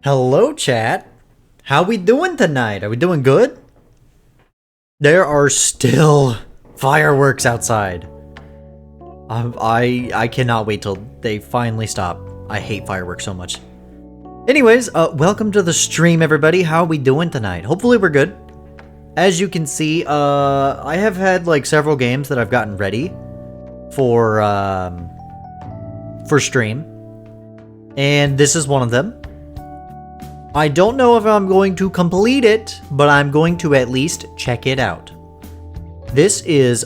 Hello, chat. How we doing tonight? Are we doing good? There are still fireworks outside. I cannot wait till they finally stop. I hate fireworks so much. Anyways, welcome to the stream, everybody. How are we doing tonight? Hopefully we're good. As you can see, I have had like several games that I've gotten ready for stream, and this is one of them. I don't know if I'm going to complete it, but I'm going to at least check it out. This is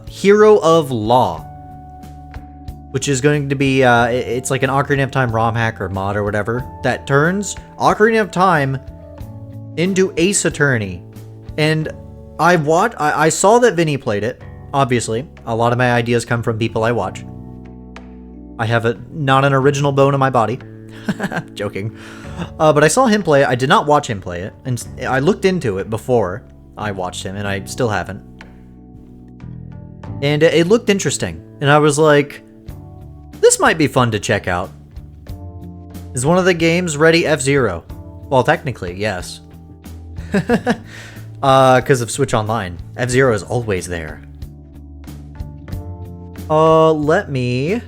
Hero of Law, which is going to be, it's like an Ocarina of Time ROM hack or mod or whatever that turns Ocarina of Time into Ace Attorney. And I saw that Vinny played it, obviously. A lot of my ideas come from people I watch. I have not an original bone in my body. Joking. But I saw him play it. I did not watch him play it, and I looked into it before I watched him, and I still haven't. And it looked interesting, and I was like, this might be fun to check out. Is one of the games ready F-Zero? Well, technically, yes. Because of Switch Online. F-Zero is always there. Let me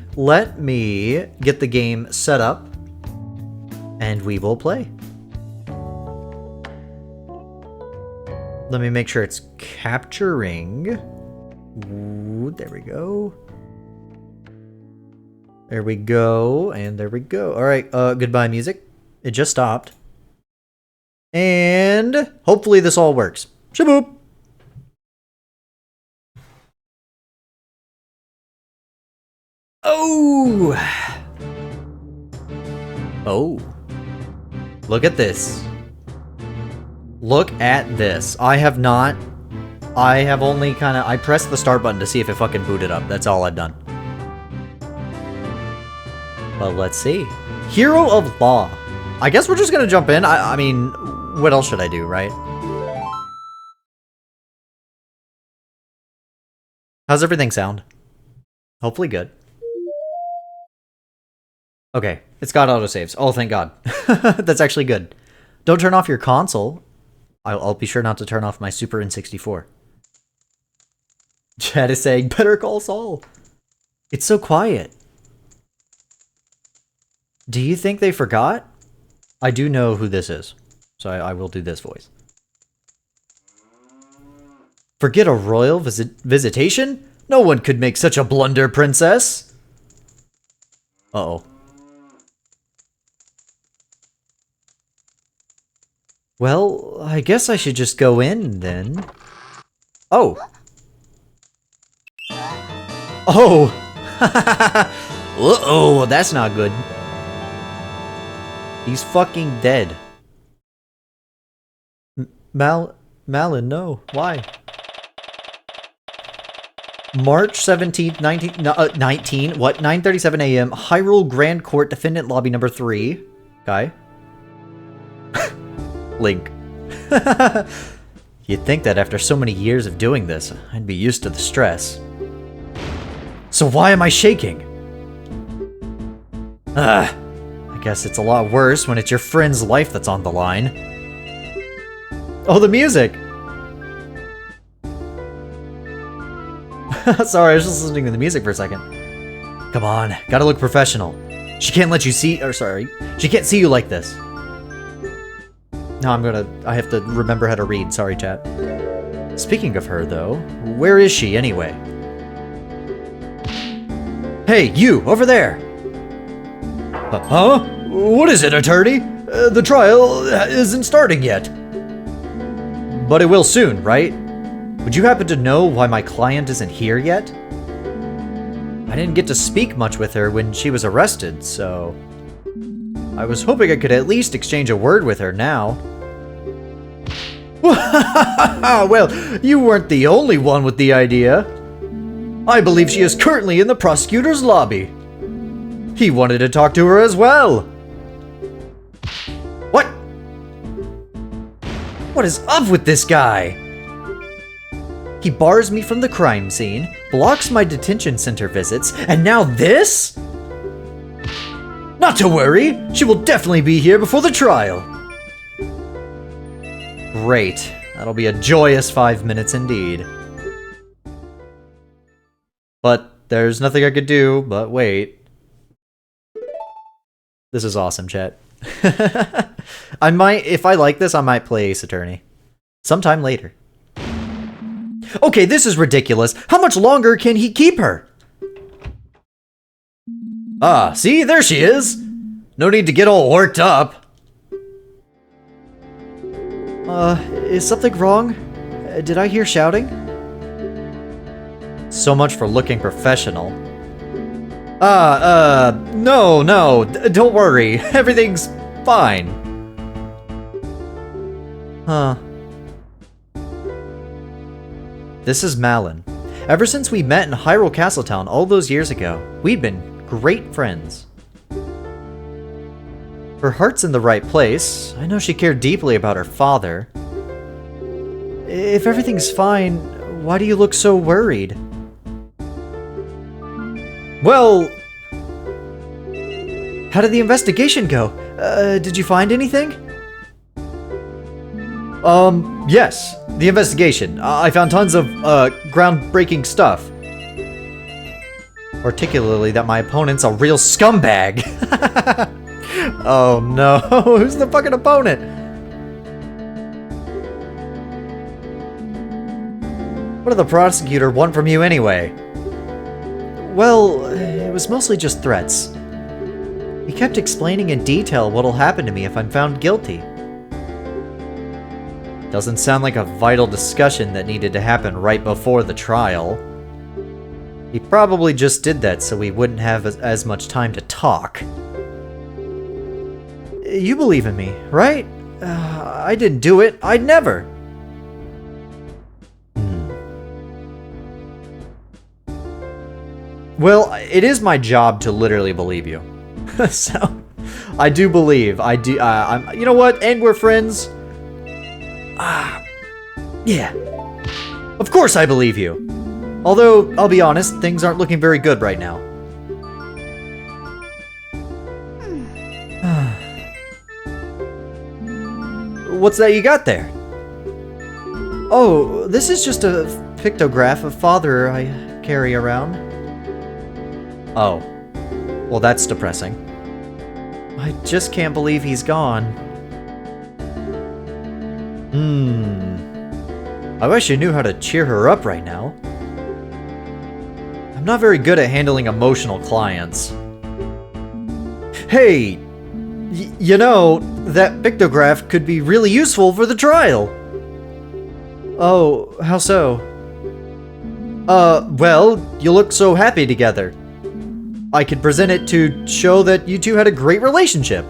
get the game set up. And we will play. Let me make sure it's capturing. Ooh, there we go. There we go, and there we go. Alright, goodbye music. It just stopped. And hopefully this all works. Shaboop! Oh! Oh. Look at this. Look at this. I have only I pressed the start button to see if it fucking booted up. That's all I've done. But let's see. Hero of Law. I guess we're just gonna jump in. I mean, what else should I do, right? How's everything sound? Hopefully good. Okay, it's got autosaves. Oh, thank God. That's actually good. Don't turn off your console. I'll be sure not to turn off my Super N64. Chad is saying, better call Saul. It's so quiet. Do you think they forgot? I do know who this is, so I will do this voice. Forget a royal visitation? No one could make such a blunder, princess. Uh-oh. Well, I guess I should just go in, then. Oh! Oh! Uh-oh, that's not good. He's fucking dead. Malin, no. Why? March 17th, 19... What? 9:37 a.m. Hyrule Grand Court Defendant Lobby number 3. Guy. Link. You'd think that after so many years of doing this, I'd be used to the stress. So why am I shaking? I guess it's a lot worse when it's your friend's life that's on the line. Oh, the music! Sorry, I was just listening to the music for a second. Come on, gotta look professional. She can't let you see- or sorry, she can't see you like this. No, I have to remember how to read. Sorry, chat. Speaking of her, though, where is she, anyway? Hey, you, over there! Huh? What is it, attorney? The trial isn't starting yet. But it will soon, right? Would you happen to know why my client isn't here yet? I didn't get to speak much with her when she was arrested, so... I was hoping I could at least exchange a word with her now. Well, you weren't the only one with the idea. I believe she is currently in the prosecutor's lobby. He wanted to talk to her as well. What? What is up with this guy? He bars me from the crime scene, blocks my detention center visits, and now this? Not to worry, she will definitely be here before the trial. Great. That'll be a joyous 5 minutes indeed. But there's nothing I could do but wait. This is awesome, chat. I might, if I like this, I might play Ace Attorney. Sometime later. Okay, this is ridiculous. How much longer can he keep her? Ah, see? There she is! No need to get all worked up. Is something wrong? Did I hear shouting? So much for looking professional. No, don't worry. Everything's fine. Huh. This is Malin. Ever since we met in Hyrule Castletown all those years ago, we'd been great friends. Her heart's in the right place. I know she cared deeply about her father. If everything's fine, why do you look so worried? Well, how did the investigation go? Did you find anything? Yes, the investigation. I found tons of, groundbreaking stuff. Particularly that my opponent's a real scumbag. Oh no, who's the fucking opponent? What did the prosecutor want from you anyway? Well, it was mostly just threats. He kept explaining in detail what'll happen to me if I'm found guilty. Doesn't sound like a vital discussion that needed to happen right before the trial. He probably just did that so we wouldn't have as much time to talk. You believe in me, right? I didn't do it. I'd never. Well, it is my job to literally believe you. So, I do believe. You know what? And we're friends. Yeah. Of course I believe you. Although, I'll be honest, things aren't looking very good right now. What's that you got there? Oh, this is just a pictograph of Father I carry around. Oh. Well, that's depressing. I just can't believe he's gone. I wish I knew how to cheer her up right now. I'm not very good at handling emotional clients. Hey! You know, that pictograph could be really useful for the trial. Oh, how so? Well, you look so happy together. I could present it to show that you two had a great relationship.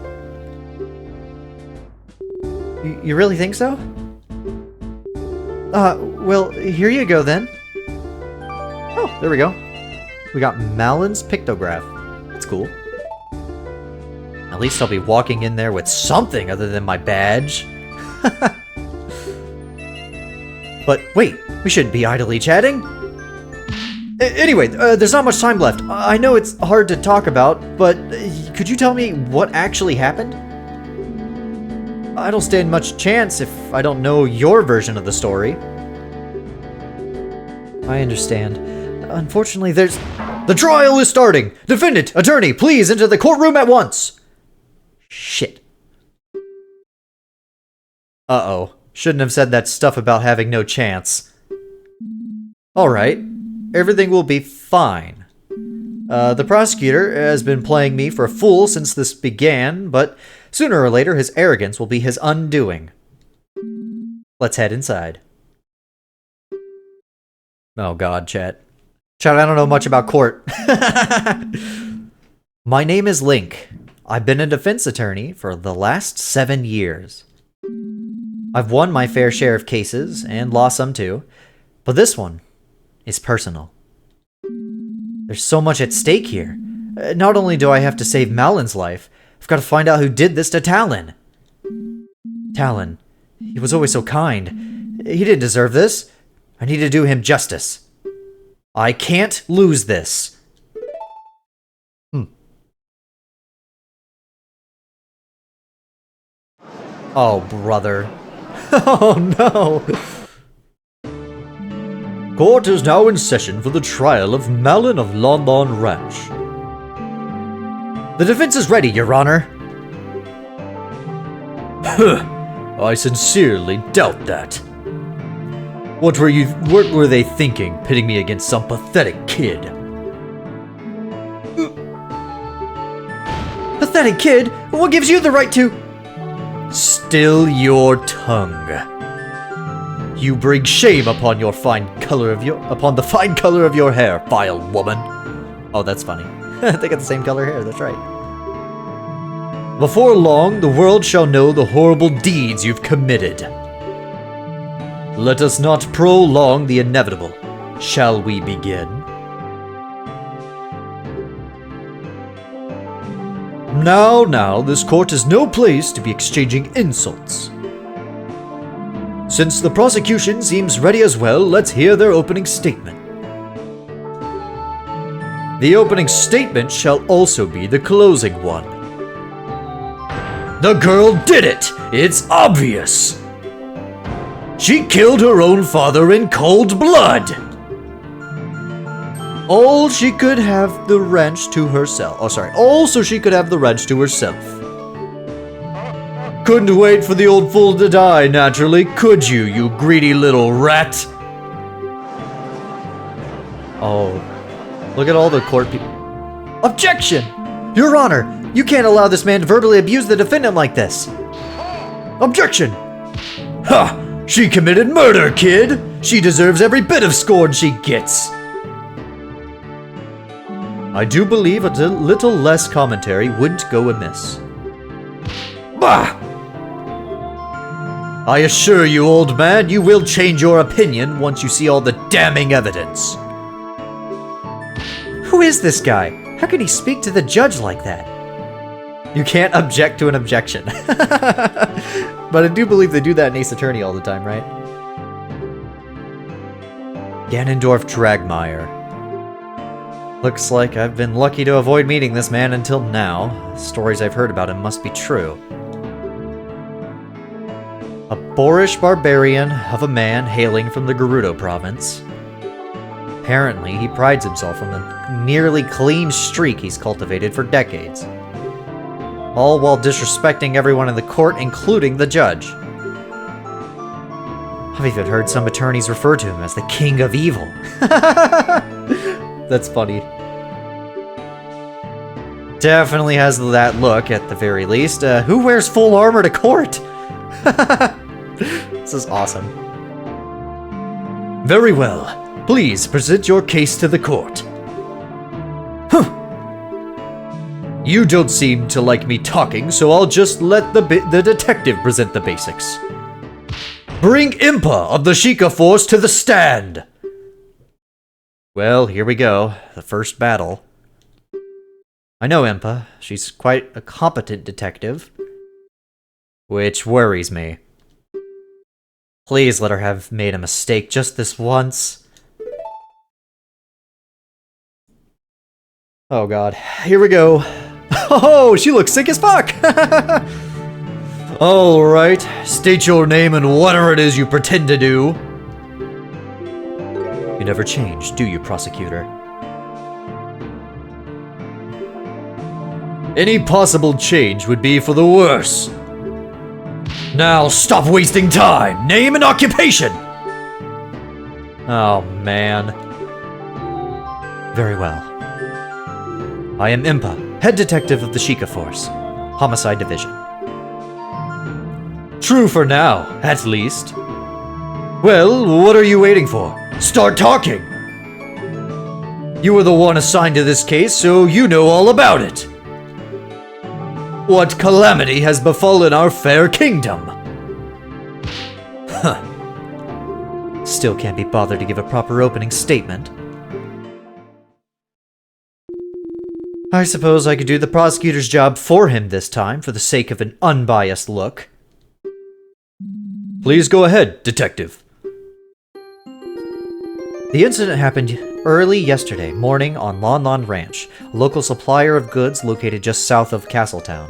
You really think so? Well, here you go then. Oh, there we go. We got Malin's pictograph. That's cool. At least I'll be walking in there with something other than my badge. But wait, we shouldn't be idly chatting. Anyway, there's not much time left. I know it's hard to talk about, but could you tell me what actually happened? I don't stand much chance if I don't know your version of the story. I understand. Unfortunately, there's... The trial is starting! Defendant, attorney, please enter the courtroom at once! Shit. Uh-oh. Shouldn't have said that stuff about having no chance. Alright. Everything will be fine. The prosecutor has been playing me for a fool since this began, but sooner or later his arrogance will be his undoing. Let's head inside. Oh god, chat. Chat, I don't know much about court. My name is Link. I've been a defense attorney for the last 7 years. I've won my fair share of cases, and lost some too, but this one is personal. There's so much at stake here. Not only do I have to save Malin's life, I've got to find out who did this to Talon. Talon. He was always so kind. He didn't deserve this. I need to do him justice. I can't lose this. Oh, brother. Oh, no. Court is now in session for the trial of Malin of Lon Lon Ranch. The defense is ready, Your Honor. I sincerely doubt that. What were they thinking, pitting me against some pathetic kid? Pathetic kid? What gives you the right to... Still your tongue. You bring shame upon the fine color of your hair, vile woman. Oh, that's funny. They got the same color hair, that's right. Before long, the world shall know the horrible deeds you've committed. Let us not prolong the inevitable. Shall we begin? Now, this court is no place to be exchanging insults. Since the prosecution seems ready as well, let's hear their opening statement. The opening statement shall also be the closing one. The girl did it! It's obvious! She killed her own father in cold blood! All she could have the wrench to herself. Oh, sorry. Also, she could have the wrench to herself. Couldn't wait for the old fool to die, naturally, could you, you greedy little rat? Oh. Look at all the court people. Objection! Your Honor, you can't allow this man to verbally abuse the defendant like this. Objection! Ha! She committed murder, kid! She deserves every bit of scorn she gets! I do believe a little less commentary wouldn't go amiss. Bah! I assure you, old man, you will change your opinion once you see all the damning evidence. Who is this guy? How can he speak to the judge like that? You can't object to an objection. But I do believe they do that in Ace Attorney all the time, right? Ganondorf Dragmire. Looks like I've been lucky to avoid meeting this man until now. The stories I've heard about him must be true. A boorish barbarian of a man hailing from the Gerudo province. Apparently, he prides himself on the nearly clean streak he's cultivated for decades. All while disrespecting everyone in the court, including the judge. I've even heard some attorneys refer to him as the King of Evil. That's funny. Definitely has that look, at the very least. Who wears full armor to court? This is awesome. Very well. Please present your case to the court. Huh. You don't seem to like me talking, so I'll just let the detective present the basics. Bring Impa of the Sheikah Force to the stand! Well, here we go. The first battle. I know Impa. She's quite a competent detective. Which worries me. Please let her have made a mistake just this once. Oh god. Here we go. Oh, she looks sick as fuck! Alright, state your name and whatever it is you pretend to do. You never change, do you, prosecutor? Any possible change would be for the worse. Now stop wasting time! Name and occupation! Oh, man. Very well. I am Impa, head detective of the Sheikah Force, Homicide Division. True for now, at least. Well, what are you waiting for? Start talking! You were the one assigned to this case, so you know all about it. What calamity has befallen our fair kingdom? Huh. Still can't be bothered to give a proper opening statement. I suppose I could do the prosecutor's job for him this time, for the sake of an unbiased look. Please go ahead, detective. The incident happened early yesterday morning on Lon Lon Ranch, a local supplier of goods located just south of Castletown.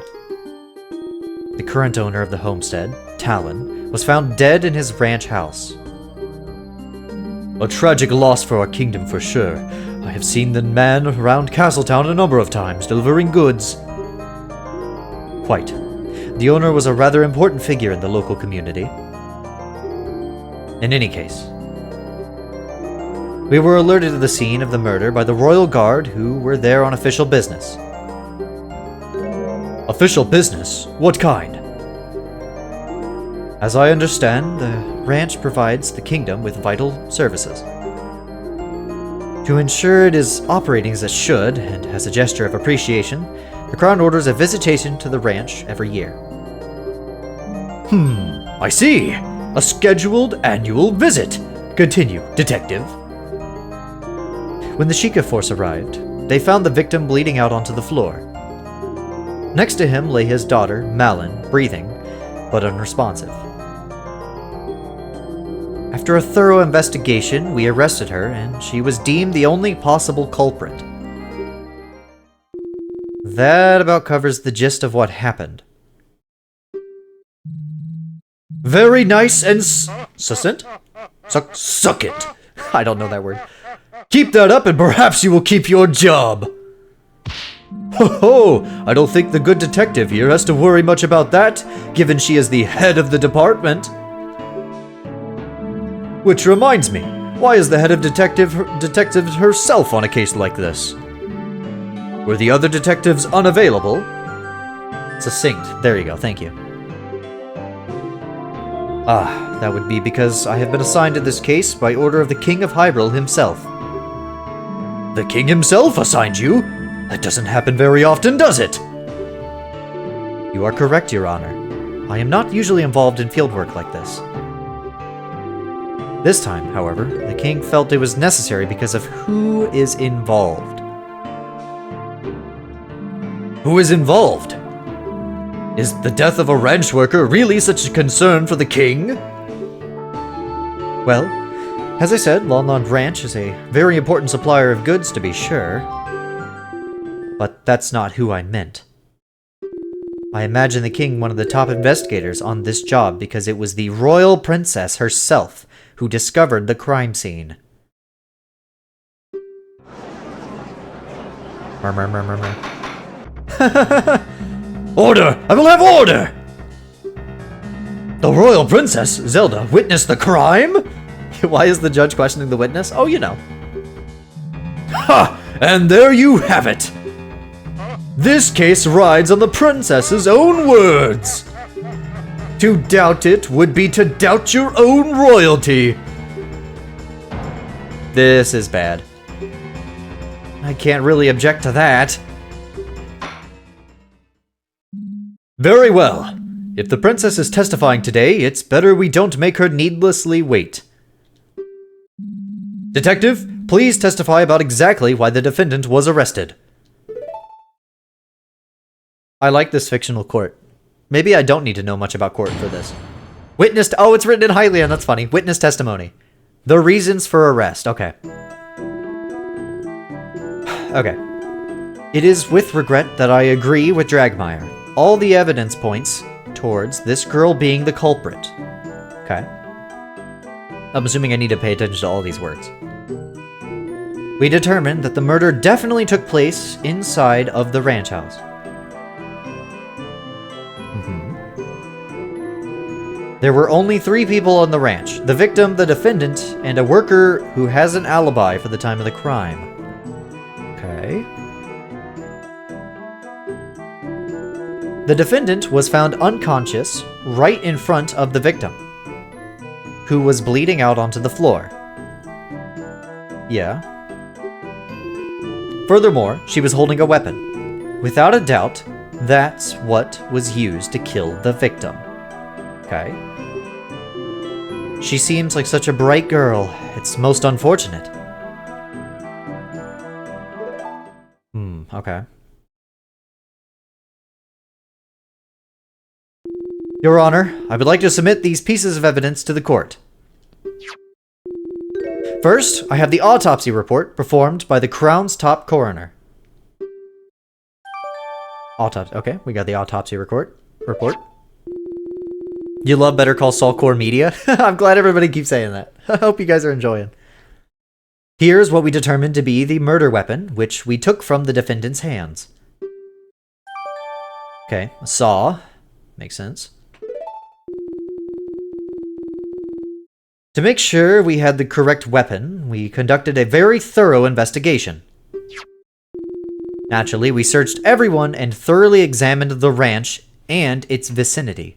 The current owner of the homestead, Talon, was found dead in his ranch house. A tragic loss for our kingdom for sure. I have seen the man around Castletown a number of times, delivering goods. Quite. The owner was a rather important figure in the local community. In any case, we were alerted to the scene of the murder by the royal guard who were there on official business. Official business? What kind? As I understand, the ranch provides the kingdom with vital services. To ensure it is operating as it should, and as a gesture of appreciation, the Crown orders a visitation to the ranch every year. I see. A scheduled annual visit. Continue, detective. When the Sheikah force arrived, they found the victim bleeding out onto the floor. Next to him lay his daughter, Malin, breathing, but unresponsive. After a thorough investigation, we arrested her, and she was deemed the only possible culprit. That about covers the gist of what happened. Very nice and succinct? Suck it. I don't know that word. Keep that up and perhaps you will keep your job. Ho ho! I don't think the good detective here has to worry much about that, given she is the head of the department. Which reminds me, why is the head of detective herself on a case like this? Were the other detectives unavailable? Succinct. There you go, thank you. Ah, that would be because I have been assigned to this case by order of the King of Hyrule himself. The king himself assigned you? That doesn't happen very often, does it? You are correct, Your Honor. I am not usually involved in fieldwork like this. This time, however, the king felt it was necessary because of who is involved. Who is involved? Is the death of a ranch worker really such a concern for the king? Well, as I said, Lon Lon Ranch is a very important supplier of goods, to be sure. But that's not who I meant. I imagine the king one of the top investigators on this job because it was the royal princess herself who discovered the crime scene. Murmur, murmur, murmur. Order! I will have order! The royal princess, Zelda, witnessed the crime? Why is the judge questioning the witness? Oh, you know. Ha! And there you have it! This case rides on the princess's own words. To doubt it would be to doubt your own royalty. This is bad. I can't really object to that. Very well. If the princess is testifying today, it's better we don't make her needlessly wait. Detective, please testify about exactly why the defendant was arrested. I like this fictional court. Maybe I don't need to know much about court for this. Oh, it's written in Hylian, that's funny. Witness testimony. The reasons for arrest, okay. Okay. It is with regret that I agree with Dragmire. All the evidence points towards this girl being the culprit. Okay. I'm assuming I need to pay attention to all these words. We determined that the murder definitely took place inside of the ranch house. There were only 3 people on the ranch: the victim, the defendant, and a worker who has an alibi for the time of the crime. Okay. The defendant was found unconscious right in front of the victim, who was bleeding out onto the floor. Yeah. Furthermore, she was holding a weapon. Without a doubt, that's what was used to kill the victim. Okay. She seems like such a bright girl. It's most unfortunate. Okay. Your Honor, I would like to submit these pieces of evidence to the court. First, I have the autopsy report performed by the Crown's top coroner. Okay, we got the autopsy report. You love Better Call Saul Core Media? I'm glad everybody keeps saying that. I hope you guys are enjoying. Here's what we determined to be the murder weapon, which we took from the defendant's hands. Okay, a saw. Makes sense. To make sure we had the correct weapon, we conducted a very thorough investigation. Naturally, we searched everyone and thoroughly examined the ranch and its vicinity.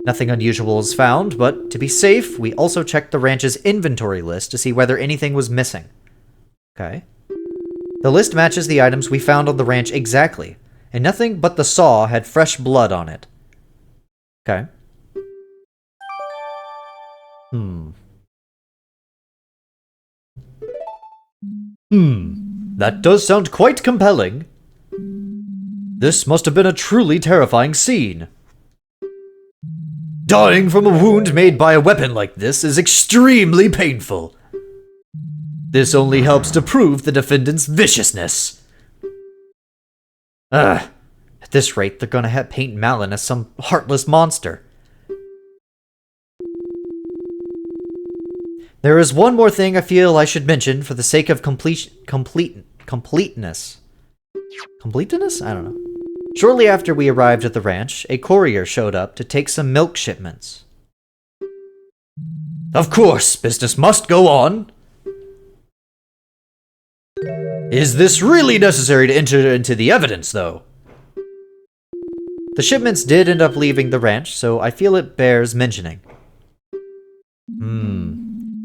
Nothing unusual was found, but to be safe, we also checked the ranch's inventory list to see whether anything was missing. Okay. The list matches the items we found on the ranch exactly, and nothing but the saw had fresh blood on it. Okay. That does sound quite compelling. This must have been a truly terrifying scene. Dying from a wound made by a weapon like this is extremely painful. This only helps to prove the defendant's viciousness. At this rate, they're gonna paint Malin as some heartless monster. There is one more thing I feel I should mention for the sake of completeness. Completeness? I don't know. Shortly after we arrived at the ranch, a courier showed up to take some milk shipments. Of course, business must go on. Is this really necessary to enter into the evidence, though? The shipments did end up leaving the ranch, so I feel it bears mentioning.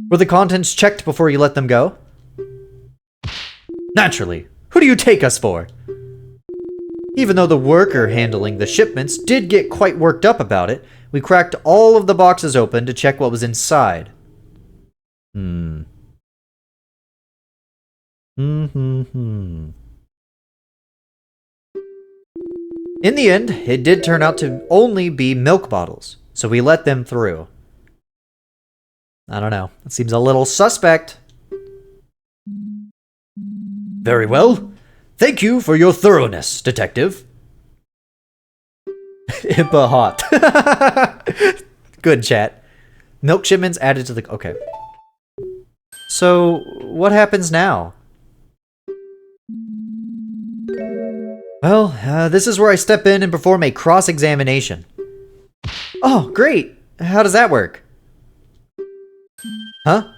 Were the contents checked before you let them go? Naturally. Who do you take us for? Even though the worker handling the shipments did get quite worked up about it, we cracked all of the boxes open to check what was inside. In the end, it did turn out to only be milk bottles, so we let them through. I don't know. It seems a little suspect. Very well. Thank you for your thoroughness, Detective. Impa hot. Good chat. Milk shipments added to the... Okay. So, what happens now? Well, this is where I step in and perform a cross-examination. Oh, great! How does that work? Huh?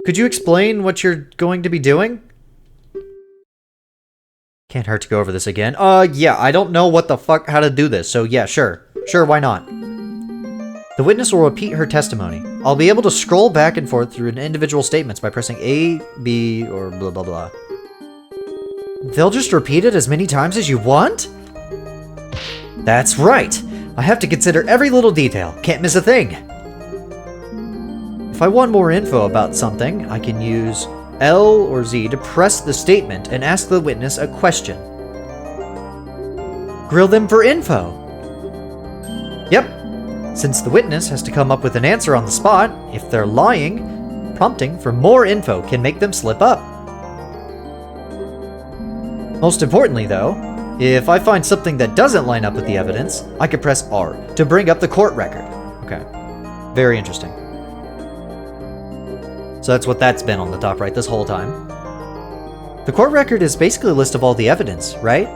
Could you explain what you're going to be doing? Can't hurt to go over this again. Yeah, I don't know what the fuck how to do this, so yeah, sure. Sure, why not? The witness will repeat her testimony. I'll be able to scroll back and forth through individual statements by pressing A, B, or blah blah blah. They'll just repeat it as many times as you want? That's right! I have to consider every little detail. Can't miss a thing. If I want more info about something, I can use L or Z to press the statement and ask the witness a question. Grill them for info. Yep. Since the witness has to come up with an answer on the spot, if they're lying, prompting for more info can make them slip up. Most importantly, though, if I find something that doesn't line up with the evidence, I can press R to bring up the court record. Okay. Very interesting. So that's what that's been on the top right this whole time. The court record is basically a list of all the evidence, right?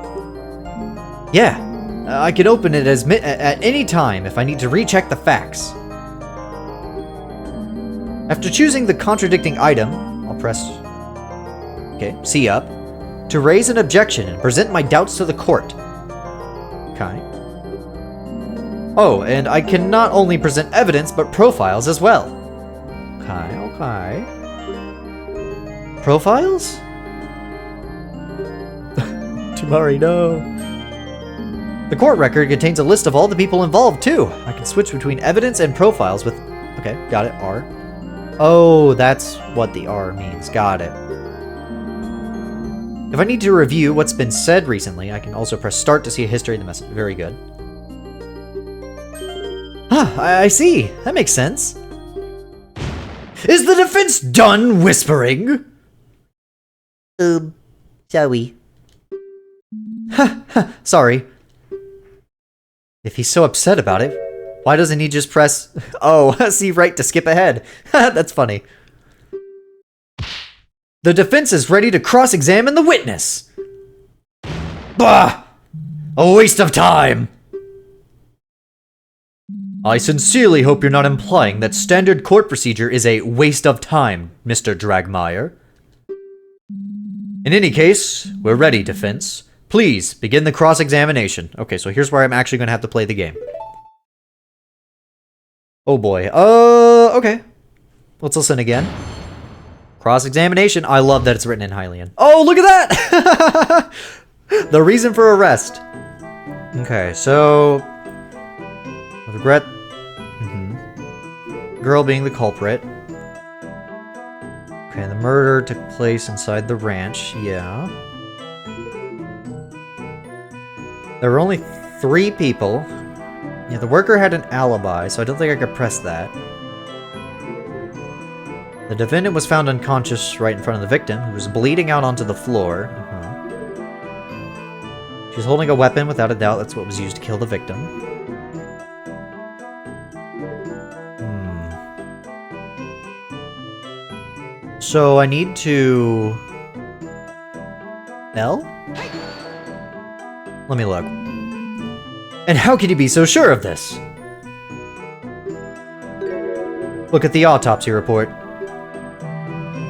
Yeah. I can open it at any time if I need to recheck the facts. After choosing the contradicting item, I'll press C up, to raise an objection and present my doubts to the court. Okay. Oh, and I can not only present evidence, but profiles as well. Okay. Profiles? Tamari, no. The court record contains a list of all the people involved, too. I can switch between evidence and profiles with... Okay, got it, R. Oh, that's what the R means. Got it. If I need to review what's been said recently, I can also press start to see a history of the message. Very good. I see. That makes sense. Is the defense done whispering? Shall we? Sorry. If he's so upset about it, why doesn't he just press... Oh, see right to skip ahead. That's funny. The defense is ready to cross-examine the witness. Bah! A waste of time! I sincerely hope you're not implying that standard court procedure is a waste of time, Mr. Dragmire. In any case, we're ready, defense. Please, begin the cross-examination. Okay, so here's where I'm actually going to have to play the game. Oh boy. Okay. Let's listen again. Cross-examination. I love that it's written in Hylian. Oh, look at that! The reason for arrest. Okay, so... regret... Girl being the culprit. Okay, the murder took place inside the ranch. Yeah. There were only 3 people. Yeah, the worker had an alibi, so I don't think I could press that. The defendant was found unconscious right in front of the victim, who was bleeding out onto the floor. She's holding a weapon, without a doubt. That's what was used to kill the victim. So I need to... L? Let me look. And how can you be so sure of this? Look at the autopsy report.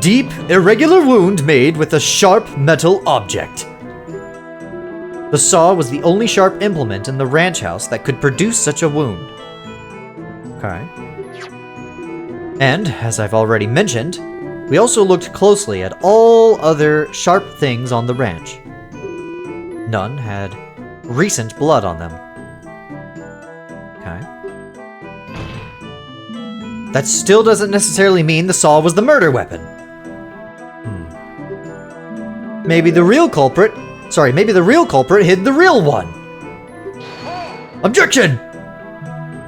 Deep, irregular wound made with a sharp metal object. The saw was the only sharp implement in the ranch house that could produce such a wound. Okay. And, as I've already mentioned, we also looked closely at all other sharp things on the ranch. None had recent blood on them. Okay. That still doesn't necessarily mean the saw was the murder weapon. Maybe the real culprit hid the real one. Objection!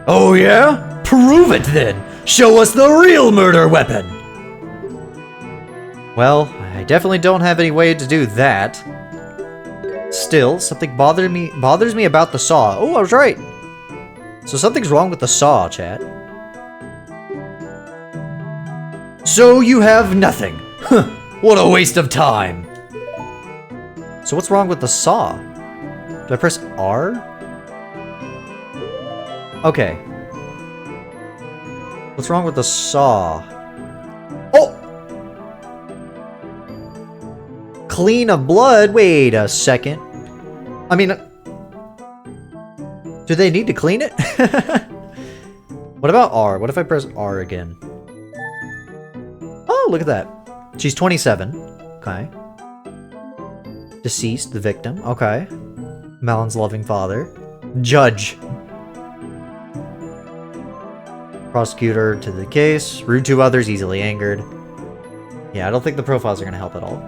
Oh yeah? Prove it then! Show us the real murder weapon! Well, I definitely don't have any way to do that. Still, something bothers me about the saw. Oh, I was right! So something's wrong with the saw, chat. So you have nothing. Huh, what a waste of time. So what's wrong with the saw? Do I press R? Okay. What's wrong with the saw? Oh! Clean of blood? Wait a second. I mean... do they need to clean it? What about R? What if I press R again? Oh, look at that. She's 27. Okay. Deceased, the victim. Okay. Malon's loving father. Judge. Prosecutor to the case. Rude to others, easily angered. Yeah, I don't think the profiles are going to help at all.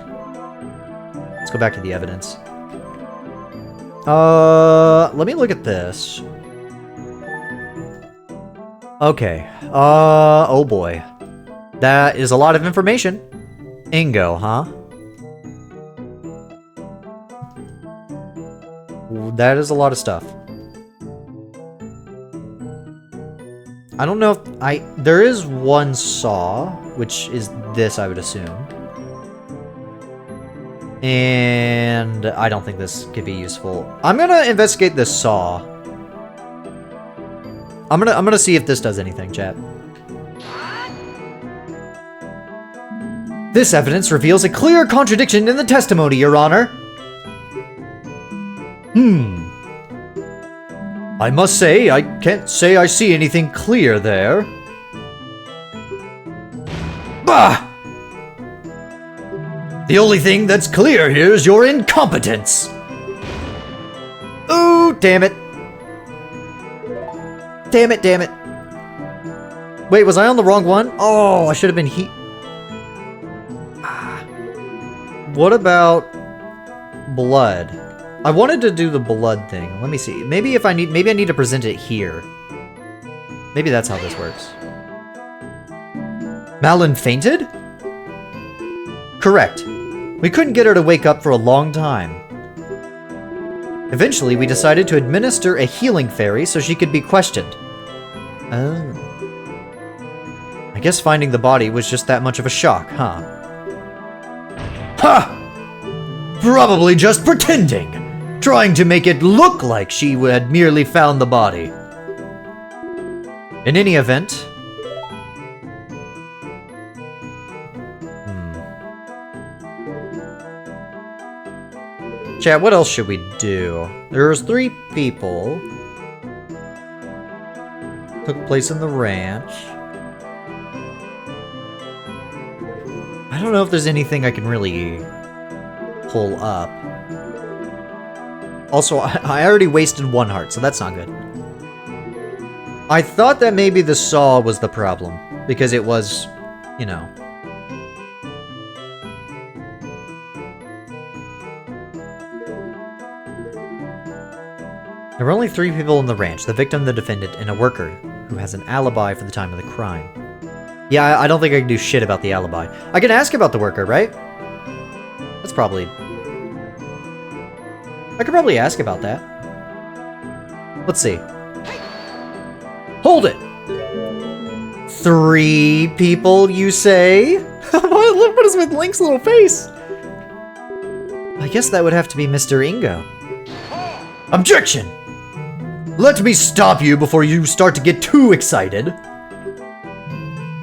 Let's go back to the evidence. Let me look at this. Okay. Oh boy. That is a lot of information. Ingo, huh? That is a lot of stuff. I don't know if there is one saw, which is this, I would assume. And I don't think this could be useful. I'm gonna investigate this saw. I'm gonna see if this does anything, chat. This evidence reveals a clear contradiction in the testimony, Your Honor. I must say, I can't say I see anything clear there. Bah! The only thing that's clear here is your incompetence. Ooh, damn it. Damn it, damn it. Wait, was I on the wrong one? Oh, I should have been What about blood? I wanted to do the blood thing. Let me see. Maybe I need to present it here. Maybe that's how this works. Malin fainted? Correct. We couldn't get her to wake up for a long time. Eventually, we decided to administer a healing fairy so she could be questioned. Oh. I guess finding the body was just that much of a shock, huh? Ha! Probably just pretending, trying to make it look like she had merely found the body. In any event... Chat, what else should we do? There's 3 people. Took place in the ranch. I don't know if there's anything I can really pull up. Also, I already wasted 1 heart, so that's not good. I thought that maybe the saw was the problem, because it was, you know... There were only 3 people in the ranch, the victim, the defendant, and a worker who has an alibi for the time of the crime. Yeah, I don't think I can do shit about the alibi. I can ask about the worker, right? That's probably... I could probably ask about that. Let's see. Hold it! 3 people, you say? What is with Link's little face? I guess that would have to be Mr. Ingo. Objection! Let me stop you before you start to get too excited.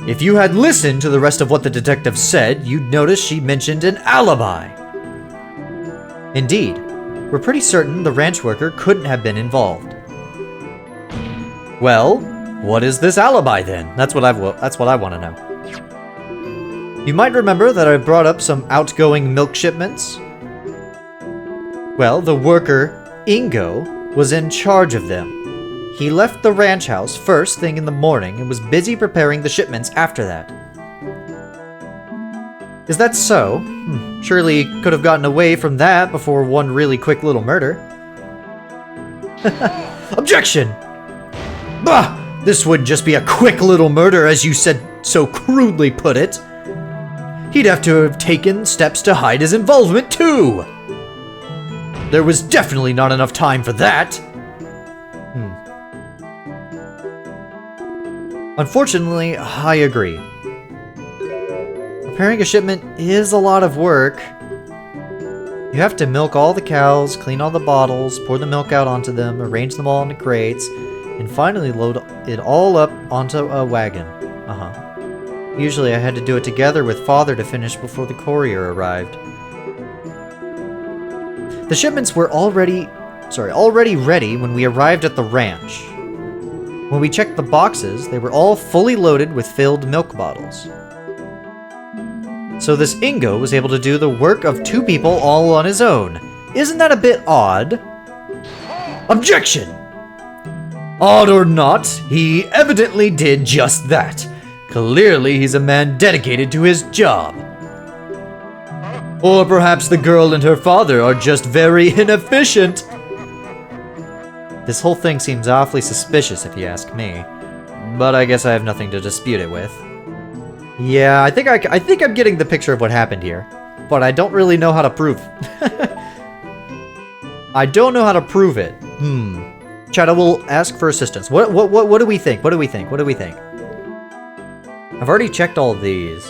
If you had listened to the rest of what the detective said, you'd notice she mentioned an alibi. Indeed. We're pretty certain the ranch worker couldn't have been involved. Well, what is this alibi then? That's what I want to know. You might remember that I brought up some outgoing milk shipments. Well, the worker, Ingo, was in charge of them. He left the ranch house first thing in the morning and was busy preparing the shipments after that. Is that so? Surely he could have gotten away from that before one really quick little murder. Objection! Bah! This wouldn't just be a quick little murder as you said so crudely put it. He'd have to have taken steps to hide his involvement too! There was definitely not enough time for that! Unfortunately, I agree. Preparing a shipment is a lot of work. You have to milk all the cows, clean all the bottles, pour the milk out onto them, arrange them all into crates, and finally load it all up onto a wagon. Usually I had to do it together with Father to finish before the courier arrived. The shipments were already ready when we arrived at the ranch. When we checked the boxes, they were all fully loaded with filled milk bottles. So this Ingo was able to do the work of 2 people all on his own. Isn't that a bit odd? Objection! Odd or not, he evidently did just that. Clearly he's a man dedicated to his job. Or perhaps the girl and her father are just very inefficient. This whole thing seems awfully suspicious if you ask me. But I guess I have nothing to dispute it with. Yeah, I think I'm getting the picture of what happened here. But I don't really know how to prove. I don't know how to prove it. Chat, I will ask for assistance. What do we think? What do we think? What do we think? I've already checked all of these.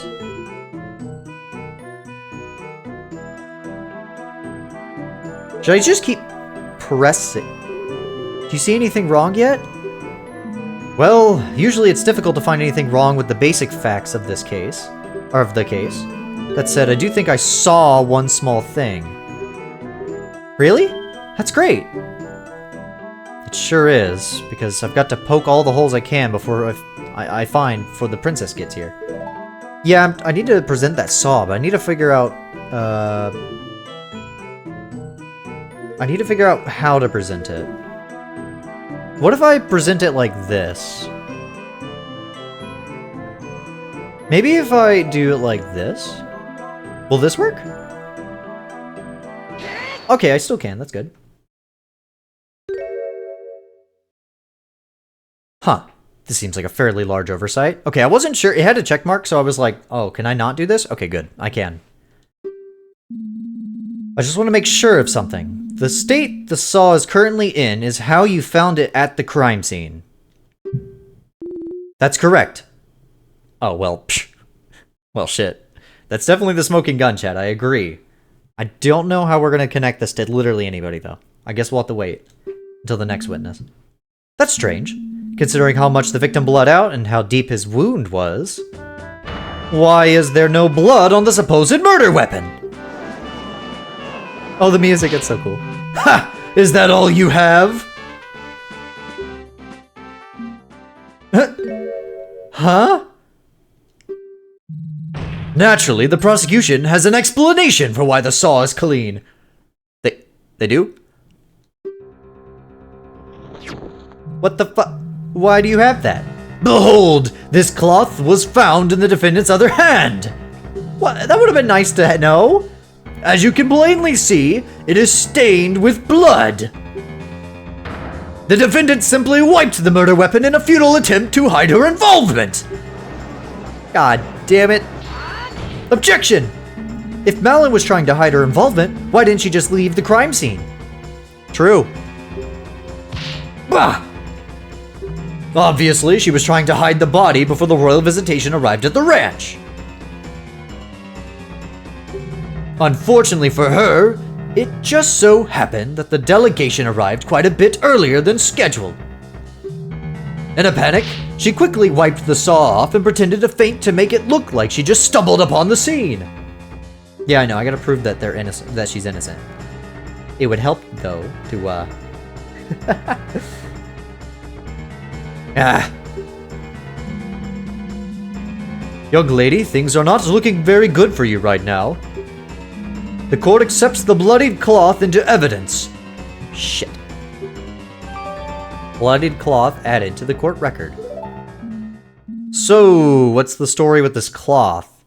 Should I just keep pressing? Do you see anything wrong yet? Well, usually it's difficult to find anything wrong with the basic facts of this case. Or of the case. That said, I do think I saw one small thing. Really? That's great! It sure is, because I've got to poke all the holes I can before I find before the princess gets here. Yeah, I need to present that saw, but I need to figure out, I need to figure out how to present it. What if I present it like this? Maybe if I do it like this? Will this work? Okay, I still can. That's good. Huh. This seems like a fairly large oversight. Okay, I wasn't sure. It had a check mark, so I was like, oh, can I not do this? Okay, good. I can. I just want to make sure of something. The state the saw is currently in is how you found it at the crime scene. That's correct. Oh, well, psh. Well, shit. That's definitely the smoking gun, chat. I agree. I don't know how we're going to connect this to literally anybody, though. I guess we'll have to wait until the next witness. That's strange, considering how much the victim bled out and how deep his wound was. Why is there no blood on the supposed murder weapon? Oh, the music, it's so cool. Ha! Is that all you have? Huh? Naturally, the prosecution has an explanation for why the saw is clean. They do? What the fu- Why do you have that? Behold, this cloth was found in the defendant's other hand. What? That would have been nice to know. As you can plainly see, it is stained with blood. The defendant simply wiped the murder weapon in a futile attempt to hide her involvement. God damn it. Objection! If Malin was trying to hide her involvement, why didn't she just leave the crime scene? True. Bah! Obviously, she was trying to hide the body before the royal visitation arrived at the ranch. Unfortunately for her, it just so happened that the delegation arrived quite a bit earlier than scheduled. In a panic, she quickly wiped the saw off and pretended to faint to make it look like she just stumbled upon the scene. Yeah, I know, I gotta prove that they're innocent, that she's innocent. It would help, though, to, Ah. Young lady, things are not looking very good for you right now. The court accepts the bloodied cloth into evidence. Shit. Bloodied cloth added to the court record. So, what's the story with this cloth?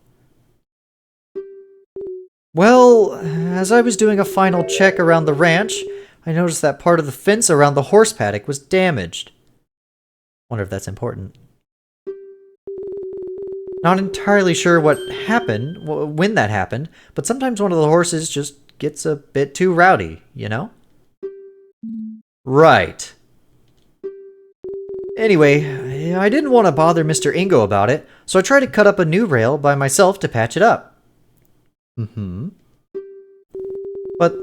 Well, as I was doing a final check around the ranch, I noticed that part of the fence around the horse paddock was damaged. Wonder if that's important. Not entirely sure what happened, when that happened, but sometimes one of the horses just gets a bit too rowdy, you know? Right. Anyway, I didn't want to bother Mr. Ingo about it, so I tried to cut up a new rail by myself to patch it up. But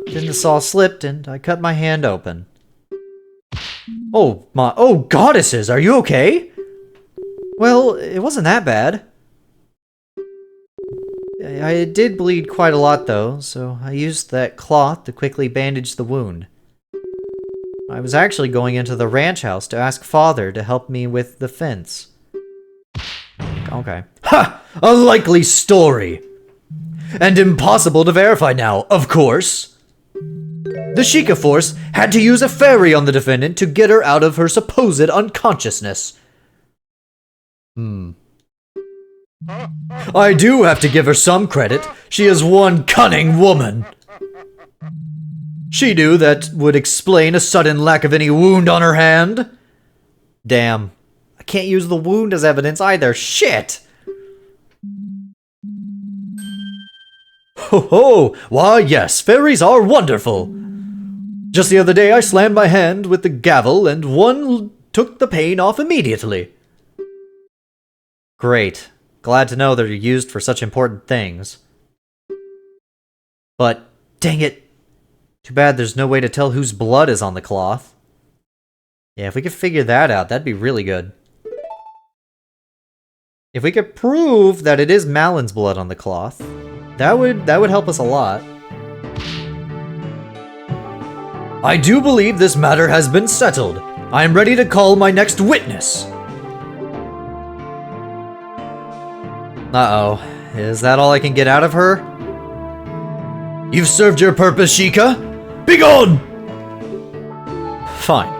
then the saw slipped and I cut my hand open. Oh, goddesses, are you okay? Well, it wasn't that bad. I did bleed quite a lot though, so I used that cloth to quickly bandage the wound. I was actually going into the ranch house to ask Father to help me with the fence. Okay. Ha! A likely story! And impossible to verify now, of course. The Sheikah force had to use a ferry on the defendant to get her out of her supposed unconsciousness. I do have to give her some credit. She is one cunning woman. She knew that would explain a sudden lack of any wound on her hand. Damn. I can't use the wound as evidence either. Shit! Ho ho! Why yes, fairies are wonderful. Just the other day I slammed my hand with the gavel and one took the pain off immediately. Great. Glad to know they're used for such important things. But, dang it. Too bad there's no way to tell whose blood is on the cloth. Yeah, if we could figure that out, that'd be really good. If we could prove that it is Malin's blood on the cloth, that would help us a lot. I do believe this matter has been settled. I am ready to call my next witness. Uh-oh. Is that all I can get out of her? You've served your purpose, Sheikah. Begone! Fine.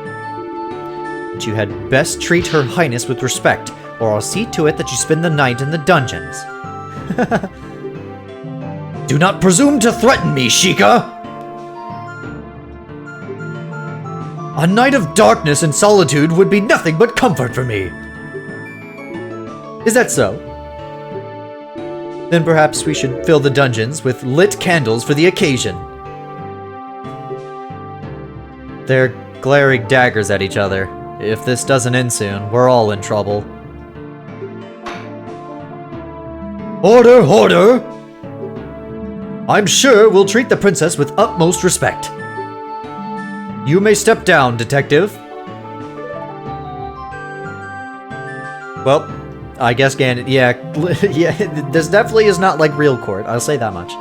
But you had best treat Her Highness with respect, or I'll see to it that you spend the night in the dungeons. Do not presume to threaten me, Sheikah! A night of darkness and solitude would be nothing but comfort for me. Is that so? Then perhaps we should fill the dungeons with lit candles for the occasion. They're glaring daggers at each other. If this doesn't end soon, we're all in trouble. Order, order! I'm sure we'll treat the princess with utmost respect. You may step down, detective. Well, I guess Ganon, yeah, this definitely is not like real court, I'll say that much.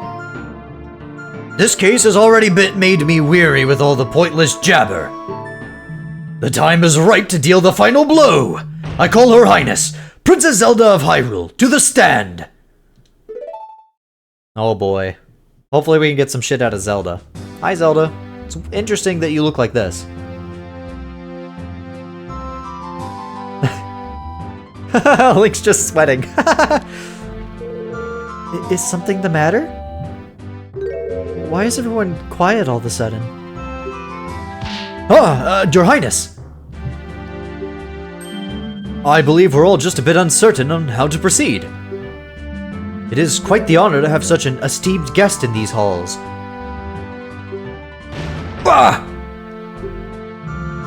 This case has already made me weary with all the pointless jabber. The time is right to deal the final blow. I call Her Highness, Princess Zelda of Hyrule, to the stand. Oh boy. Hopefully we can get some shit out of Zelda. Hi Zelda. It's interesting that you look like this. Link's just sweating. Is something the matter? Why is everyone quiet all of a sudden? Your Highness! I believe we're all just a bit uncertain on how to proceed. It is quite the honor to have such an esteemed guest in these halls. Bah!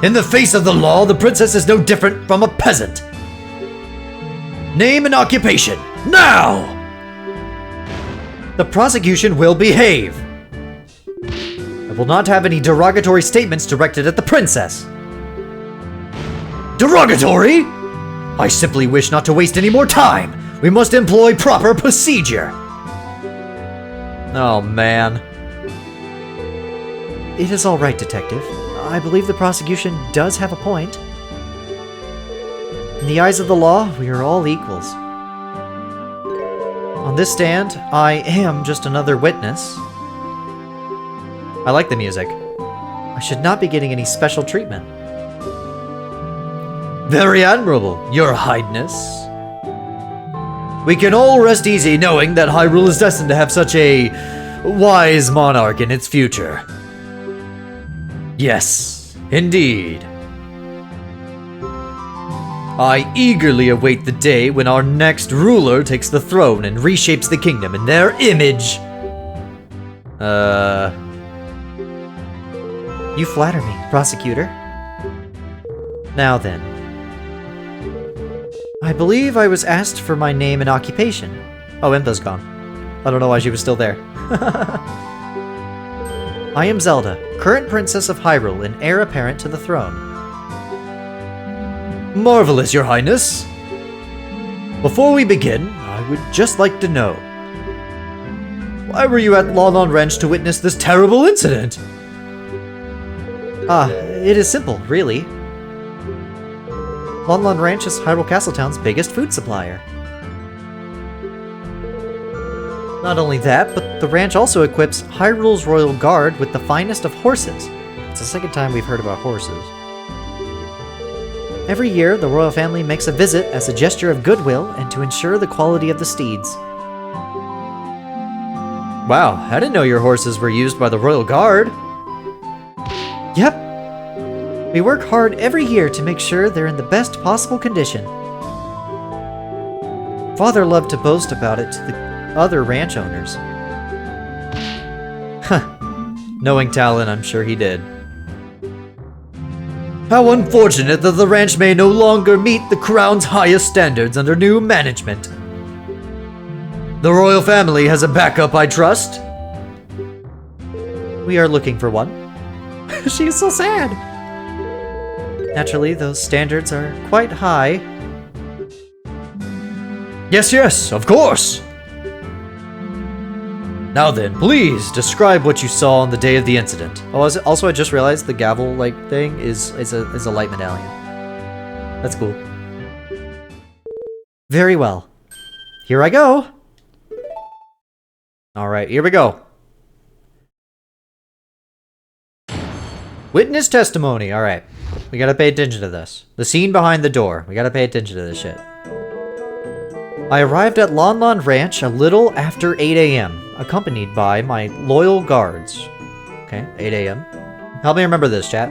In the face of the law, the princess is no different from a peasant. Name and occupation, now! The prosecution will behave. I will not have any derogatory statements directed at the princess. Derogatory? I simply wish not to waste any more time. We must employ proper procedure. Oh, man. It is all right, Detective. I believe the prosecution does have a point. In the eyes of the law, we are all equals. On this stand, I am just another witness. I like the music. I should not be getting any special treatment. Very admirable, Your Highness. We can all rest easy knowing that Hyrule is destined to have such a wise monarch in its future. Yes, indeed. I eagerly await the day when our next ruler takes the throne and reshapes the kingdom in their image. You flatter me, prosecutor. Now then. I believe I was asked for my name and occupation. Oh, Impa's gone. I don't know why she was still there. I am Zelda, current princess of Hyrule and heir apparent to the throne. Marvelous, Your Highness. Before we begin, I would just like to know, why were you at Lon Wrench to witness this terrible incident? It is simple, really. Lon Ranch is Hyrule Castletown's biggest food supplier. Not only that, but the ranch also equips Hyrule's Royal Guard with the finest of horses. It's the second time we've heard about horses. Every year, the royal family makes a visit as a gesture of goodwill and to ensure the quality of the steeds. Wow, I didn't know your horses were used by the Royal Guard. Yep. We work hard every year to make sure they're in the best possible condition. Father loved to boast about it to the other ranch owners. Knowing Talon, I'm sure he did. How unfortunate that the ranch may no longer meet the crown's highest standards under new management. The royal family has a backup, I trust? We are looking for one. She is so sad. Naturally, those standards are quite high. Yes, of course. Now then, please describe what you saw on the day of the incident. Oh, also, I just realized the gavel-like thing is a light medallion. That's cool. Very well. Here I go. Alright, here we go. Witness testimony. Alright. We gotta pay attention to this. The scene behind the door. We gotta pay attention to this shit. I arrived at Lon Ranch a little after 8 a.m., accompanied by my loyal guards. Okay, 8 a.m. Help me remember this, chat.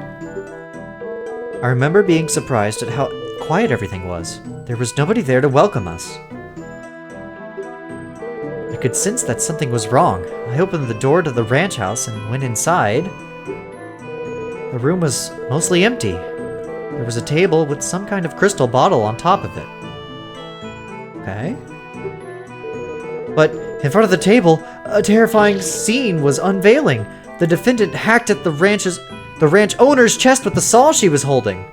I remember being surprised at how quiet everything was. There was nobody there to welcome us. I could sense that something was wrong. I opened the door to the ranch house and went inside. The room was mostly empty. There was a table with some kind of crystal bottle on top of it. Okay. But in front of the table, a terrifying scene was unveiling. The defendant hacked at the ranch owner's chest with the saw she was holding.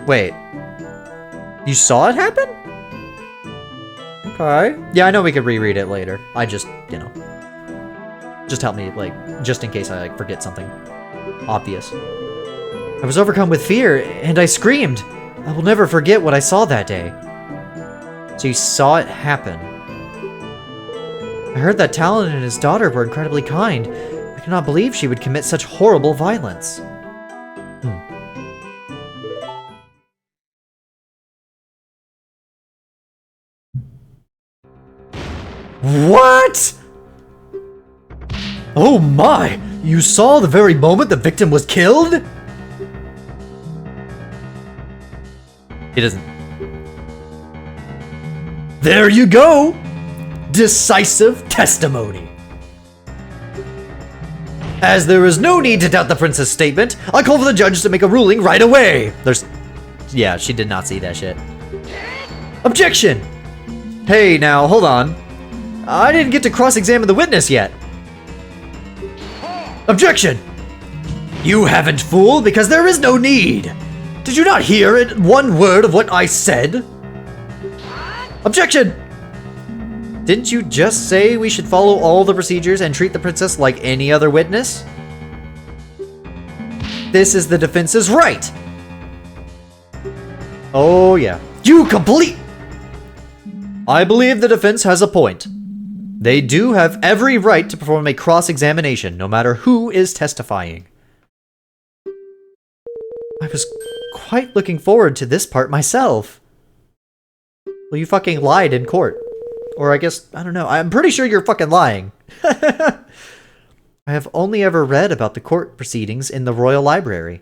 Wait. You saw it happen? Okay. Yeah, I know we could reread it later. I just, you know. Just help me, like, just in case I, like, forget something obvious. I was overcome with fear, and I screamed. I will never forget what I saw that day. So you saw it happen. I heard that Talon and his daughter were incredibly kind. I cannot believe she would commit such horrible violence. What? Oh my! You saw the very moment the victim was killed? He doesn't. There you go! Decisive testimony. As there is no need to doubt the princess' statement, I call for the judge to make a ruling right away. Yeah, she did not see that shit. Objection! Hey, now, hold on. I didn't get to cross-examine the witness yet. Objection! You haven't, fool, because there is no need. Did you not hear it? One word of what I said? Objection! Didn't you just say we should follow all the procedures and treat the princess like any other witness? This is the defense's right. Oh yeah. You complete... I believe the defense has a point. They do have every right to perform a cross-examination, no matter who is testifying. I was quite looking forward to this part myself. Well, you fucking lied in court. Or I guess, I don't know. I'm pretty sure you're fucking lying. I have only ever read about the court proceedings in the Royal Library.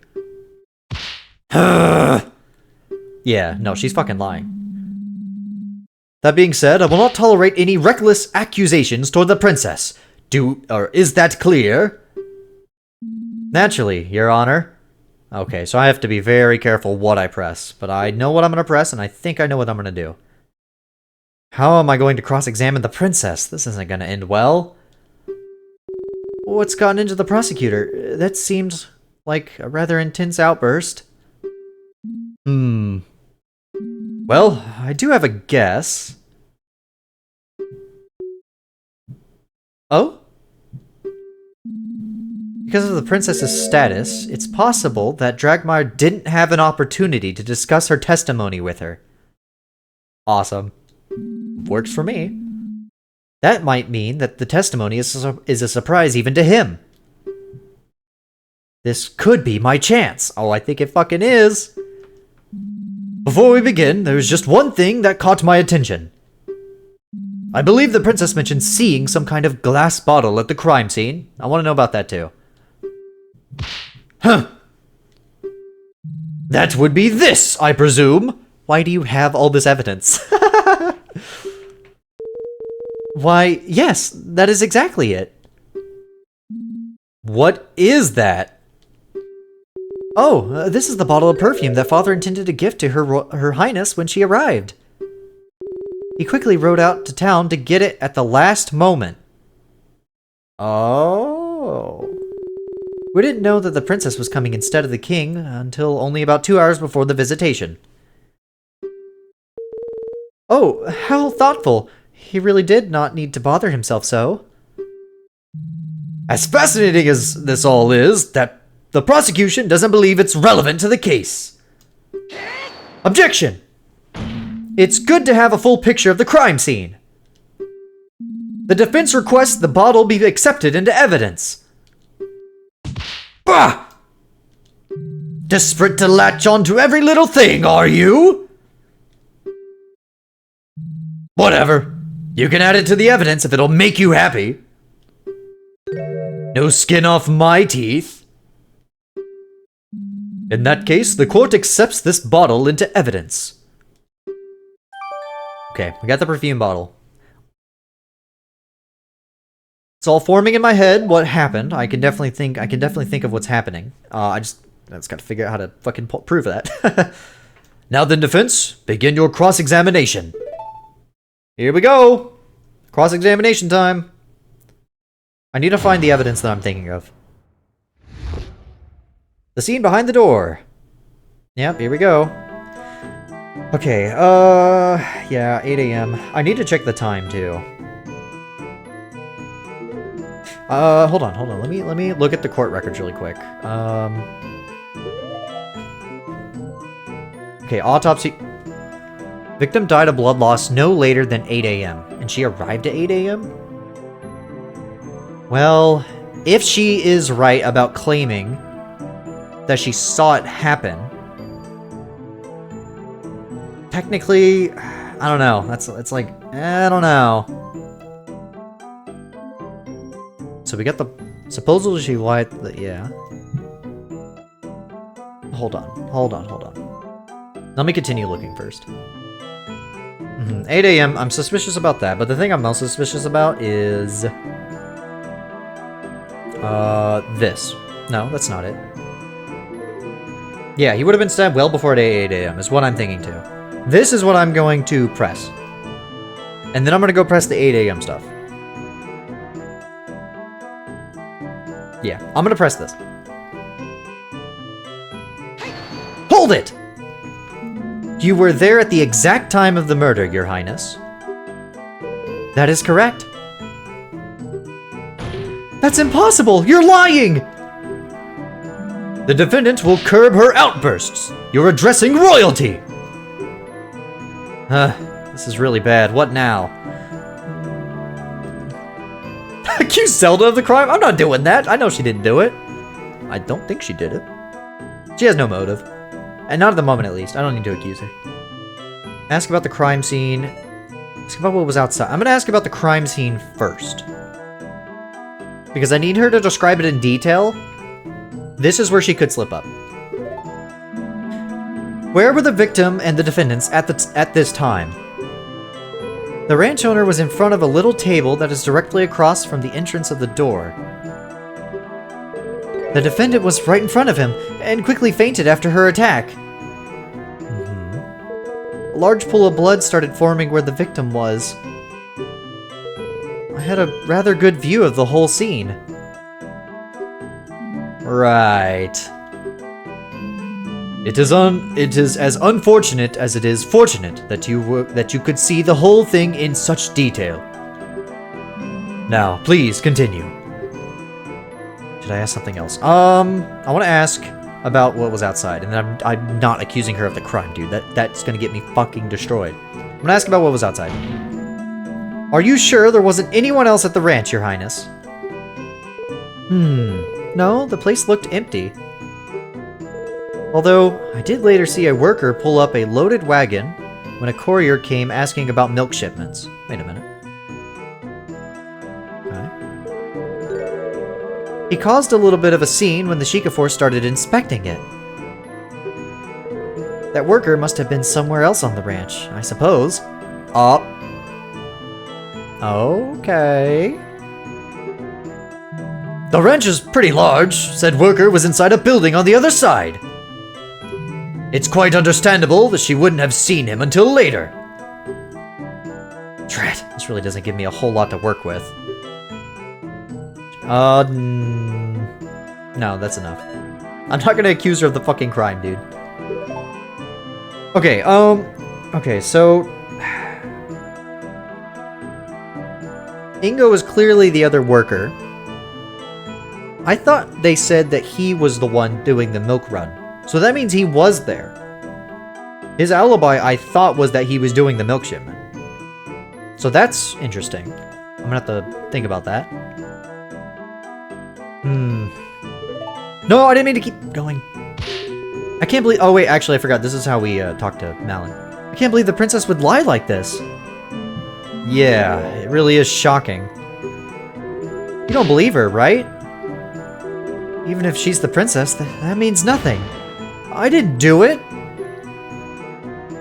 Yeah, no, she's fucking lying. That being said, I will not tolerate any reckless accusations toward the princess. Is that clear? Naturally, Your Honor. Okay, so I have to be very careful what I press, but I know what I'm gonna press, and I think I know what I'm gonna do. How am I going to cross-examine the princess? This isn't gonna end well. What's gotten into the prosecutor? That seemed like a rather intense outburst. Well, I do have a guess. Oh? Because of the princess's status, it's possible that Dragmar didn't have an opportunity to discuss her testimony with her. Awesome. Works for me. That might mean that the testimony is a surprise even to him. This could be my chance. Oh, I think it fucking is. Before we begin, there's just one thing that caught my attention. I believe the princess mentioned seeing some kind of glass bottle at the crime scene. I want to know about that too. Huh. That would be this, I presume. Why do you have all this evidence? Why, yes, that is exactly it. What is that? Oh, this is the bottle of perfume that Father intended to gift to Her Highness when she arrived. He quickly rode out to town to get it at the last moment. Oh. We didn't know that the princess was coming instead of the king until only about 2 hours before the visitation. Oh, how thoughtful. He really did not need to bother himself so. As fascinating as this all is, that the prosecution doesn't believe it's relevant to the case. Objection! It's good to have a full picture of the crime scene. The defense requests the bottle be accepted into evidence. Bah! Desperate to latch on to every little thing, are you? Whatever. You can add it to the evidence if it'll make you happy. No skin off my teeth. In that case, the court accepts this bottle into evidence. Okay, we got the perfume bottle. It's all forming in my head what happened. I can definitely think of what's happening. I just gotta figure out how to fucking prove that. Now then, defense, begin your cross-examination. Here we go! Cross-examination time. I need to find the evidence that I'm thinking of. The scene behind the door. Yep, here we go. Okay, yeah, 8 a.m. I need to check the time, too. Hold on. Let me look at the court records really quick. Okay, autopsy. Victim died of blood loss no later than 8 a.m. And she arrived at 8 a.m.? Well, if she is right about claiming that she saw it happen, technically, I don't know. It's like, I don't know. So we got the supposedly she lied. Yeah. Hold on. Let me continue looking first. 8 a.m. I'm suspicious about that, but the thing I'm most suspicious about is this. No, that's not it. Yeah, he would have been stabbed well before 8 a.m. is what I'm thinking too. This is what I'm going to press. And then I'm going to go press the 8 a.m. stuff. Yeah, I'm going to press this. Hold it! You were there at the exact time of the murder, Your Highness. That is correct. That's impossible! You're lying! The defendant will curb her outbursts. You're addressing royalty! This is really bad. What now? Accuse Zelda of the crime? I'm not doing that. I know she didn't do it. I don't think she did it. She has no motive. And not at the moment, at least. I don't need to accuse her. Ask about the crime scene. Ask about what was outside. I'm going to ask about the crime scene first. Because I need her to describe it in detail. This is where she could slip up. Where were the victim and the defendants at this time? The ranch owner was in front of a little table that is directly across from the entrance of the door. The defendant was right in front of him and quickly fainted after her attack. A large pool of blood started forming where the victim was. I had a rather good view of the whole scene. Right. It is as unfortunate as it is fortunate that you could see the whole thing in such detail. Now, please continue. Should I ask something else? I want to ask about what was outside, and then I'm not accusing her of the crime, dude. That's gonna get me fucking destroyed. I'm gonna ask about what was outside. Are you sure there wasn't anyone else at the ranch, Your Highness? No, the place looked empty. Although, I did later see a worker pull up a loaded wagon when a courier came asking about milk shipments. Wait a minute. Okay. He caused a little bit of a scene when the Sheikah force started inspecting it. That worker must have been somewhere else on the ranch, I suppose. Okay. The ranch is pretty large. Said worker was inside a building on the other side. It's quite understandable that she wouldn't have seen him until later. Drat, this really doesn't give me a whole lot to work with. No, that's enough. I'm not gonna accuse her of the fucking crime, dude. Okay, okay, so... Ingo is clearly the other worker. I thought they said that he was the one doing the milk run. So that means he was there. His alibi, I thought, was that he was doing the milk shipment. So that's interesting. I'm gonna have to think about that. No, I didn't mean to keep going. I can't believe... Oh, wait, actually, I forgot. This is how we talked to Malin. I can't believe the princess would lie like this. Yeah, it really is shocking. You don't believe her, right? Even if she's the princess, that means nothing. I didn't do it.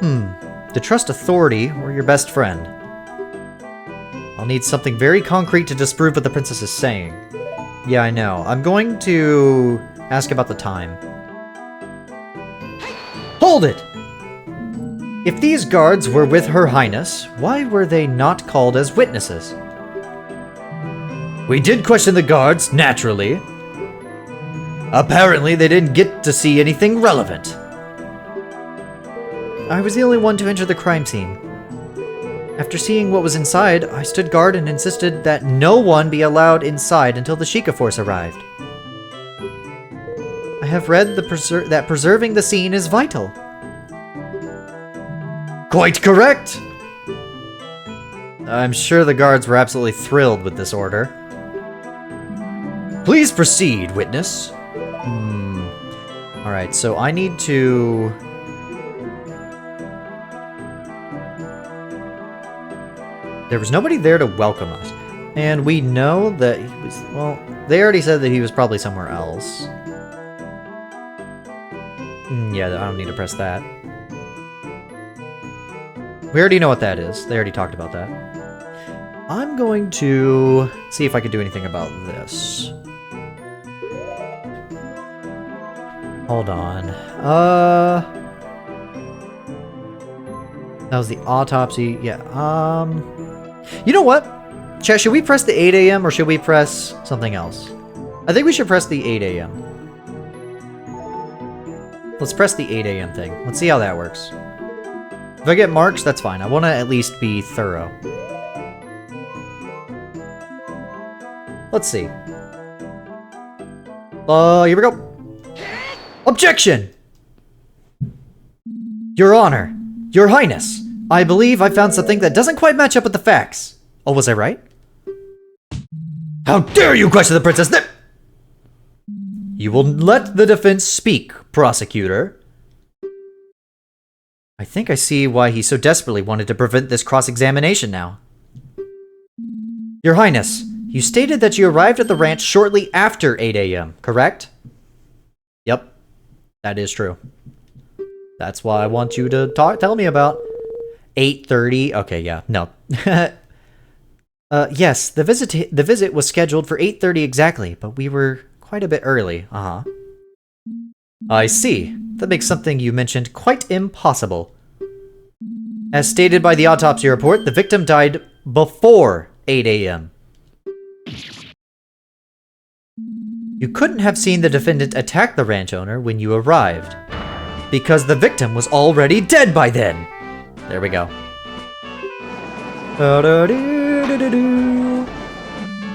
To trust authority or your best friend. I'll need something very concrete to disprove what the princess is saying. Yeah, I know. I'm going to ask about the time. Hold it! If these guards were with Her Highness, why were they not called as witnesses? We did question the guards, naturally. Apparently, they didn't get to see anything relevant. I was the only one to enter the crime scene. After seeing what was inside, I stood guard and insisted that no one be allowed inside until the Sheikah force arrived. I have read that preserving the scene is vital. Quite correct! I'm sure the guards were absolutely thrilled with this order. Please proceed, witness. Alright, so I need to... There was nobody there to welcome us. And we know that he was... Well, they already said that he was probably somewhere else. Yeah, I don't need to press that. We already know what that is. They already talked about that. I'm going to see if I can do anything about this. Hold on. That was the autopsy. Yeah, you know what? Chat, should we press the 8 a.m. or should we press something else? I think we should press the 8 a.m. Let's press the 8 a.m. thing. Let's see how that works. If I get marks, that's fine. I want to at least be thorough. Let's see. Here we go. Objection! Your Honor, Your Highness, I believe I found something that doesn't quite match up with the facts. Oh, was I right? How dare you question the princess? You will let the defense speak, prosecutor. I think I see why he so desperately wanted to prevent this cross-examination now. Your Highness, you stated that you arrived at the ranch shortly after 8 a.m., correct? Yep, that is true. That's why I want you to tell me about 8:30. Okay, yeah, no. Yes, the visit was scheduled for 8:30 exactly, but we were quite a bit early. I see. That makes something you mentioned quite impossible. As stated by the autopsy report, the victim died before 8 a.m. You couldn't have seen the defendant attack the ranch owner when you arrived, because the victim was already dead by then. There we go.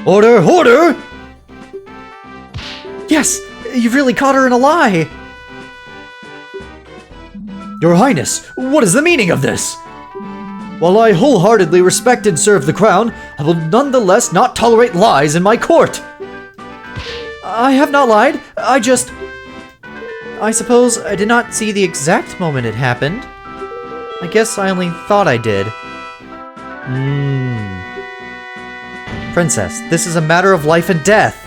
Order, order! Yes, you've really caught her in a lie. Your Highness, what is the meaning of this? While I wholeheartedly respect and serve the crown, I will nonetheless not tolerate lies in my court. I have not lied. I suppose I did not see the exact moment it happened. I guess I only thought I did. Princess, this is a matter of life and death.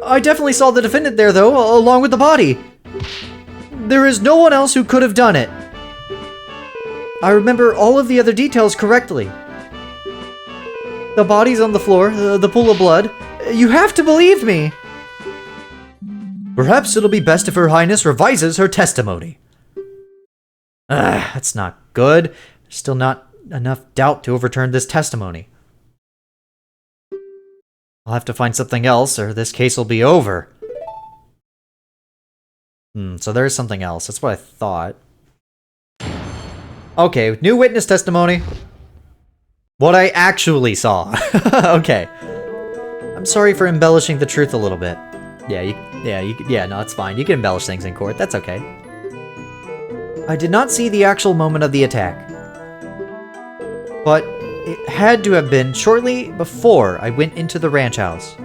I definitely saw the defendant there, though, along with the body. There is no one else who could have done it. I remember all of the other details correctly. The body's on the floor, the pool of blood. You have to believe me. Perhaps it'll be best if Her Highness revises her testimony. That's not good. There's still not enough doubt to overturn this testimony. I'll have to find something else, or this case will be over. So there is something else. That's what I thought. Okay, new witness testimony. What I actually saw. Okay. I'm sorry for embellishing the truth a little bit. Yeah, no, it's fine. You can embellish things in court. That's okay. I did not see the actual moment of the attack, but it had to have been shortly before I went into the ranch house.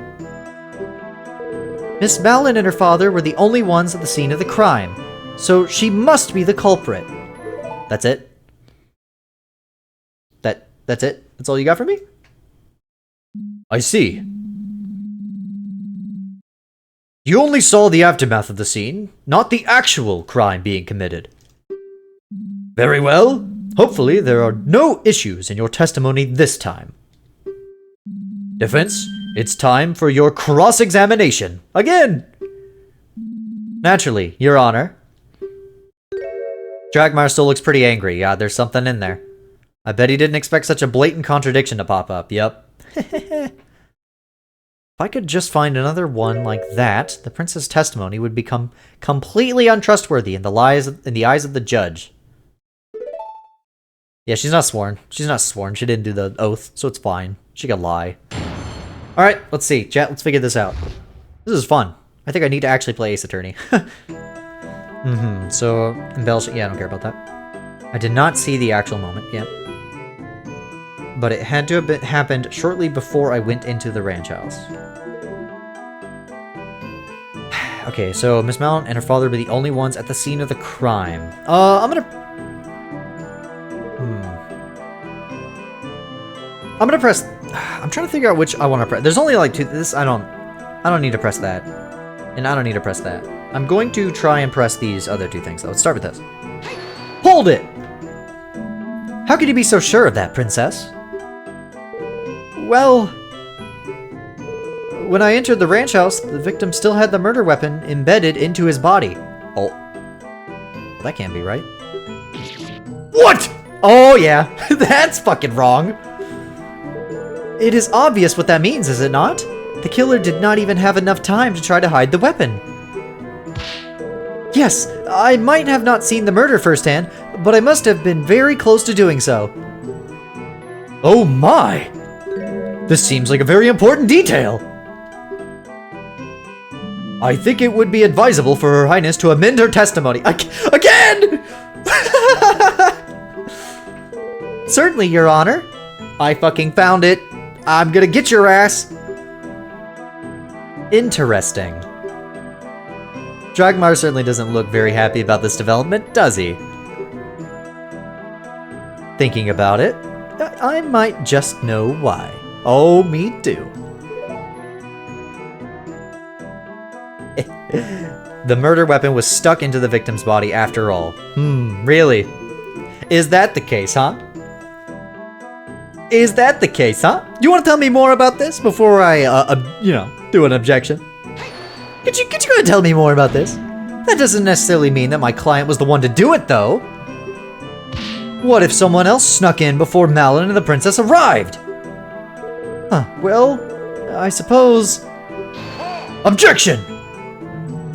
Miss Malin and her father were the only ones at the scene of the crime, so she must be the culprit. That's it? That's it? That's all you got for me? I see. You only saw the aftermath of the scene, not the actual crime being committed. Very well. Hopefully there are no issues in your testimony this time. Defense, it's time for your cross-examination. Again! Naturally, Your Honor. Dragmar still looks pretty angry. Yeah, there's something in there. I bet he didn't expect such a blatant contradiction to pop up. Yep. If I could just find another one like that, the prince's testimony would become completely untrustworthy in the eyes of the judge. Yeah, she's not sworn. She's not sworn. She didn't do the oath, so it's fine. She can lie. Alright, let's see. Chat, let's figure this out. This is fun. I think I need to actually play Ace Attorney. So, embellish. Yeah, I don't care about that. I did not see the actual moment yet. But it had to have happened shortly before I went into the ranch house. Okay, so Miss Mallon and her father were the only ones at the scene of the crime. I'm gonna press... I'm trying to figure out which I want to press. There's only like two... I don't need to press that. And I don't need to press that. I'm going to try and press these other two things, though. Let's start with this. Hold it! How could you be so sure of that, princess? Well... When I entered the ranch house, the victim still had the murder weapon embedded into his body. Oh. That can't be right. What?! Oh, yeah. That's fucking wrong. It is obvious what that means, is it not? The killer did not even have enough time to try to hide the weapon. Yes, I might have not seen the murder firsthand, but I must have been very close to doing so. Oh my! This seems like a very important detail. I think it would be advisable for Her Highness to amend her testimony. Again! Certainly, Your Honor. I fucking found it. I'm gonna get your ass. Interesting. Dragmar certainly doesn't look very happy about this development, does he? Thinking about it, I might just know why. Oh, me too. The murder weapon was stuck into the victim's body after all. Really? Is that the case, huh? Is that the case, huh? Do you want to tell me more about this before I, do an objection? Could you go and tell me more about this? That doesn't necessarily mean that my client was the one to do it, though. What if someone else snuck in before Malin and the princess arrived? Huh, well, I suppose... Objection!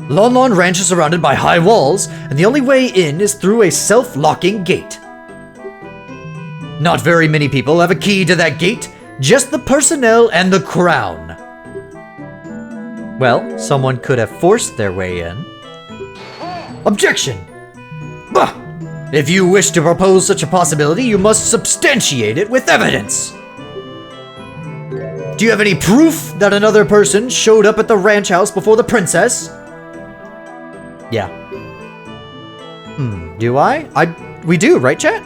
Lon Lon Ranch is surrounded by high walls, and the only way in is through a self-locking gate. Not very many people have a key to that gate, just the personnel and the crown. Well, someone could have forced their way in. Objection! Bah! If you wish to propose such a possibility, you must substantiate it with evidence. Do you have any proof that another person showed up at the ranch house before the princess? Yeah. Do I? We do, right, chat?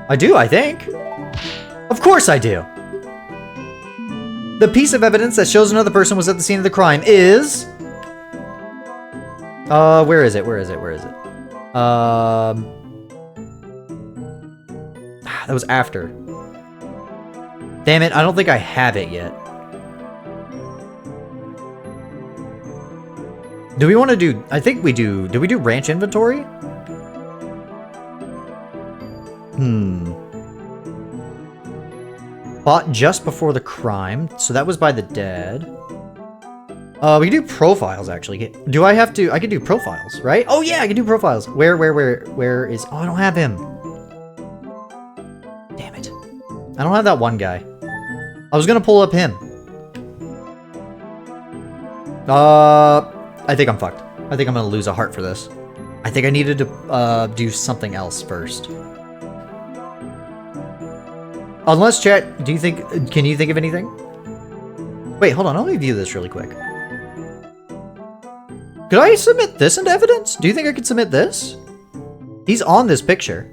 I do, I think. Of course I do. The piece of evidence that shows another person was at the scene of the crime is... where is it? That was after. Damn it, I don't think I have it yet. Do we want to do... I think we do... Do we do ranch inventory? Bought just before the crime, so that was by the dead. We can do profiles, actually. Do I have to... I can do profiles, right? Oh, yeah, I can do profiles. Where is... Oh, I don't have him. Damn it. I don't have that one guy. I was gonna pull up him. I think I'm fucked. I think I'm gonna lose a heart for this. I think I needed to, do something else first. Unless, chat, do you think... Can you think of anything? Wait, hold on. Let me view this really quick. Could I submit this into evidence? Do you think I could submit this? He's on this picture.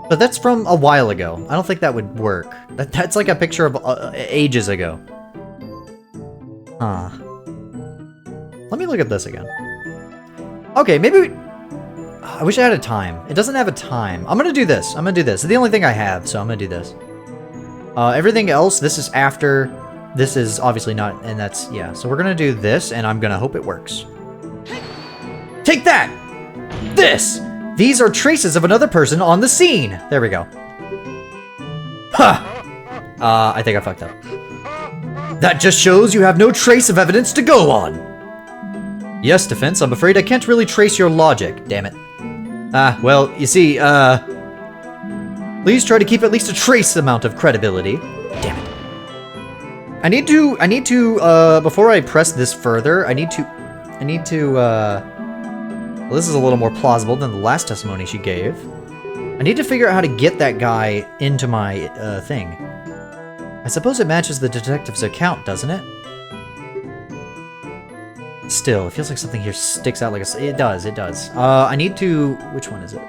But that's from a while ago. I don't think that would work. That's like a picture of ages ago. Huh. Let me look at this again. Okay, maybe we... I wish I had a time. It doesn't have a time. I'm gonna do this. I'm gonna do this. It's the only thing I have, so I'm gonna do this. Everything else, this is after. This is obviously not, and that's, yeah. So we're gonna do this, and I'm gonna hope it works. Take that! This! These are traces of another person on the scene! There we go. Ha! I think I fucked up. That just shows you have no trace of evidence to go on! Yes, Defense, I'm afraid I can't really trace your logic, damn it. Well, you see, please try to keep at least a trace amount of credibility. Damn it. I need to, before I press this further, I need to, well, this is a little more plausible than the last testimony she gave. I need to figure out how to get that guy into my, thing. I suppose it matches the detective's account, doesn't it? Still, it feels like something here sticks out like a... It does, it does. I need to... Which one is it?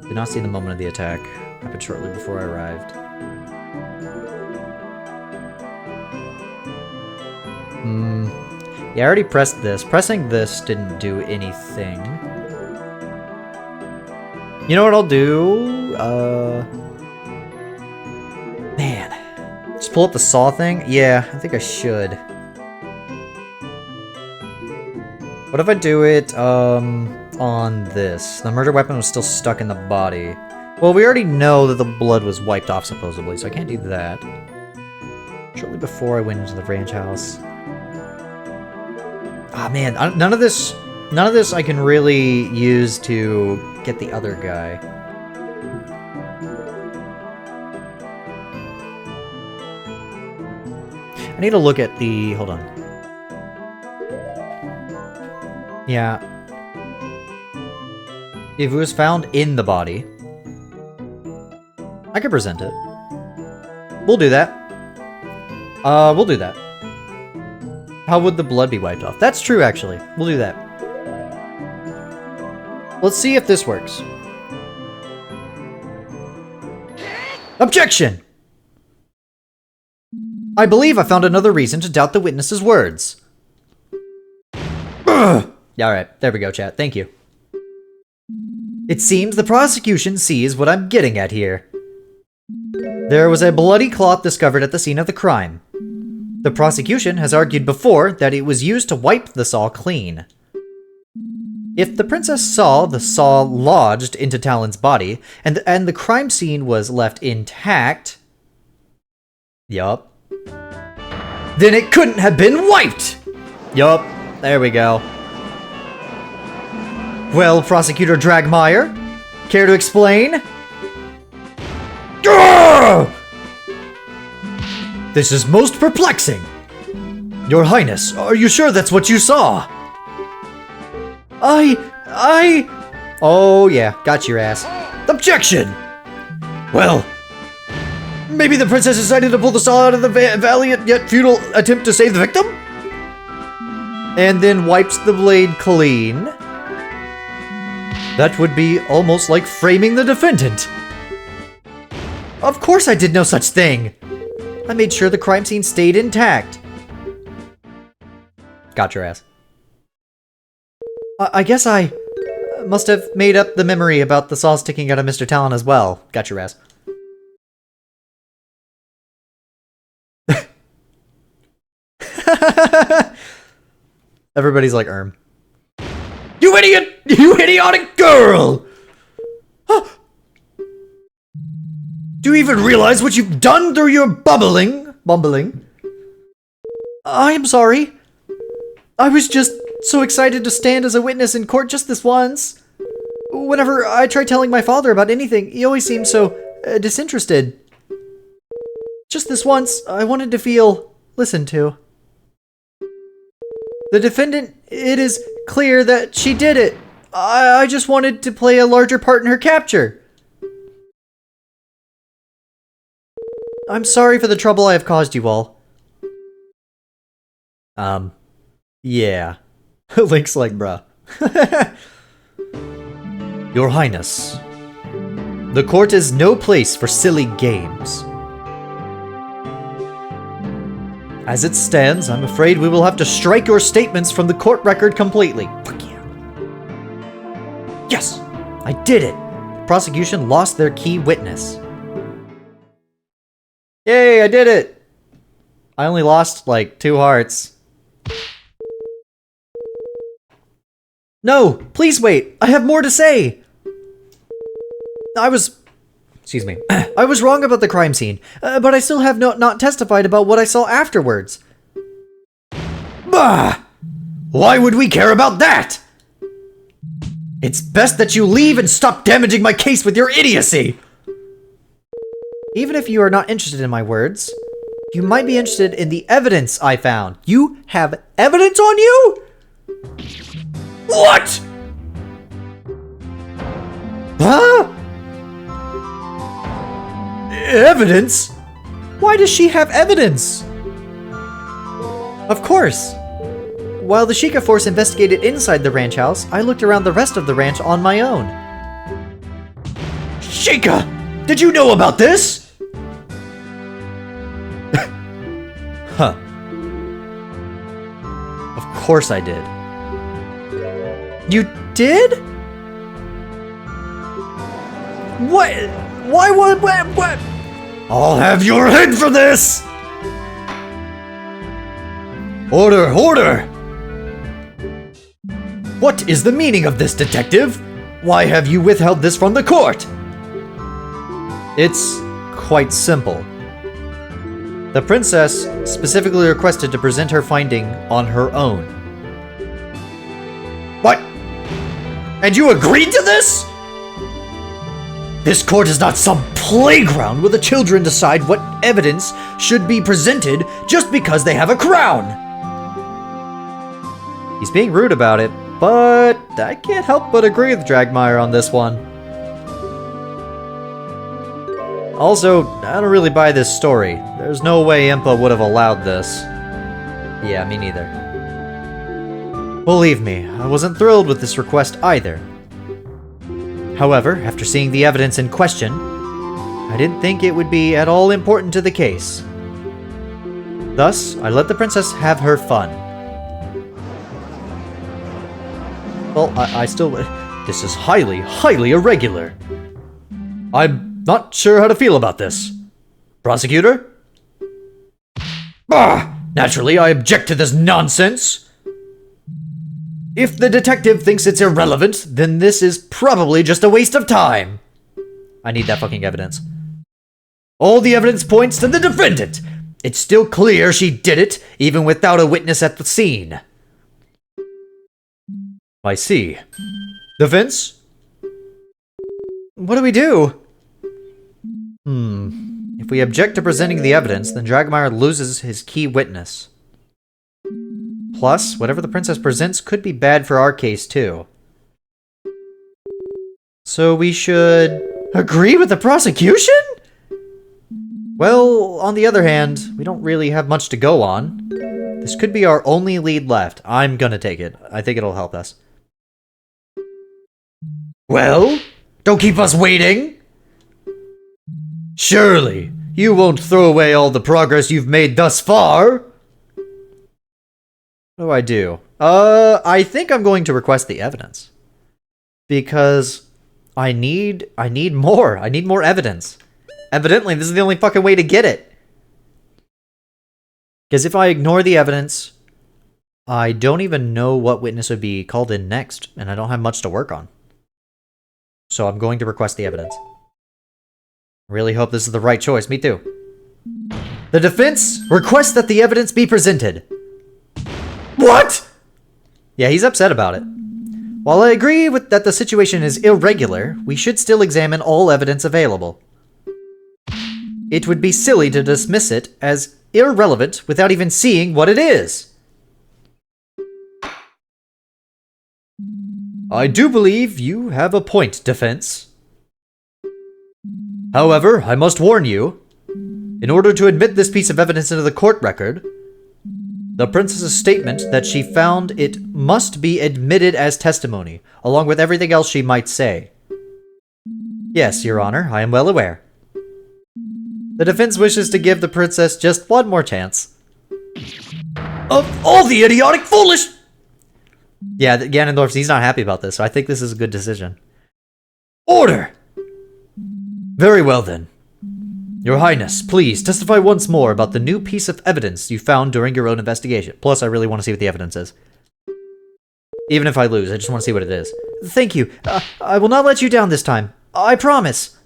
Did not see the moment of the attack. Happened shortly before I arrived. Yeah, I already pressed this. Pressing this didn't do anything. You know what I'll do? Man. Just pull up the saw thing? Yeah, I think I should. What if I do it, on this? The murder weapon was still stuck in the body. Well, we already know that the blood was wiped off, supposedly, so I can't do that. Shortly before I went into the ranch house. Ah, man, none of this I can really use to get the other guy. I need to look at the... Hold on. Yeah. If it was found in the body, I could present it. We'll do that. We'll do that. How would the blood be wiped off? That's true, actually. We'll do that. Let's see if this works. Objection! I believe I found another reason to doubt the witness's words. Ugh. Alright, there we go, chat. Thank you. It seems the prosecution sees what I'm getting at here. There was a bloody cloth discovered at the scene of the crime. The prosecution has argued before that it was used to wipe the saw clean. If the princess saw the saw lodged into Talon's body, and the crime scene was left intact... Yup. Then it couldn't have been wiped! Yup, there we go. Well, Prosecutor Dragmire, care to explain? Grrr! This is most perplexing. Your Highness, are you sure that's what you saw? Oh yeah, got your ass. Objection! Well, maybe the princess decided to pull the saw out of the valiant yet futile attempt to save the victim? And then wipes the blade clean. That would be almost like framing the defendant. Of course I did no such thing. I made sure the crime scene stayed intact. Got your ass. I guess I must have made up the memory about the saw sticking out of Mr. Talon as well. Got your ass. Everybody's like, You idiot! You idiotic girl! Do you even realize what you've done through your bumbling? I am sorry. I was just so excited to stand as a witness in court just this once. Whenever I try telling my father about anything, he always seems so disinterested. Just this once, I wanted to feel listened to. The defendant, it is clear that she did it. I just wanted to play a larger part in her capture. I'm sorry for the trouble I have caused you all. Yeah. Link's like, bruh. Your Highness, the court is no place for silly games. As it stands, I'm afraid we will have to strike your statements from the court record completely. Fuck yeah. Yes! I did it! The prosecution lost their key witness. Yay, I did it! I only lost, like, 2 hearts. No! Please wait! I have more to say! Excuse me. I was wrong about the crime scene, but I still have not testified about what I saw afterwards. Bah! Why would we care about that? It's best that you leave and stop damaging my case with your idiocy! Even if you are not interested in my words, you might be interested in the evidence I found. You have evidence on you? What? Huh? Evidence? Why does she have evidence? Of course. While the Sheikah force investigated inside the ranch house, I looked around the rest of the ranch on my own. Sheikah! Did you know about this? Huh. Of course I did. You did? What? Why? What? I'll have your head for this! Order, order! What is the meaning of this, detective? Why have you withheld this from the court? It's quite simple. The princess specifically requested to present her finding on her own. What? And you agreed to this? This court is not some playground where the children decide what evidence should be presented just because they have a crown. He's being rude about it, but I can't help but agree with Dragmire on this one. Also, I don't really buy this story. There's no way Impa would have allowed this. Yeah, me neither. Believe me, I wasn't thrilled with this request either. However, after seeing the evidence in question, I didn't think it would be at all important to the case. Thus, I let the princess have her fun. Well, I still... This is highly irregular. I'm not sure how to feel about this. Prosecutor? Naturally, I object to this nonsense. If the detective thinks it's irrelevant, then this is probably just a waste of time. I need that fucking evidence. All the evidence points to the defendant. It's still clear she did it, even without a witness at the scene. I see. Defense? What do we do? If we object to presenting the evidence, then Dragmire loses his key witness. Plus, whatever the princess presents could be bad for our case, too. So we should... agree with the prosecution? Well, on the other hand, we don't really have much to go on. This could be our only lead left. I'm gonna take it. I think it'll help us. Well, don't keep us waiting. Surely, you won't throw away all the progress you've made thus far. What do I do? I think I'm going to request the evidence. Because I need more. I need more evidence. Evidently, this is the only fucking way to get it. Because if I ignore the evidence, I don't even know what witness would be called in next, and I don't have much to work on. So I'm going to request the evidence. Really hope this is the right choice. Me too. The defense requests that the evidence be presented. What? Yeah, he's upset about it. While I agree with that the situation is irregular, we should still examine all evidence available. It would be silly to dismiss it as irrelevant without even seeing what it is. I do believe you have a point, defense. However, I must warn you, in order to admit this piece of evidence into the court record, the princess's statement that she found it must be admitted as testimony, along with everything else she might say. Yes, Your Honor, I am well aware. The defense wishes to give the princess just one more chance. Of all the idiotic foolish... Yeah, Ganondorf, he's not happy about this, so I think this is a good decision. Order! Very well then. Your Highness, please testify once more about the new piece of evidence you found during your own investigation. Plus, I really want to see what the evidence is. Even if I lose, I just want to see what it is. Thank you. I will not let you down this time. I promise.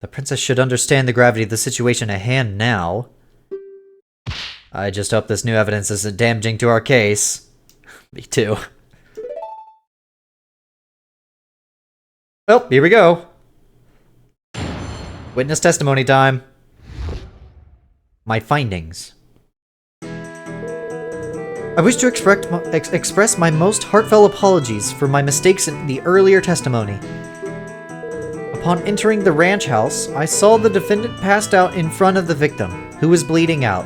The princess should understand the gravity of the situation at hand now. I just hope this new evidence isn't damaging to our case. Me too. Well, here we go. Witness testimony time. My findings. I wish to express my most heartfelt apologies for my mistakes in the earlier testimony. Upon entering the ranch house, I saw the defendant passed out in front of the victim, who was bleeding out.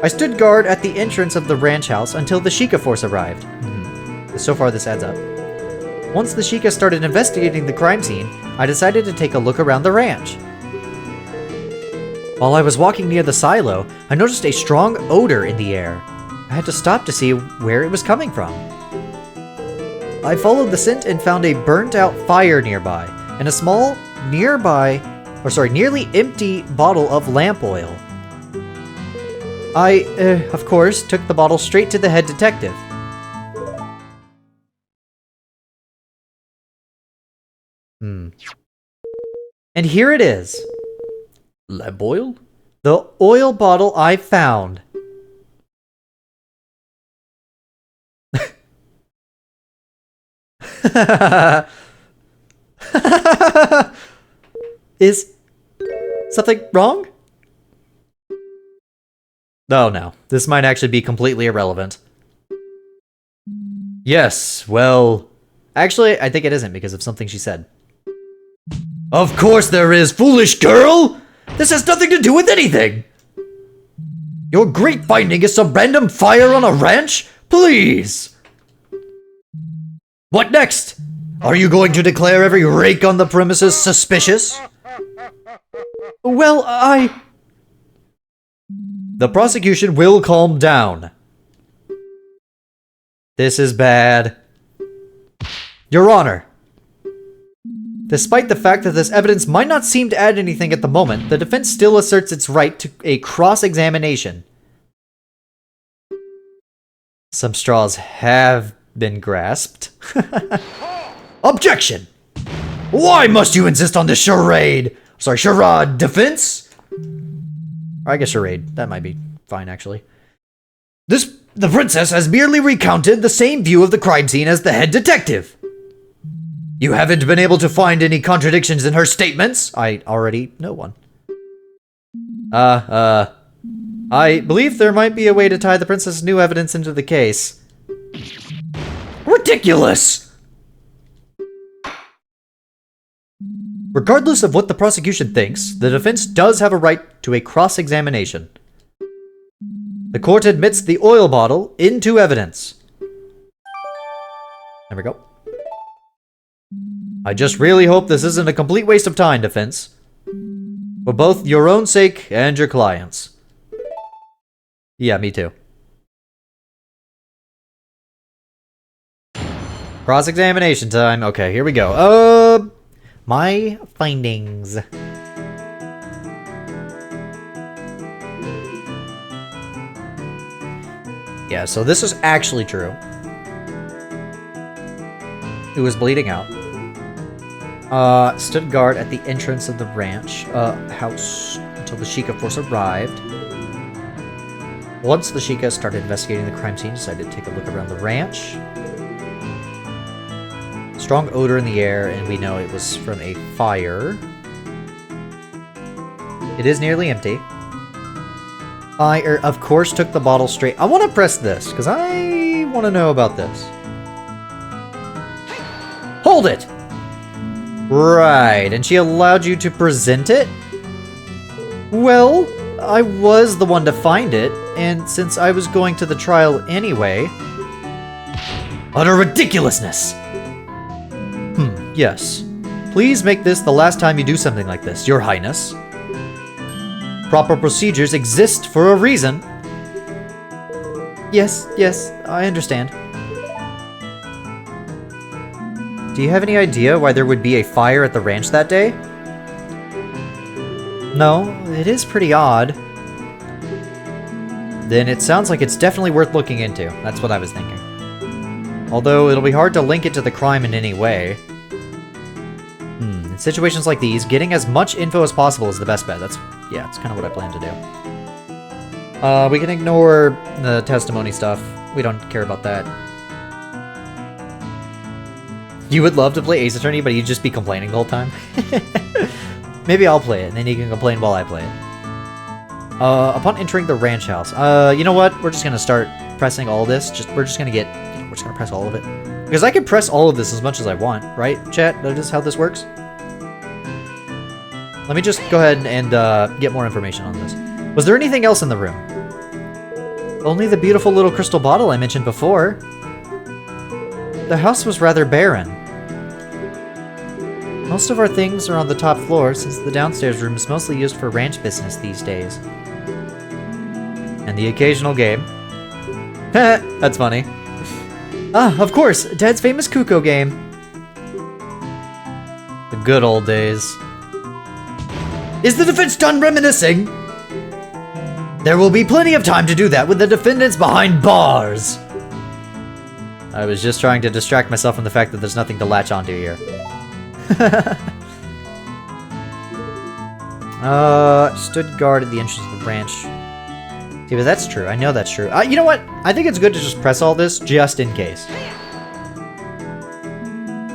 I stood guard at the entrance of the ranch house until the Sheikah force arrived. So far, this adds up. Once the Sheikah started investigating the crime scene, I decided to take a look around the ranch. While I was walking near the silo, I noticed a strong odor in the air. I had to stop to see where it was coming from. I followed the scent and found a burnt-out fire nearby, and a small, nearly empty bottle of lamp oil. I, of course, took the bottle straight to the head detective. And here it is. Lamp oil? The oil bottle I found. Is something wrong? Oh no, this might actually be completely irrelevant. Yes, well... Actually, I think it isn't because of something she said. Of course there is, foolish girl! This has nothing to do with anything! Your great finding is some random fire on a ranch? Please! What next? Are you going to declare every rake on the premises suspicious? Well, The prosecution will calm down. This is bad. Your Honor. Despite the fact that this evidence might not seem to add anything at the moment, the defense still asserts its right to a cross-examination. Some straws have been grasped. Objection! Why must you insist on this charade defense? Or I guess charade. That might be fine, actually. The princess has merely recounted the same view of the crime scene as the head detective. You haven't been able to find any contradictions in her statements? I already know one. I believe there might be a way to tie the princess's new evidence into the case. Ridiculous! Regardless of what the prosecution thinks, the defense does have a right to a cross-examination. The court admits the oil bottle into evidence. There we go. I just really hope this isn't a complete waste of time, defense. For both your own sake and your clients'. Yeah, me too. Cross-examination time. Okay, here we go. My findings. Yeah, so this is actually true. It was bleeding out. Stood guard at the entrance of the ranch house until the Sheikah force arrived. Once the Sheikah started investigating the crime scene, decided to take a look around the ranch. Strong odor in the air, and we know it was from a fire. It is nearly empty. I, of course, took the bottle straight. I want to press this, because I want to know about this. Hold it! Right, and she allowed you to present it? Well, I was the one to find it, and since I was going to the trial anyway... Utter ridiculousness! Yes. Please make this the last time you do something like this, Your Highness. Proper procedures exist for a reason. Yes, I understand. Do you have any idea why there would be a fire at the ranch that day? No, it is pretty odd. Then it sounds like it's definitely worth looking into. That's what I was thinking. Although it'll be hard to link it to the crime in any way. In situations like these, getting as much info as possible is the best bet. That's kind of what I plan to do. We can ignore the testimony stuff. We don't care about that. You would love to play Ace Attorney, but you'd just be complaining the whole time. Maybe I'll play it, and then you can complain while I play it. Upon entering the ranch house. You know what? We're just gonna start pressing all this. We're just gonna press all of it. Because I can press all of this as much as I want, right, chat? That is how this works? Let me just go ahead and get more information on this. Was there anything else in the room? Only the beautiful little crystal bottle I mentioned before. The house was rather barren. Most of our things are on the top floor, since the downstairs room is mostly used for ranch business these days. And the occasional game. That's funny. Ah, of course, Dad's famous Kuko game. The good old days. Is the defense done reminiscing? There will be plenty of time to do that with the defendants behind bars. I was just trying to distract myself from the fact that there's nothing to latch onto here. Stood guard at the entrance of the branch. See, but that's true. I know that's true. You know what? I think it's good to just press all this, just in case.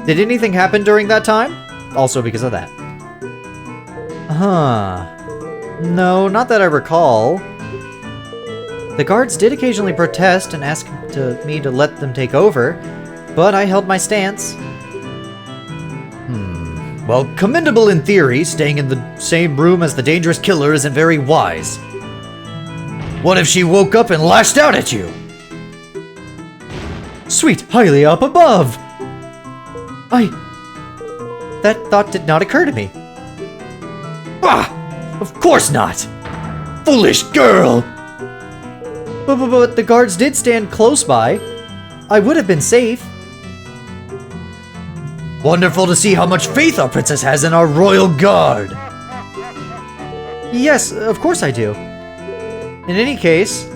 Did anything happen during that time? Also because of that. No, not that I recall. The guards did occasionally protest and ask me to let them take over, but I held my stance. Well, commendable in theory, staying in the same room as the dangerous killer isn't very wise. What if she woke up and lashed out at you? Sweet, highly up above! That thought did not occur to me. Bah! Of course not! Foolish girl! But the guards did stand close by. I would have been safe. Wonderful to see how much faith our princess has in our royal guard. Yes, of course I do. In any case...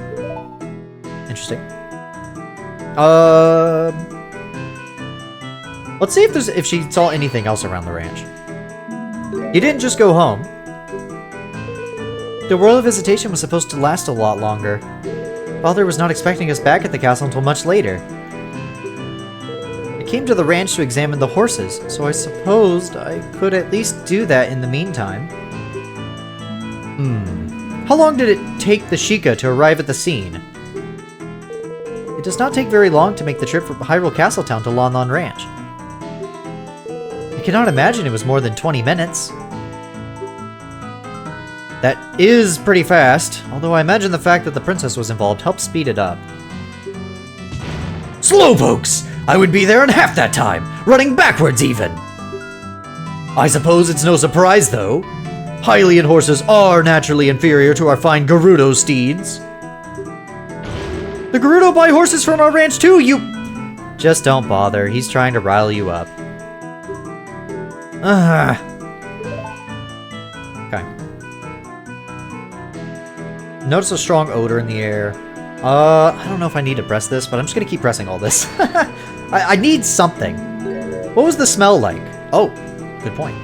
Interesting. Let's see if she saw anything else around the ranch. You didn't just go home. The royal visitation was supposed to last a lot longer. Father was not expecting us back at the castle until much later. I came to the ranch to examine the horses, so I supposed I could at least do that in the meantime. How long did it take the Sheikah to arrive at the scene? It does not take very long to make the trip from Hyrule Castletown to Lon Lon Ranch. I cannot imagine it was more than 20 minutes. That is pretty fast, although I imagine the fact that the princess was involved helped speed it up. Slowpokes! I would be there in half that time, running backwards even! I suppose it's no surprise, though. Hylian horses are naturally inferior to our fine Gerudo steeds. The Gerudo buy horses from our ranch too, you... Just don't bother, he's trying to rile you up. Okay. Notice a strong odor in the air. I don't know if I need to press this, but I'm just gonna keep pressing all this. I need something. What was the smell like? Oh, good point.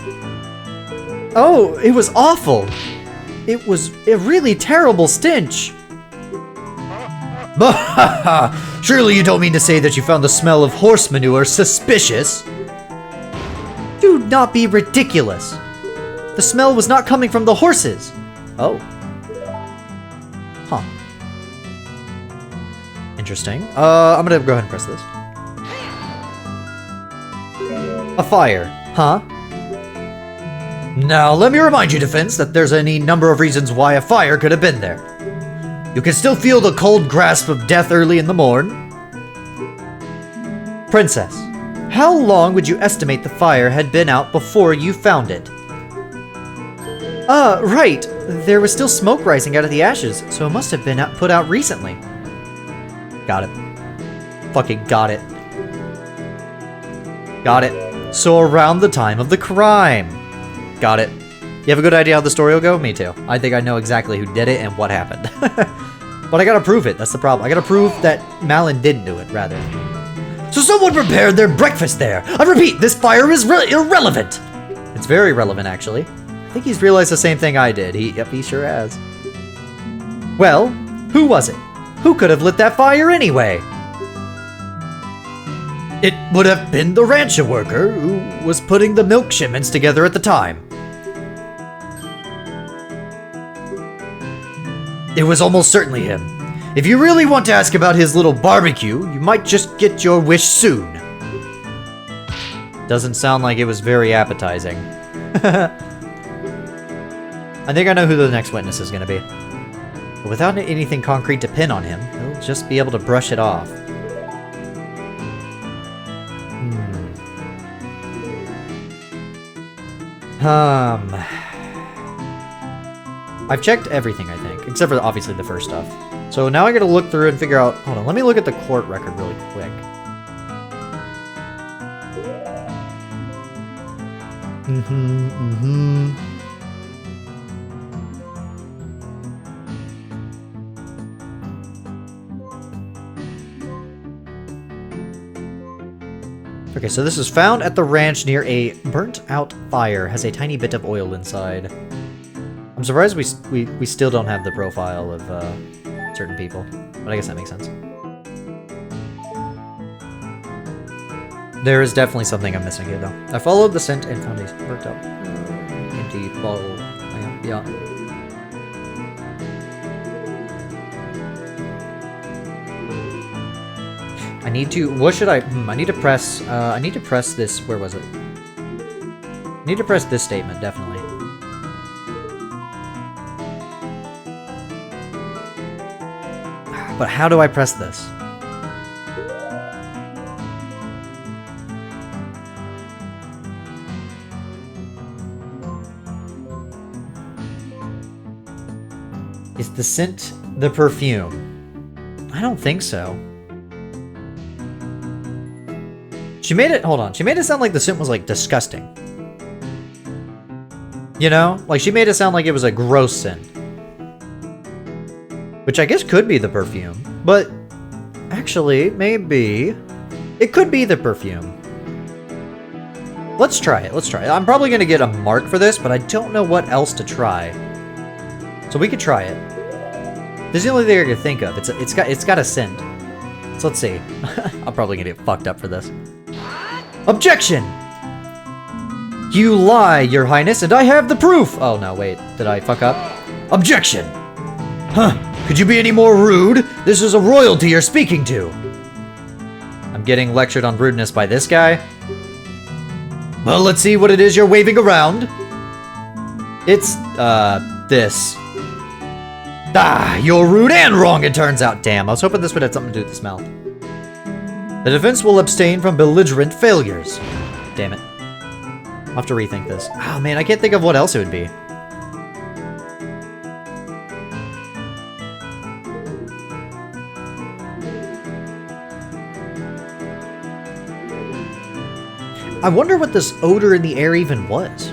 Oh, it was awful. It was a really terrible stench. Surely you don't mean to say that you found the smell of horse manure suspicious? Do not be ridiculous. The smell was not coming from the horses. Oh. Huh. Interesting. I'm gonna go ahead and press this. A fire. Huh? Now, let me remind you, Defense, that there's any number of reasons why a fire could have been there. You can still feel the cold grasp of death early in the morn. Princess, how long would you estimate the fire had been out before you found it? Right. There was still smoke rising out of the ashes, so it must have been put out recently. Got it. Fucking got it. Got it. So around the time of the crime. Got it. You have a good idea how the story will go? Me too. I think I know exactly who did it and what happened. But I gotta prove it. That's the problem. I gotta prove that Malin didn't do it, rather. So someone prepared their breakfast there. I repeat, this fire is irrelevant. It's very relevant, actually. I think he's realized the same thing I did. Yep, he sure has. Well, who was it? Who could have lit that fire anyway? It would have been the rancher worker who was putting the milk shipments together at the time. It was almost certainly him. If you really want to ask about his little barbecue, you might just get your wish soon. Doesn't sound like it was very appetizing. I think I know who the next witness is going to be. But without anything concrete to pin on him, he'll just be able to brush it off. I've checked everything, I think, except for obviously the first stuff. So now I gotta look through and figure out... Hold on, let me look at the court record really quick. Okay, so this is found at the ranch near a burnt-out fire. Has a tiny bit of oil inside. I'm surprised we still don't have the profile of certain people, but I guess that makes sense. There is definitely something I'm missing here, though. I followed the scent and found a worked up empty bottle. Yeah. I need to. What should I? I need to press. I need to press this. Where was it? I need to press this statement, definitely. But how do I press this? Is the scent the perfume? I don't think so. She made it, hold on, she made it sound like the scent was like disgusting. You know? Like she made it sound like it was a gross scent. Which I guess could be the perfume, but actually, maybe it could be the perfume. Let's try it. Let's try it. I'm probably gonna get a mark for this, but I don't know what else to try. So we could try it. This is the only thing I can think of. It's got a scent. So let's see. I'm probably gonna get fucked up for this. Objection! You lie, Your Highness, and I have the proof. Oh no, wait. Did I fuck up? Objection! Huh. Could you be any more rude? This is a royalty you're speaking to. I'm getting lectured on rudeness by this guy. Well, let's see what it is you're waving around. It's, this. Ah, you're rude and wrong, it turns out. Damn, I was hoping this would have something to do with the smell. The defense will abstain from belligerent failures. Damn it. I'll have to rethink this. Oh man, I can't think of what else it would be. I wonder what this odor in the air even was.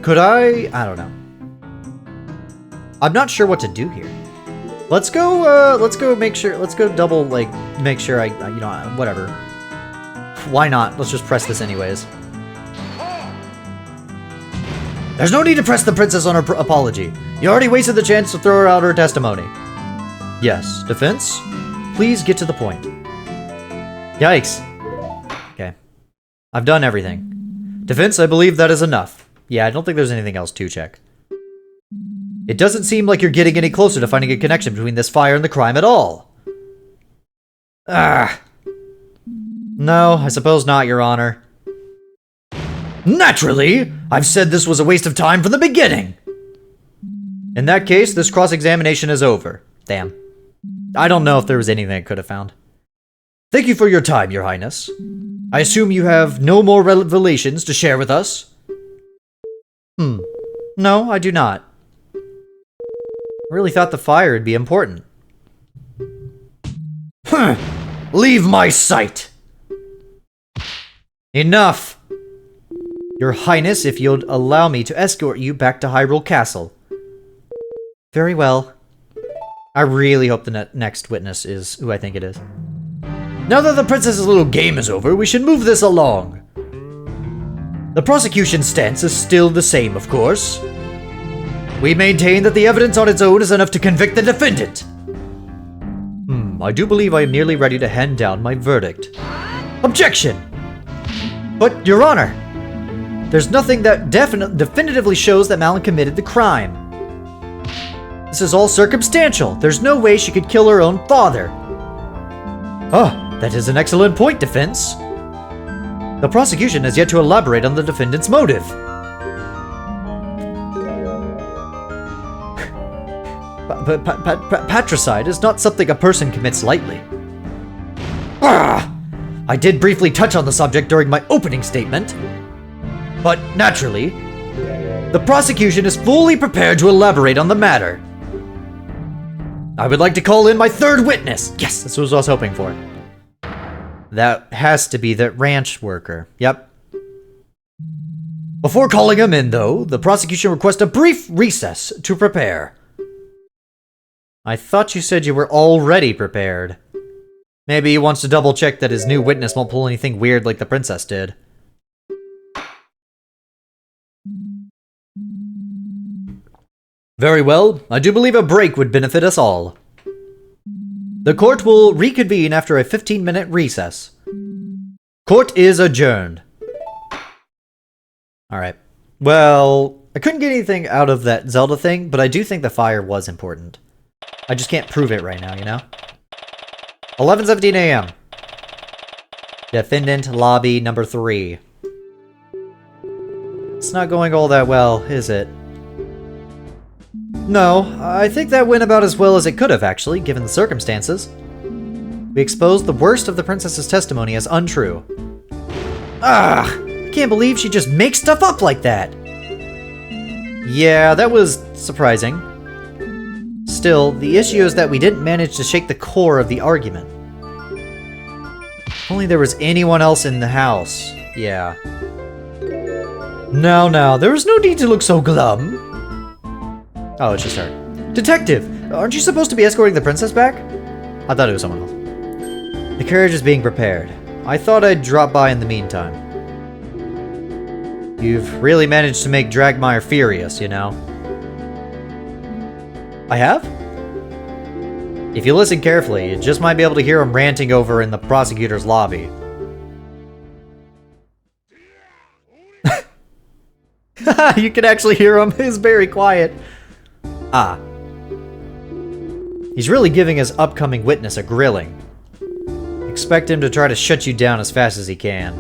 Could I don't know. I'm not sure what to do here. Let's go make sure, let's go double, like, make sure I you know, whatever. Why not? Let's just press this anyways. There's no need to press the princess on her apology. You already wasted the chance to throw her out her testimony. Yes, defense? Please get to the point. Yikes. Okay. I've done everything. Defense, I believe that is enough. Yeah, I don't think there's anything else to check. It doesn't seem like you're getting any closer to finding a connection between this fire and the crime at all. Ah. No, I suppose not, Your Honor. Naturally! I've said this was a waste of time from the beginning! In that case, this cross-examination is over. Damn. I don't know if there was anything I could have found. Thank you for your time, Your Highness. I assume you have no more revelations to share with us? No, I do not. I really thought the fire would be important. Leave my sight! Enough! Your Highness, if you'll allow me to escort you back to Hyrule Castle. Very well. I really hope the next witness is who I think it is. Now that the princess's little game is over, we should move this along. The prosecution's stance is still the same, of course. We maintain that the evidence on its own is enough to convict the defendant. I do believe I am nearly ready to hand down my verdict. Objection! But, Your Honor, there's nothing that definitively shows that Malin committed the crime. This is all circumstantial. There's no way she could kill her own father. Oh, that is an excellent point, defense. The prosecution has yet to elaborate on the defendant's motive. Patricide is not something a person commits lightly. I did briefly touch on the subject during my opening statement, but naturally, the prosecution is fully prepared to elaborate on the matter. I would like to call in my third witness. Yes, this was what I was hoping for. That has to be the ranch worker. Yep. Before calling him in, though, the prosecution requests a brief recess to prepare. I thought you said you were already prepared. Maybe he wants to double check that his new witness won't pull anything weird like the princess did. Very well, I do believe a break would benefit us all. The court will reconvene after a 15-minute recess. Court is adjourned. Alright. Well, I couldn't get anything out of that Zelda thing, but I do think the fire was important. I just can't prove it right now, you know? 11:17 a.m. Defendant lobby number 3. It's not going all that well, is it? No, I think that went about as well as it could have, actually, given the circumstances. We exposed the worst of the princess's testimony as untrue. I can't believe she just makes stuff up like that! Yeah, that was surprising. Still, the issue is that we didn't manage to shake the core of the argument. If only there was anyone else in the house. Yeah. Now, there is no need to look so glum. Oh, it's just her. Detective! Aren't you supposed to be escorting the princess back? I thought it was someone else. The carriage is being prepared. I thought I'd drop by in the meantime. You've really managed to make Dragmire furious, you know? I have? If you listen carefully, you just might be able to hear him ranting over in the prosecutor's lobby. You can actually hear him. He's very quiet. He's really giving his upcoming witness a grilling. Expect him to try to shut you down as fast as he can.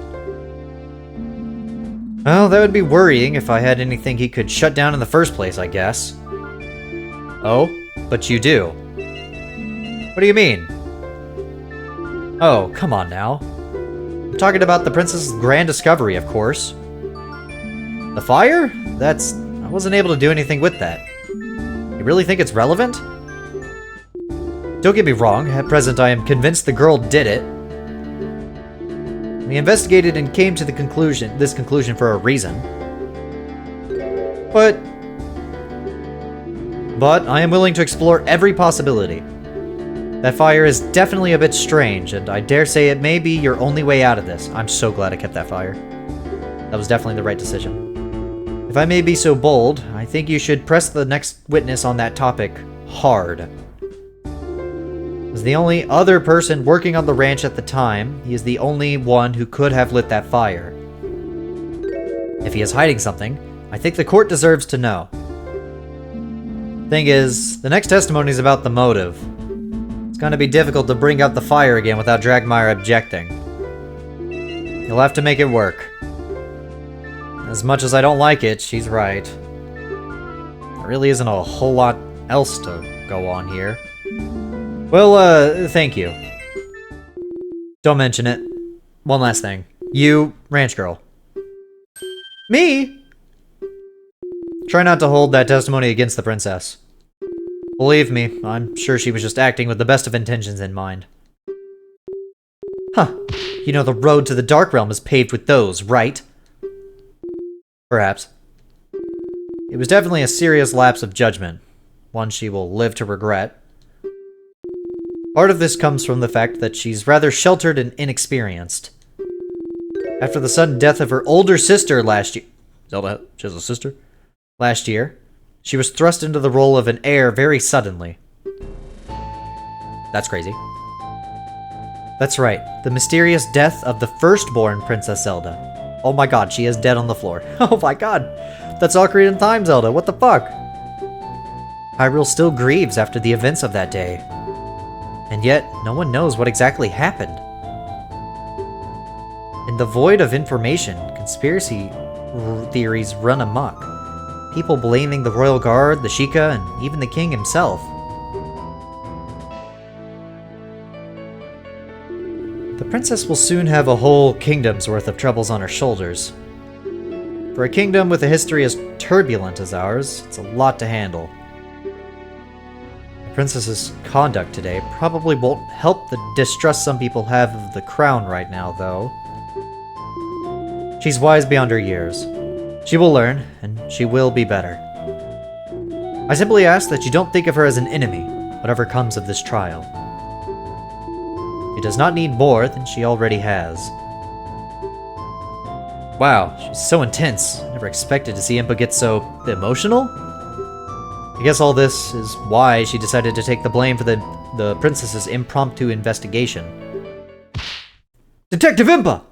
Well, that would be worrying if I had anything he could shut down in the first place, I guess. Oh, but you do. What do you mean? Oh, come on now. I'm talking about the princess's grand discovery, of course. The fire? I wasn't able to do anything with that. You really think it's relevant? Don't get me wrong, at present I am convinced the girl did it. We investigated and came to this conclusion for a reason. But I am willing to explore every possibility. That fire is definitely a bit strange, and I dare say it may be your only way out of this. I'm so glad I kept that fire. That was definitely the right decision. If I may be so bold, I think you should press the next witness on that topic hard. As the only other person working on the ranch at the time, he is the only one who could have lit that fire. If he is hiding something, I think the court deserves to know. Thing is, the next testimony is about the motive. It's gonna be difficult to bring out the fire again without Dragmire objecting. You'll have to make it work. As much as I don't like it, she's right. There really isn't a whole lot else to go on here. Well, thank you. Don't mention it. One last thing. You, ranch girl. Me? Try not to hold that testimony against the princess. Believe me, I'm sure she was just acting with the best of intentions in mind. Huh. You know the road to the Dark Realm is paved with those, right? Perhaps. It was definitely a serious lapse of judgment, one she will live to regret. Part of this comes from the fact that she's rather sheltered and inexperienced. After the sudden death of her older sister last year... Zelda, she has a sister? Last year, she was thrust into the role of an heir very suddenly. That's crazy. That's right, the mysterious death of the firstborn Princess Zelda. Oh my god, she is dead on the floor. Oh my god, that's Ocarina of Time Zelda, what the fuck? Hyrule still grieves after the events of that day. And yet, no one knows what exactly happened. In the void of information, conspiracy theories run amok. People blaming the Royal Guard, the Sheikah, and even the king himself. The princess will soon have a whole kingdom's worth of troubles on her shoulders. For a kingdom with a history as turbulent as ours, it's a lot to handle. The princess's conduct today probably won't help the distrust some people have of the crown right now, though. She's wise beyond her years. She will learn, and she will be better. I simply ask that you don't think of her as an enemy, whatever comes of this trial. She does not need more than she already has. Wow, she's so intense. I never expected to see Impa get so emotional. I guess all this is why she decided to take the blame for the princess's impromptu investigation. Detective Impa!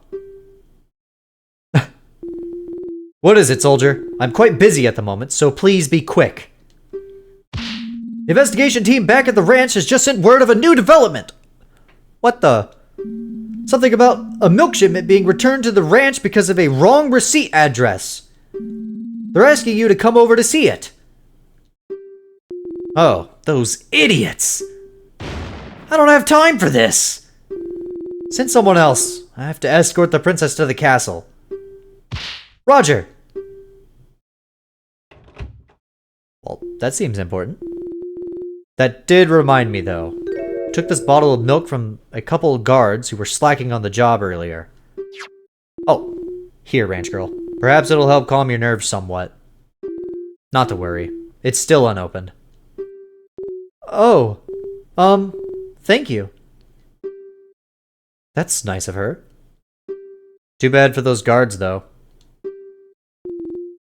What is it, soldier? I'm quite busy at the moment, so please be quick. The investigation team back at the ranch has just sent word of a new development. What the? Something about a milk shipment being returned to the ranch because of a wrong receipt address. They're asking you to come over to see it. Oh, those idiots. I don't have time for this. Send someone else. I have to escort the princess to the castle. Roger! Well, that seems important. That did remind me, though. I took this bottle of milk from a couple of guards who were slacking on the job earlier. Oh, here, ranch girl. Perhaps it'll help calm your nerves somewhat. Not to worry. It's still unopened. Oh, thank you. That's nice of her. Too bad for those guards, though.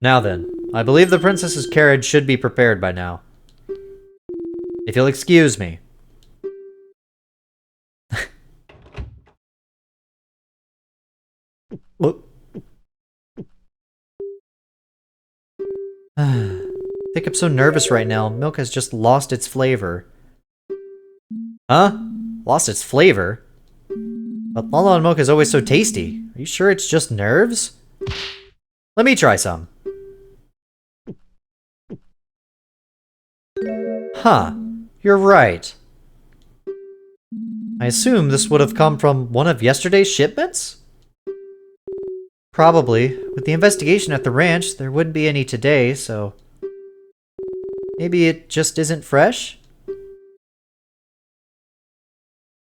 Now then, I believe the princess's carriage should be prepared by now. If you'll excuse me. I think I'm so nervous right now. Milk has just lost its flavor. Huh? Lost its flavor? But Lala milk is always so tasty. Are you sure it's just nerves? Let me try some. Huh. You're right. I assume this would have come from one of yesterday's shipments? Probably. With the investigation at the ranch, there wouldn't be any today, so... maybe it just isn't fresh?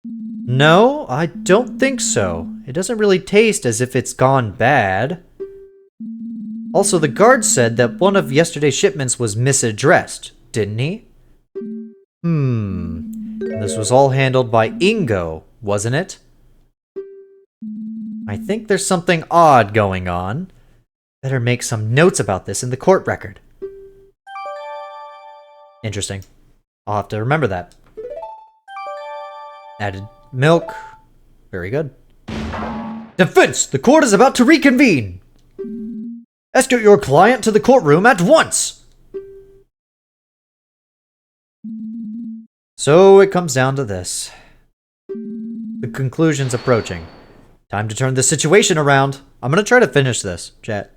No, I don't think so. It doesn't really taste as if it's gone bad. Also, the guard said that one of yesterday's shipments was misaddressed, didn't he? This was all handled by Ingo, wasn't it? I think there's something odd going on. Better make some notes about this in the court record. Interesting. I'll have to remember that. Added milk. Very good. Defense! The court is about to reconvene! Escort your client to the courtroom at once! So it comes down to this. The conclusion's approaching. Time to turn this situation around. I'm gonna try to finish this, chat.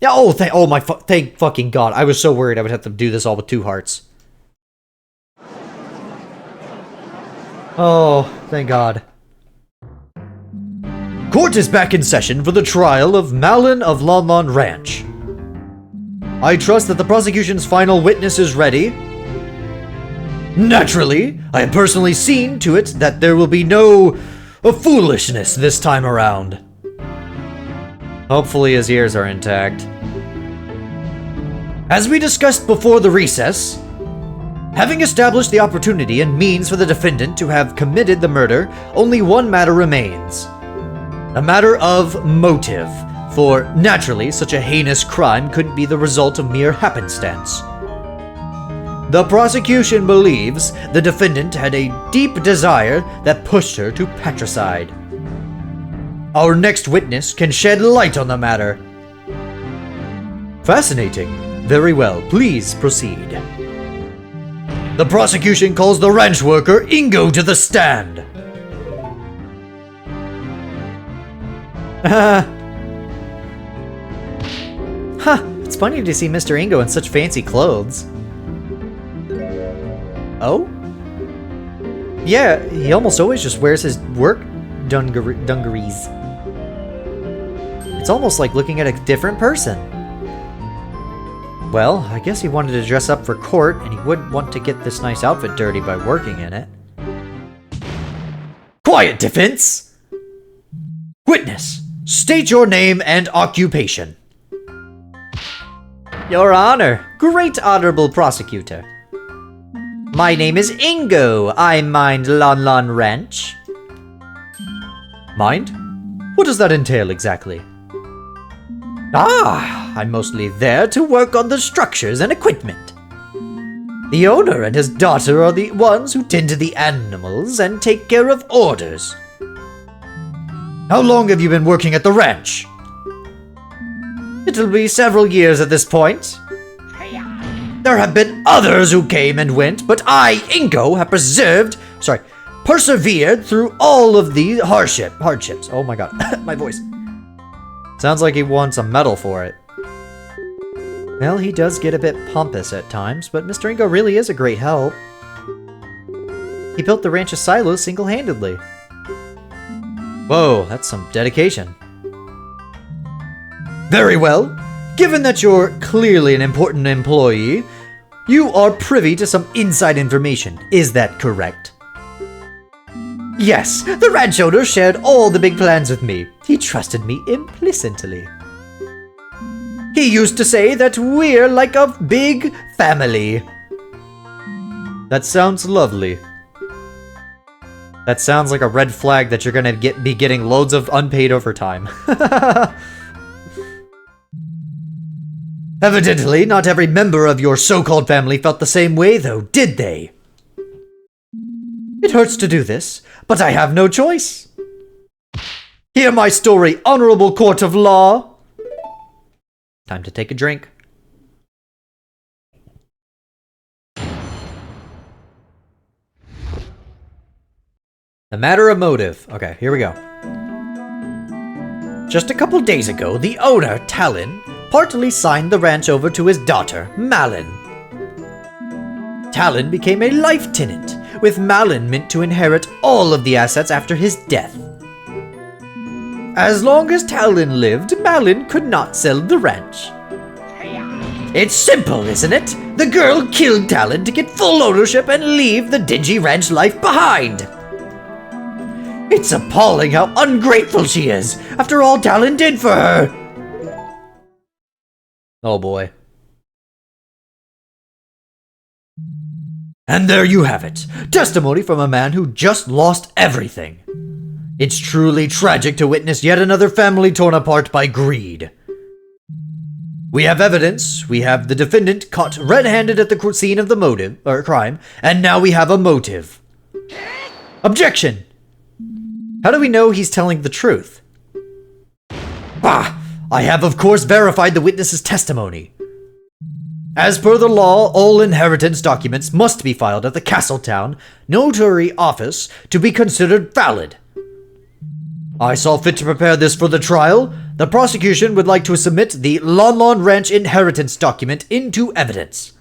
Yeah, thank fucking God. I was so worried I would have to do this all with 2 hearts. Oh, thank God. Court is back in session for the trial of Malin of Lon Lon Ranch. I trust that the prosecution's final witness is ready. Naturally, I have personally seen to it that there will be no foolishness this time around. Hopefully his ears are intact. As we discussed before the recess, having established the opportunity and means for the defendant to have committed the murder, only one matter remains. A matter of motive, for naturally such a heinous crime couldn't be the result of mere happenstance. The prosecution believes the defendant had a deep desire that pushed her to patricide. Our next witness can shed light on the matter. Fascinating. Very well, please proceed. The prosecution calls the ranch worker Ingo to the stand. It's funny to see Mr. Ingo in such fancy clothes. Oh? Yeah, he almost always just wears his work dungarees. It's almost like looking at a different person. Well, I guess he wanted to dress up for court, and he wouldn't want to get this nice outfit dirty by working in it. Quiet, defense! Witness, state your name and occupation. Your Honor, great honorable prosecutor. My name is Ingo. I mind Lon Lon Ranch. Mind? What does that entail exactly? I'm mostly there to work on the structures and equipment. The owner and his daughter are the ones who tend to the animals and take care of orders. How long have you been working at the ranch? It'll be several years at this point. There have been others who came and went, but I, Ingo, have persevered through all of the hardships. Oh my god, my voice. Sounds like he wants a medal for it. Well, he does get a bit pompous at times, but Mr. Ingo really is a great help. He built the ranch's silos single-handedly. Whoa, that's some dedication. Very well. Given that you're clearly an important employee, you are privy to some inside information. Is that correct? Yes, the ranch owner shared all the big plans with me. He trusted me implicitly. He used to say that we're like a big family. That sounds lovely. That sounds like a red flag that you're gonna be getting loads of unpaid overtime. Evidently, not every member of your so-called family felt the same way, though, did they? It hurts to do this, but I have no choice. Hear my story, honorable court of law. Time to take a drink. The matter of motive. Okay, here we go. Just a couple days ago, the owner, Talon, partly signed the ranch over to his daughter, Malin. Talon became a life tenant, with Malin meant to inherit all of the assets after his death. As long as Talon lived, Malin could not sell the ranch. It's simple, isn't it? The girl killed Talon to get full ownership and leave the dingy ranch life behind. It's appalling how ungrateful she is, after all Talon did for her. Oh boy. And there you have it. Testimony from a man who just lost everything. It's truly tragic to witness yet another family torn apart by greed. We have evidence. We have the defendant caught red-handed at the scene of the crime, and now we have a motive. Objection! How do we know he's telling the truth? Bah! I have of course verified the witness's testimony. As per the law, all inheritance documents must be filed at the Castletown Notary Office to be considered valid. I saw fit to prepare this for the trial. The prosecution would like to submit the Lon Lon Ranch inheritance document into evidence.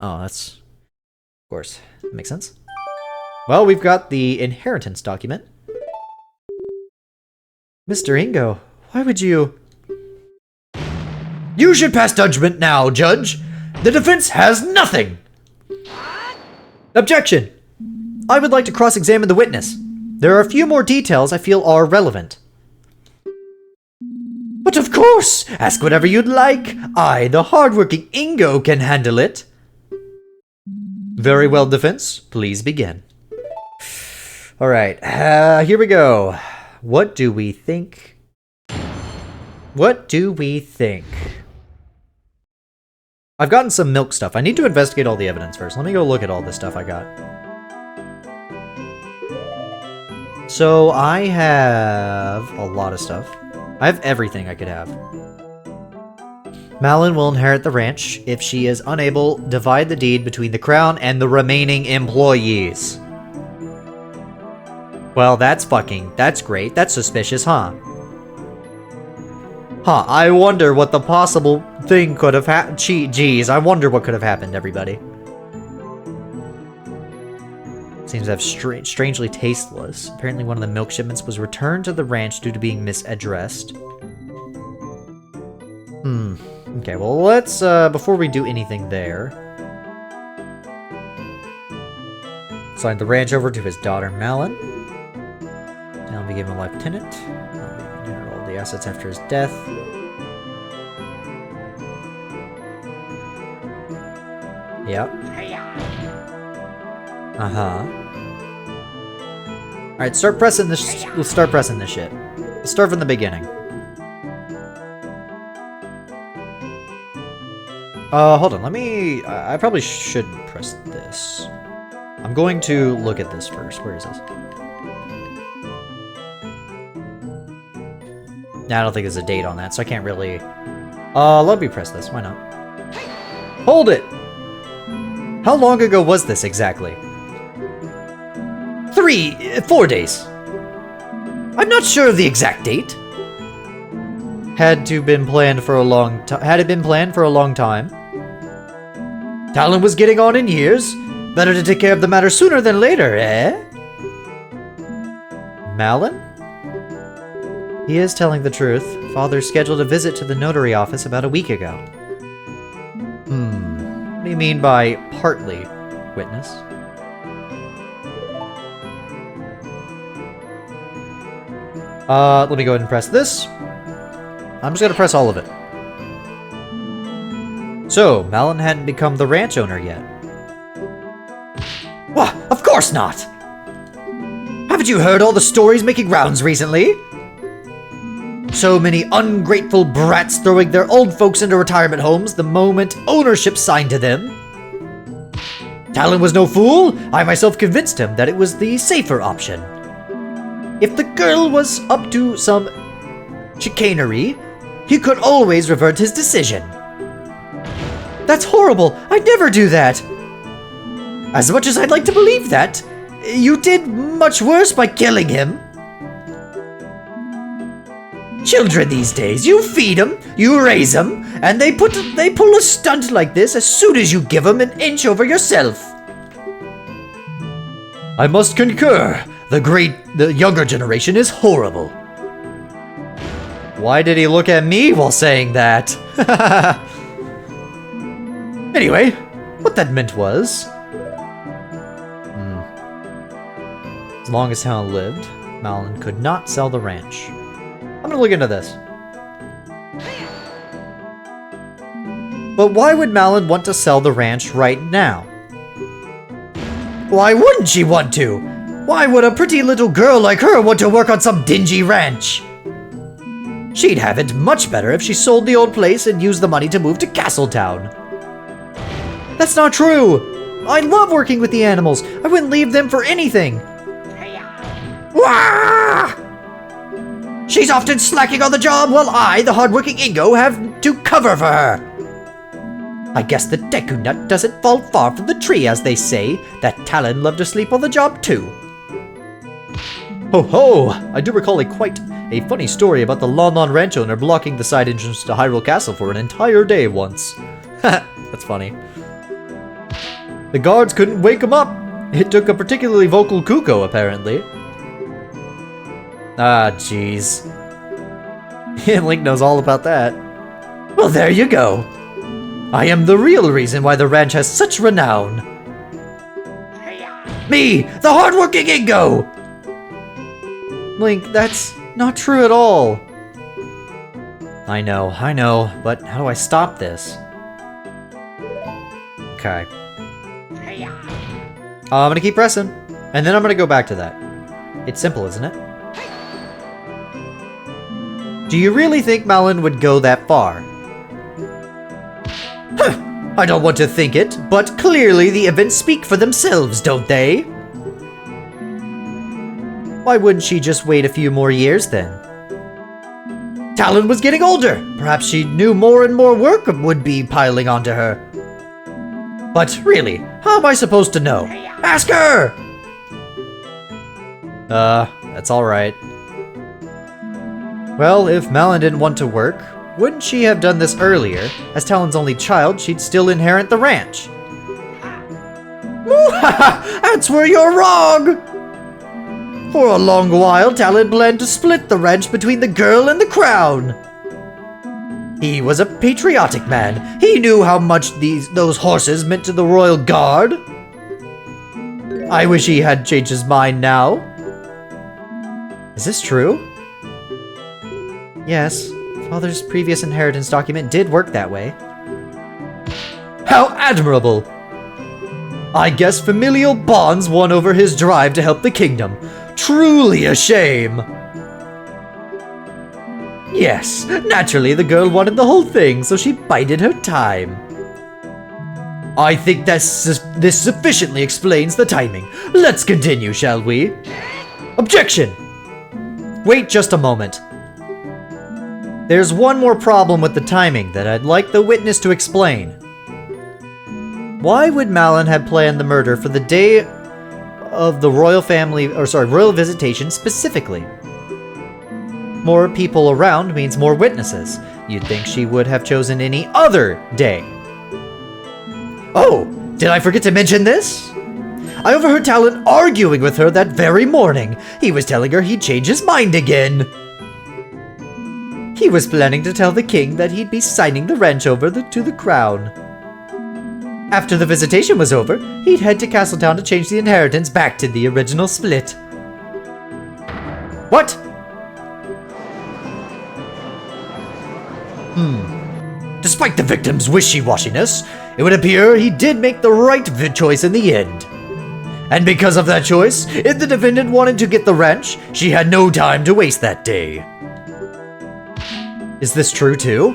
Oh, that's... Of course. That makes sense. Well, we've got the inheritance document. Mr. Ingo, why would you... You should pass judgment now, Judge. The defense has nothing. Objection! I would like to cross-examine the witness. There are a few more details I feel are relevant. But of course, ask whatever you'd like. I, the hardworking Ingo, can handle it. Very well, defense. Please begin. Alright, here we go. What do we think? What do we think? I've gotten some milk stuff. I need to investigate all the evidence first. Let me go look at all this stuff I got. So, I have a lot of stuff. I have everything I could have. Malin will inherit the ranch. If she is unable, divide the deed between the crown and the remaining employees. Well, that's great. That's suspicious, huh? Huh, I wonder what the possible thing could have happened. Geez, I wonder what could have happened, everybody. Seems to have strangely tasteless. Apparently one of the milk shipments was returned to the ranch due to being misaddressed. Okay, well let's, before we do anything there... sign the ranch over to his daughter, Malin. Now we give him a lieutenant. Inherit all the assets after his death. Yep. Alright, start pressing this. Let's start pressing this shit. Let's start from the beginning. Hold on, let me... I probably shouldn't press this. I'm going to look at this first. Where is this? Nah, I don't think there's a date on that, so I can't really... let me press this. Why not? Hold it! How long ago was this exactly? 4 days. I'm not sure of the exact date. Had it been planned for a long time? Talon was getting on in years. Better to take care of the matter sooner than later, eh? Malin? He is telling the truth. Father scheduled a visit to the notary office about a week ago. What do you mean by partly, witness? Let me go ahead and press this. I'm just gonna press all of it. So, Malin hadn't become the ranch owner yet. Why, of course not! Haven't you heard all the stories making rounds recently? So many ungrateful brats throwing their old folks into retirement homes the moment ownership signed to them. Talon was no fool. I myself convinced him that it was the safer option. If the girl was up to some chicanery, he could always revert his decision. That's horrible! I'd never do that! As much as I'd like to believe that, you did much worse by killing him. Children these days, you feed them, you raise them, and they pull a stunt like this as soon as you give them an inch over yourself. I must concur. The younger generation is horrible. Why did he look at me while saying that? Anyway, what that meant was... As long as Talon lived, Malin could not sell the ranch. I'm gonna look into this. But why would Malin want to sell the ranch right now? Why wouldn't she want to? Why would a pretty little girl like her want to work on some dingy ranch? She'd have it much better if she sold the old place and used the money to move to Castletown. That's not true! I love working with the animals. I wouldn't leave them for anything. Wah! She's often slacking on the job while I, the hardworking Ingo, have to cover for her. I guess the Deku Nut doesn't fall far from the tree, as they say. That Talon loved to sleep on the job too. Ho ho! I do recall quite a funny story about the Lon Lon ranch owner blocking the side entrance to Hyrule Castle for an entire day once. That's funny. The guards couldn't wake him up. It took a particularly vocal Kuko, apparently. Ah, jeez. Link knows all about that. Well, there you go. I am the real reason why the ranch has such renown. Me, the hardworking Ingo! Link, that's not true at all. I know, but how do I stop this? Okay. I'm gonna keep pressing, and then I'm gonna go back to that. It's simple, isn't it? Do you really think Malin would go that far? I don't want to think it, but clearly the events speak for themselves, don't they? Why wouldn't she just wait a few more years then? Talon was getting older. Perhaps she knew more and more work would be piling onto her. But really, how am I supposed to know? Ask her! That's alright. Well, if Malin didn't want to work, wouldn't she have done this earlier? As Talon's only child, she'd still inherit the ranch. That's where you're wrong! For a long while, Talon planned to split the ranch between the girl and the crown. He was a patriotic man. He knew how much those horses meant to the royal guard. I wish he had changed his mind now. Is this true? Yes, Father's previous inheritance document did work that way. How admirable! I guess familial bonds won over his drive to help the kingdom. Truly a shame! Yes, naturally the girl wanted the whole thing, so she bided her time. I think this sufficiently explains the timing. Let's continue, shall we? Objection! Wait just a moment. There's one more problem with the timing that I'd like the witness to explain. Why would Malin have planned the murder for the day of the royal royal visitation specifically? More people around means more witnesses. You'd think she would have chosen any other day. Oh, did I forget to mention this? I overheard Talon arguing with her that very morning. He was telling her he'd change his mind again. He was planning to tell the king that he'd be signing the ranch over to the crown. After the visitation was over, he'd head to Castletown to change the inheritance back to the original split. What? Despite the victim's wishy-washiness, it would appear he did make the right choice in the end. And because of that choice, if the defendant wanted to get the ranch, she had no time to waste that day. Is this true too?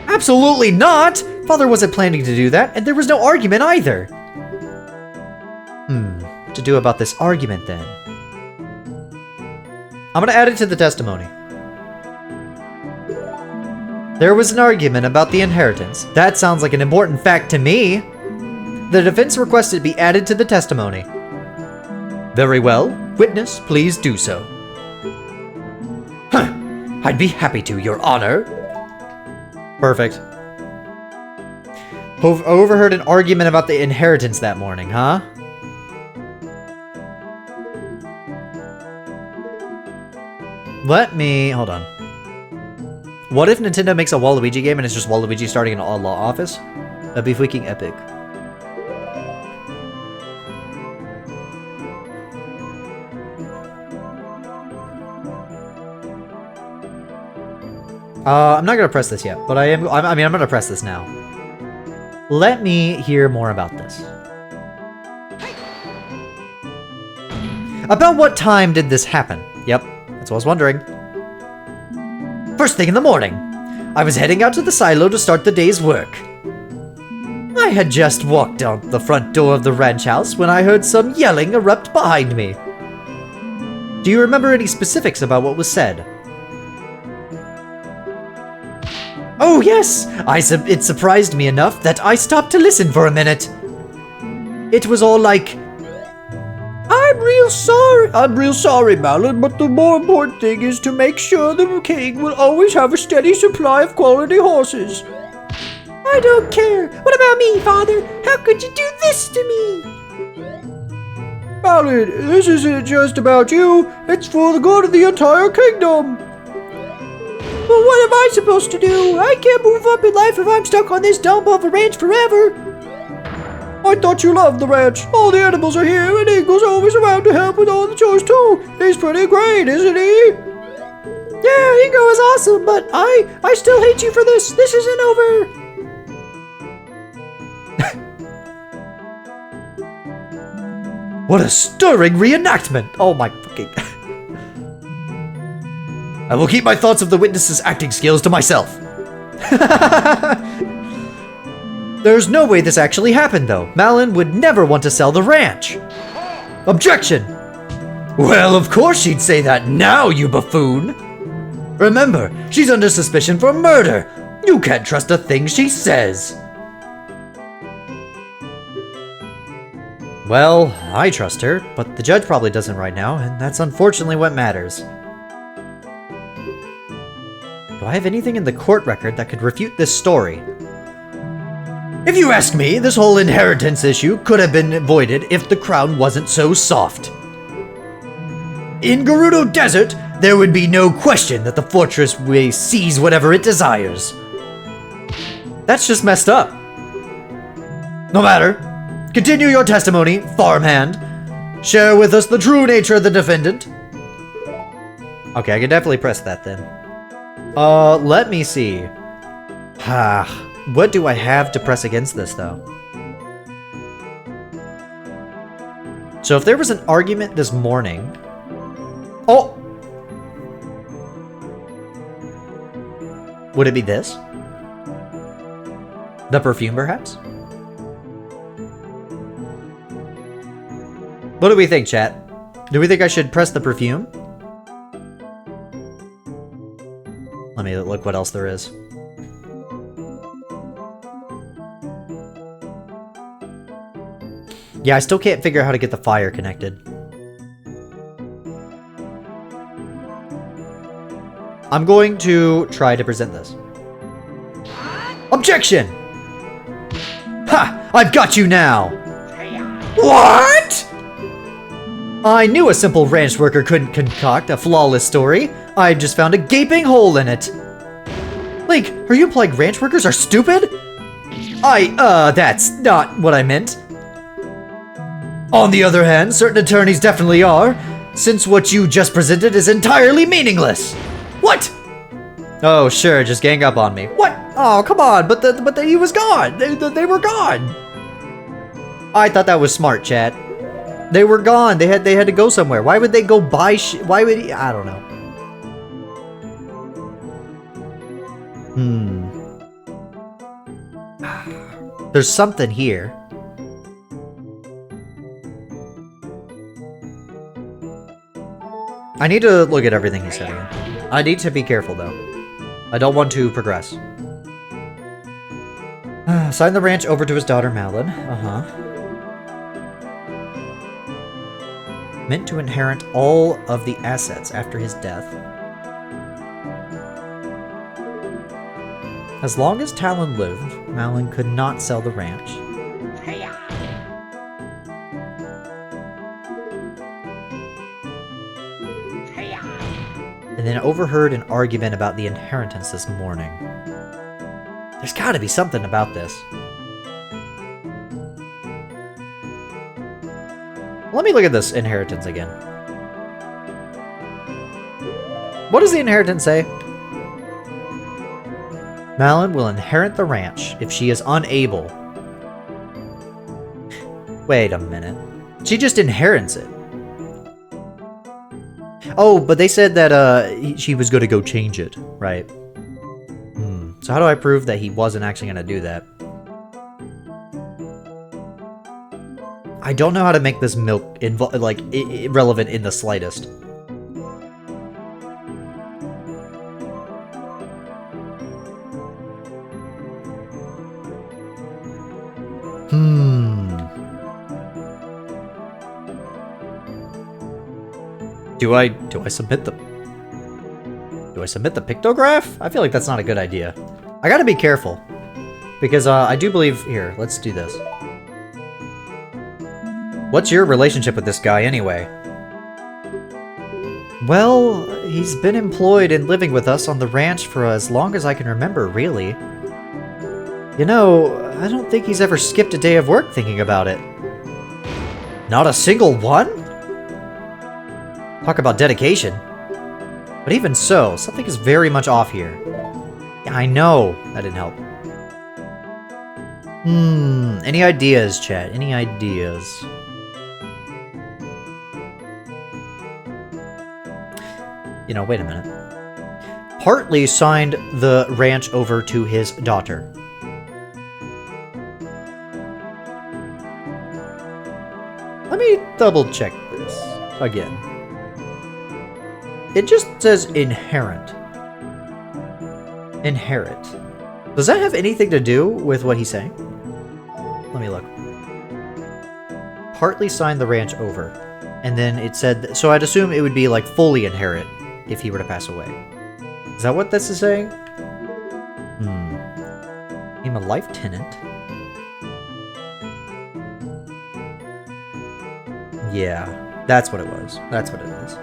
Absolutely not! Father wasn't planning to do that, and there was no argument either. What to do about this argument then? I'm gonna add it to the testimony. There was an argument about the inheritance. That sounds like an important fact to me. The defense requested it be added to the testimony. Very well. Witness, please do so. I'd be happy to, Your Honor. Perfect. Overheard an argument about the inheritance that morning, huh? Hold on. What if Nintendo makes a Waluigi game and it's just Waluigi starting an law office? That'd be freaking epic. I'm not gonna press this yet, but I'm gonna press this now. Let me hear more about this. About what time did this happen? Yep, that's what I was wondering. First thing in the morning. I was heading out to the silo to start the day's work. I had just walked out the front door of the ranch house when I heard some yelling erupt behind me. Do you remember any specifics about what was said? Oh yes! It surprised me enough that I stopped to listen for a minute. It was all like, I'm real sorry, Malin, but the more important thing is to make sure the king will always have a steady supply of quality horses. I don't care. What about me, Father? How could you do this to me? Malin, this isn't just about you. It's for the good of the entire kingdom. Well, what am I supposed to do? I can't move up in life if I'm stuck on this dump of a ranch forever. I thought you loved the ranch. All the animals are here, and Eagle's always around to help with all the chores too. He's pretty great, isn't he? Yeah, Ego is awesome, but I still hate you for this. This isn't over. What a stirring reenactment! Oh my fucking... I will keep my thoughts of the witness's acting skills to myself. There's no way this actually happened, though. Malin would never want to sell the ranch. Objection! Well, of course she'd say that now, you buffoon! Remember, she's under suspicion for murder! You can't trust a thing she says! Well, I trust her, but the judge probably doesn't right now, and that's unfortunately what matters. Do I have anything in the court record that could refute this story? If you ask me, this whole inheritance issue could have been avoided if the crown wasn't so soft. In Gerudo Desert, there would be no question that the fortress may seize whatever it desires. That's just messed up. No matter. Continue your testimony, farmhand. Share with us the true nature of the defendant. Okay, I can definitely press that then. Let me see. What do I have to press against this, though? So if there was an argument this morning... Oh! Would it be this? The perfume, perhaps? What do we think, chat? Do we think I should press the perfume? Let me look what else there is. Yeah, I still can't figure out how to get the fire connected. I'm going to try to present this. Objection! Ha! I've got you now! What?! I knew a simple ranch worker couldn't concoct a flawless story. I just found a gaping hole in it. Link, are you implying ranch workers are stupid? That's not what I meant. On the other hand, certain attorneys definitely are, since what you just presented is entirely meaningless. What? Oh, sure, just gang up on me. What? Oh, come on, but he was gone. They were gone. I thought that was smart, chat. They were gone. They had to go somewhere. Why would they go buy why would he? I don't know. There's something here. I need to look at everything he said again. I need to be careful, though. I don't want to progress. Sign the ranch over to his daughter, Malin. Meant to inherit all of the assets after his death. As long as Talon lived, Malin could not sell the ranch. And then overheard an argument about the inheritance this morning. There's gotta be something about this. Let me look at this inheritance again. What does the inheritance say? Malin will inherit the ranch if she is unable. Wait a minute. She just inherits it. Oh, but they said that she was going to go change it, right? So how do I prove that he wasn't actually going to do that? I don't know how to make this milk irrelevant in the slightest. Do I submit the... Do I submit the pictograph? I feel like that's not a good idea. I gotta be careful. Because I do believe... Here, let's do this. What's your relationship with this guy, anyway? Well, He's been employed and living with us on the ranch for as long as I can remember, really. You know, I don't think he's ever skipped a day of work thinking about it. Not a single one? Talk about dedication. But even so, something is very much off here. Yeah, I know. That didn't help. Any ideas, chat? Any ideas? You know, wait a minute. Hartley signed the ranch over to his daughter. Let me double check this again. It just says inherent. Inherit. Does that have anything to do with what he's saying? Let me look. Hartley signed the ranch over. And then it said... So I'd assume it would be like fully inherit if he were to pass away. Is that what this is saying? I'm a life tenant. Yeah, that's what it was. That's what it is.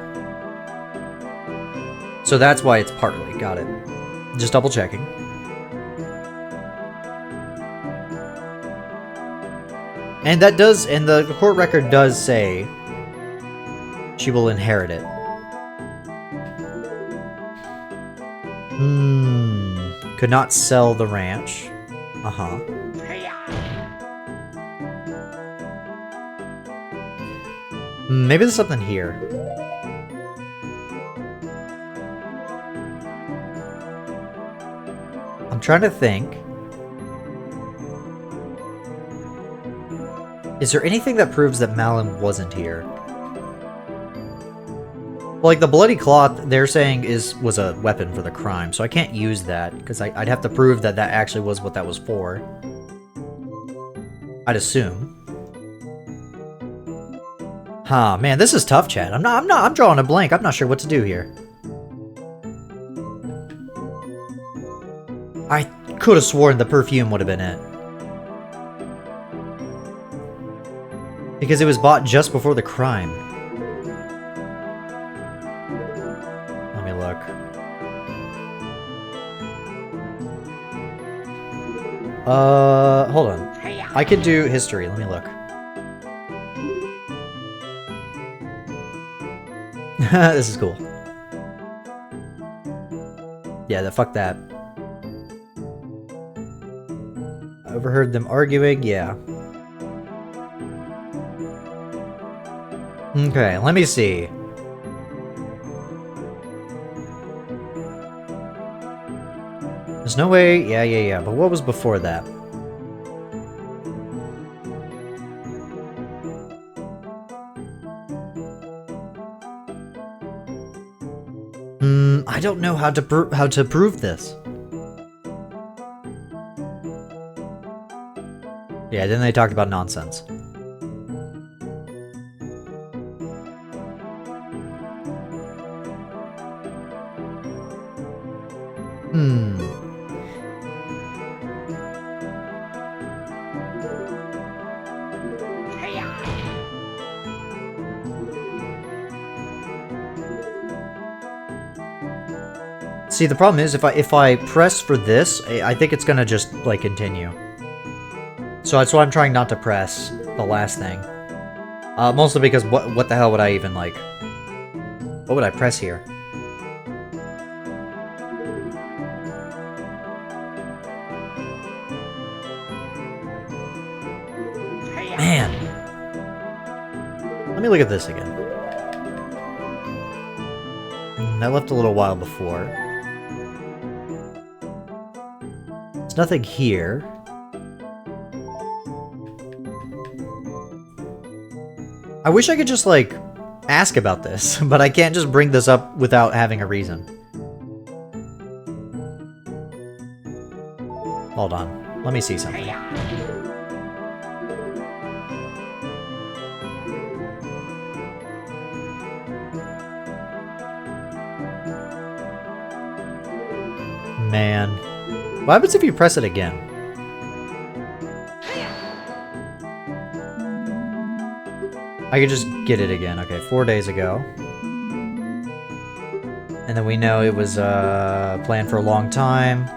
So that's why it's partly. Got it. Just double checking. And that does, and the court record does say she will inherit it. Could not sell the ranch. Maybe there's something here. I'm trying to think. Is there anything that proves that Malin wasn't here? Well, like the bloody cloth, they're saying was a weapon for the crime, so I can't use that because I'd have to prove that that actually was what that was for. I'd assume. Huh, man, this is tough, chat. I'm drawing a blank. I'm not sure what to do here. I could have sworn the perfume would have been it. Because it was bought just before the crime. Let me look. Hold on. I could do history. Let me look. This is cool. Yeah, fuck that. I overheard them arguing, yeah. Okay, let me see. There's no way... Yeah, but what was before that? I don't know how to prove this. Yeah, then they talked about nonsense. See, the problem is if I press for this, I think it's gonna just like continue. So that's why I'm trying not to press the last thing. Mostly because what the hell would I even like? What would I press here? Man. Let me look at this again. I left a little while before. There's nothing here. I wish I could just, like, ask about this, but I can't just bring this up without having a reason. Hold on. Let me see something. Man. What happens if you press it again? I could just get it again. Okay, 4 days ago. And then we know it was planned for a long time.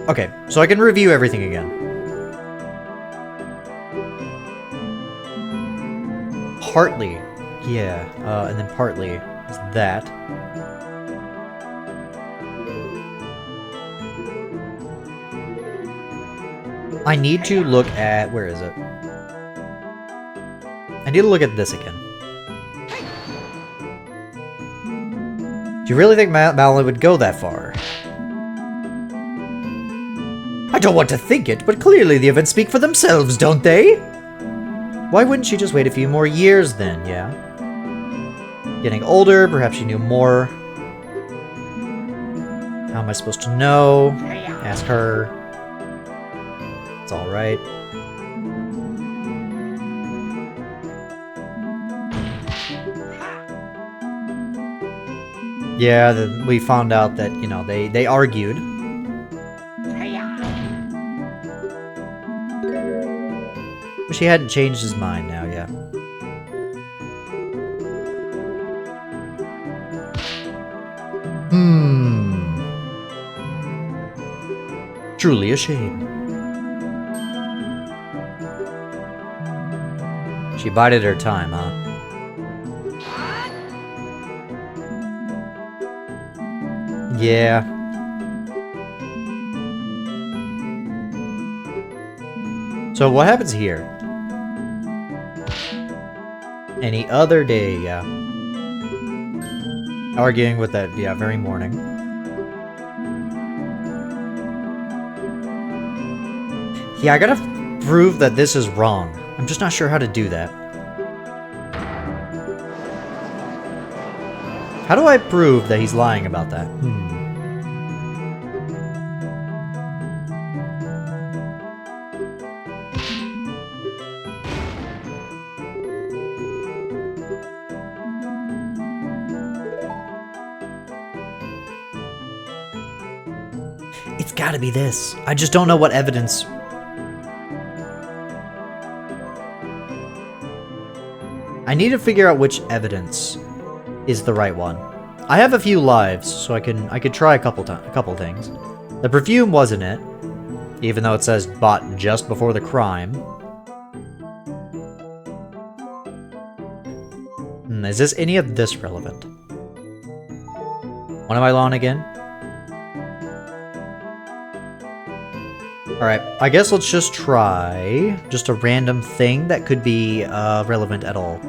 Okay, so I can review everything again. Partly, yeah, and then partly is that. I need to look at, where is it? I need to look at this again. Do you really think Malin would go that far? I don't want to think it, but clearly the events speak for themselves, don't they? Why wouldn't she just wait a few more years then, yeah? Getting older, perhaps she knew more. How am I supposed to know? Ask her. It's alright. Yeah, we found out that, you know, they argued. Wish he hadn't changed his mind now, yeah. Truly a shame. She bided her time, huh? Yeah. So what happens here? Any other day, yeah. Arguing with that, yeah, very morning. Yeah, I gotta prove that this is wrong. I'm just not sure how to do that. How do I prove that he's lying about that? It's gotta be this. I just don't know what evidence. I need to figure out which evidence is the right one. I have a few lives, so I could try a couple things. The perfume wasn't it, even though it says bought just before the crime. Is this any of this relevant? When am I on again? Alright, I guess let's just try just a random thing that could be relevant at all.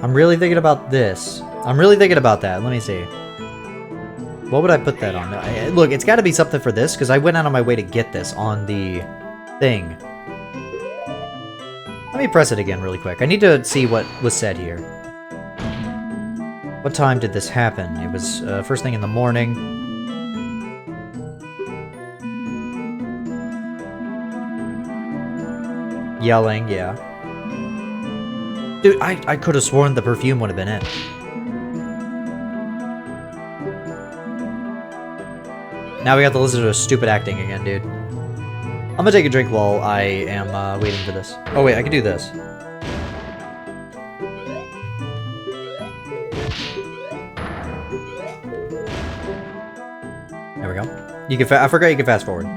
I'm really thinking about this. I'm really thinking about that. Let me see. What would I put that on? Look, it's got to be something for this, because I went out of my way to get this on the thing. Let me press it again really quick. I need to see what was said here. What time did this happen? It was first thing in the morning. Yelling, yeah. Dude, I could have sworn the perfume would have been it. Now we have to listen to a stupid acting again, dude. I'm gonna take a drink while I am waiting for this. Oh wait, I can do this. There we go. You can. I forgot you can fast forward.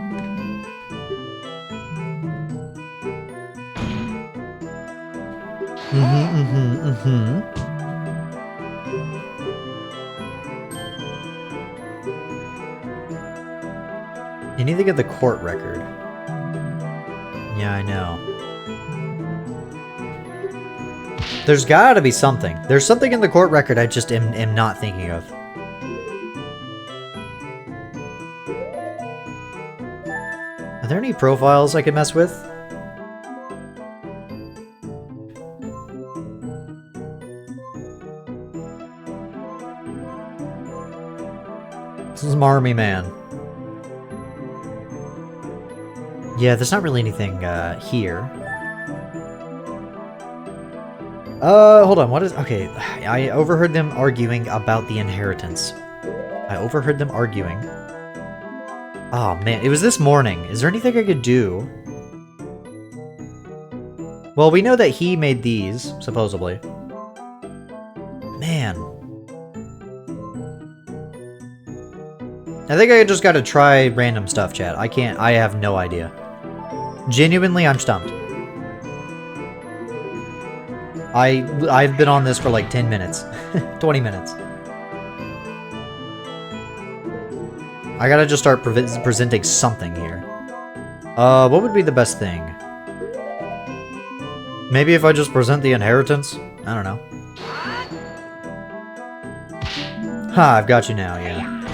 You need to get the court record. Yeah, I know. There's gotta be something. There's something in the court record I just am not thinking of. Are there any profiles I can mess with? This is Marmy Man. Yeah, there's not really anything here. Hold on, what is... Okay, I overheard them arguing about the inheritance. I overheard them arguing. Oh man, it was this morning. Is there anything I could do? Well, we know that he made these, supposedly. Man. I think I just gotta try random stuff, chat. I have no idea. Genuinely, I'm stumped. I've been on this for like 10 minutes. 20 minutes. I gotta just start presenting something here. What would be the best thing? Maybe if I just present the inheritance? I don't know. Ha, I've got you now, yeah.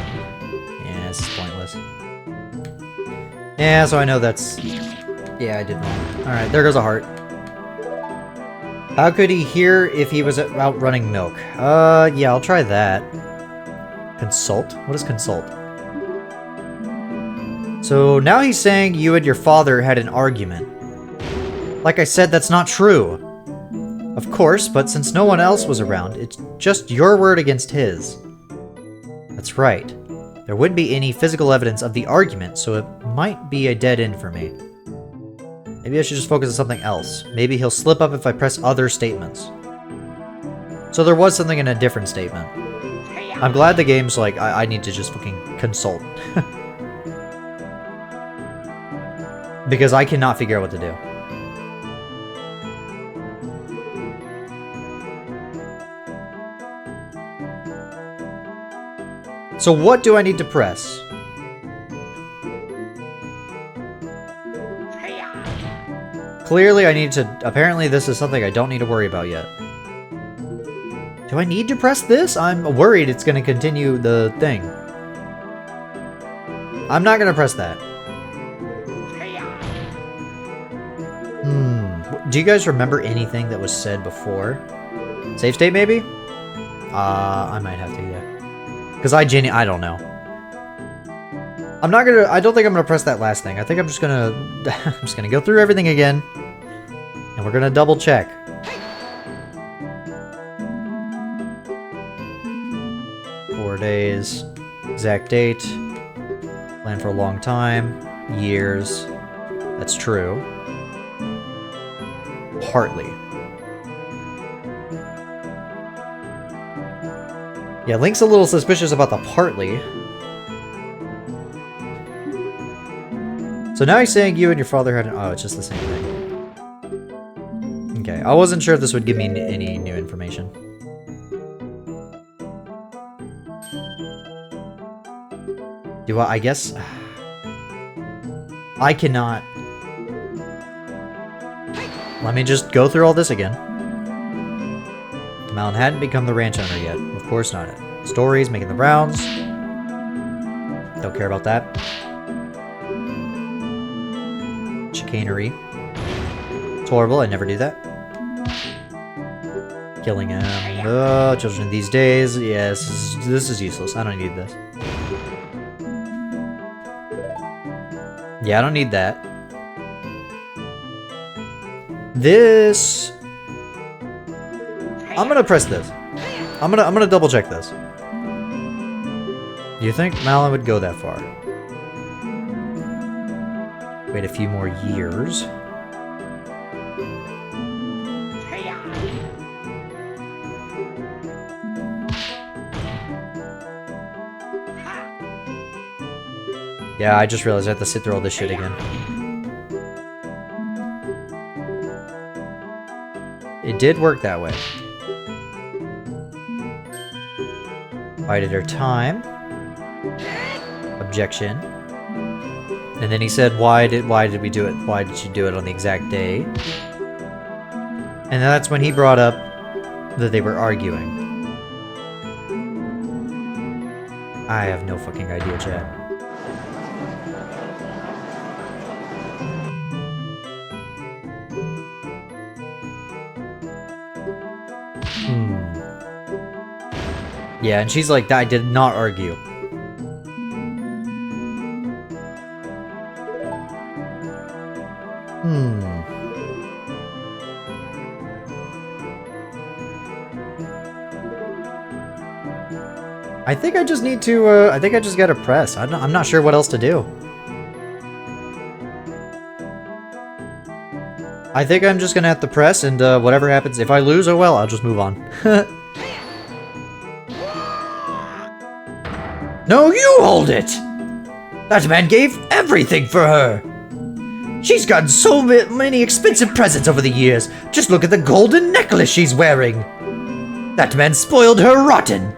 Yeah, this is pointless. Yeah, so I know that's... Yeah, I did wrong. Alright, there goes a heart. How could he hear if he was out running milk? Yeah, I'll try that. Consult? What is consult? So now he's saying you and your father had an argument. Like I said, that's not true. Of course, but since no one else was around, it's just your word against his. That's right. There wouldn't be any physical evidence of the argument, so it might be a dead end for me. Maybe I should just focus on something else. Maybe he'll slip up if I press other statements. So there was something in a different statement. I'm glad the game's like, I need to just fucking consult. Because I cannot figure out what to do. So what do I need to press? Clearly I need to... Apparently this is something I don't need to worry about yet. Do I need to press this? I'm worried it's going to continue the thing. I'm not going to press that. Do you guys remember anything that was said before? Save state maybe? I might have to, yeah. Because I don't know. I don't think I'm gonna press that last thing. I think I'm just gonna I'm just gonna go through everything again. And we're gonna double check. Four days. Exact date. Planned for a long time. Years. That's true. Partly. Yeah, Link's a little suspicious about the partly. So now he's saying you and your father had an... Oh, it's just the same thing. Okay, I wasn't sure if this would give me any new information. Do I guess... I cannot... Let me just go through all this again. The mountain hadn't become the ranch owner yet. Of course not. Stories making the rounds. Don't care about that. Chicanery. It's horrible. I never do that. Killing him. Children these days. Yes, this is useless. I don't need this. Yeah, I don't need that. This... I'm gonna press this. I'm gonna double check this. Do you think Malin would go that far? Wait a few more years. Yeah, I just realized I have to sit through all this shit again. It did work that way. Bided our time. Objection. And then he said, why did we do it? Why did you do it on the exact day? And then that's when he brought up that they were arguing. I have no fucking idea, chat. Yeah, and she's like, I did not argue. I think I just need to, I think I just gotta press. I'm not sure what else to do. I think I'm just gonna have to press, and whatever happens, if I lose, oh well, I'll just move on. No, you hold it! That man gave everything for her! She's gotten so many expensive presents over the years. Just look at the golden necklace she's wearing. That man spoiled her rotten.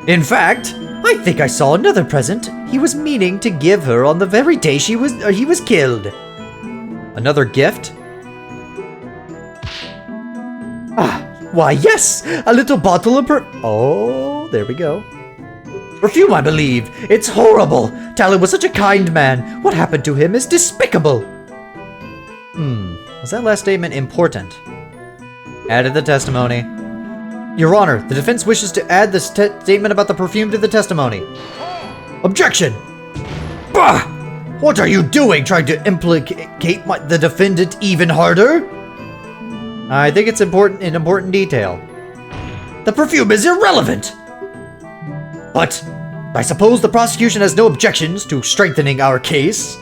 In fact, I think I saw another present he was meaning to give her on the very day he was killed. Another gift? Ah, why yes! A little bottle of Oh, there we go. perfume, I believe. It's horrible. Talon was such a kind man. What happened to him is despicable. Was that last statement important? Added the testimony. Your Honor, the defense wishes to add this statement about the perfume to the testimony. Objection! Bah! What are you doing, trying to implicate the defendant even harder? I think it's an important detail. The perfume is irrelevant! But I suppose the prosecution has no objections to strengthening our case.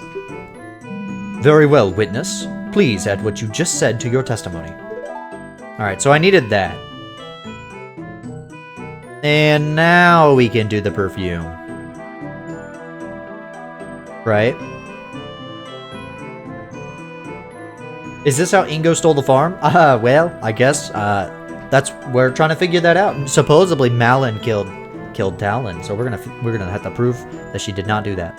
Very well, witness. Please add what you just said to your testimony. Alright, so I needed that. And now we can do the perfume. Right? Is this how Ingo stole the farm? Well, I guess, we're trying to figure that out. Supposedly Malin killed Talon, so we're gonna have to prove that she did not do that.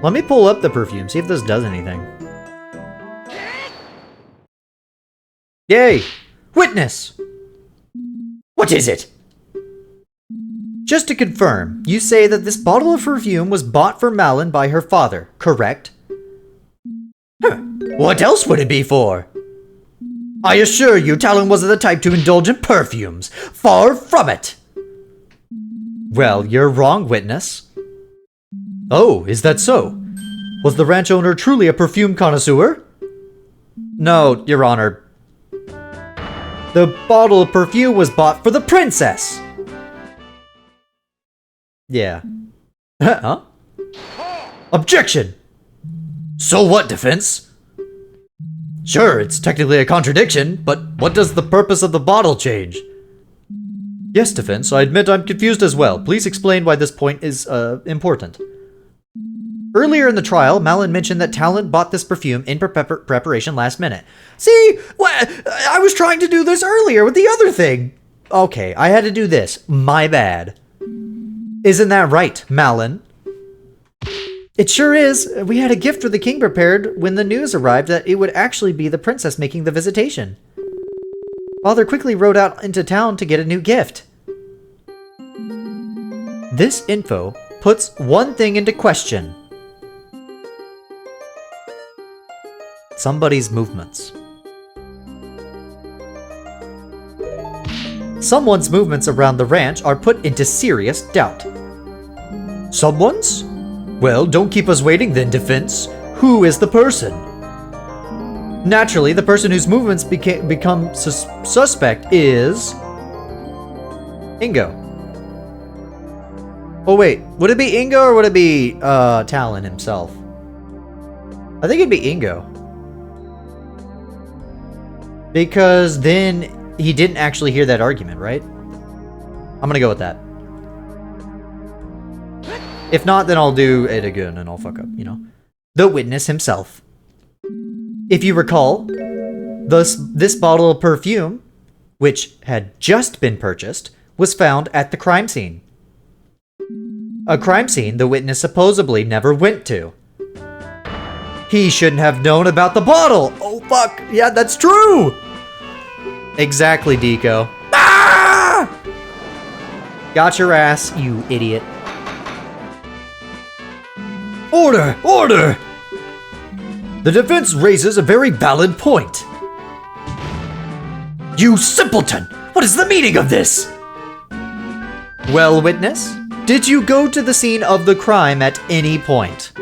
Let me pull up the perfume, see if this does anything. Yay! Witness! What is it? Just to confirm, you say that this bottle of perfume was bought for Malin by her father, correct? What else would it be for? I assure you, Talon wasn't the type to indulge in perfumes. Far from it. Well, you're wrong, witness. Oh, is that so? Was the ranch owner truly a perfume connoisseur? No, Your Honor. The bottle of perfume was bought for the princess! Yeah. Huh? Objection! So what, defense? Sure, it's technically a contradiction, but what does the purpose of the bottle change? Yes, defense, I admit I'm confused as well. Please explain why this point is, important. Earlier in the trial, Malin mentioned that Talon bought this perfume in preparation last minute. See? I was trying to do this earlier with the other thing. Okay, I had to do this. My bad. Isn't that right, Malin? It sure is. We had a gift for the king prepared when the news arrived that it would actually be the princess making the visitation. Father quickly rode out into town to get a new gift. This info puts one thing into question. Somebody's movements. Someone's movements around the ranch are put into serious doubt. Someone's? Well, don't keep us waiting then, defense. Who is the person? Naturally, the person whose movements become suspect is... Ingo. Oh wait, would it be Ingo or would it be Talon himself? I think it'd be Ingo. Because then he didn't actually hear that argument, right? I'm gonna go with that. If not, then I'll do it again and I'll fuck up, you know. The witness himself. If you recall, this bottle of perfume, which had just been purchased, was found at the crime scene. A crime scene the witness supposedly never went to. He shouldn't have known about the bottle! Oh fuck! Yeah, that's true! Exactly, Deco. Ah! Got your ass, you idiot. Order! Order! The defense raises a very valid point. You simpleton! What is the meaning of this? Well, witness, did you go to the scene of the crime at any point?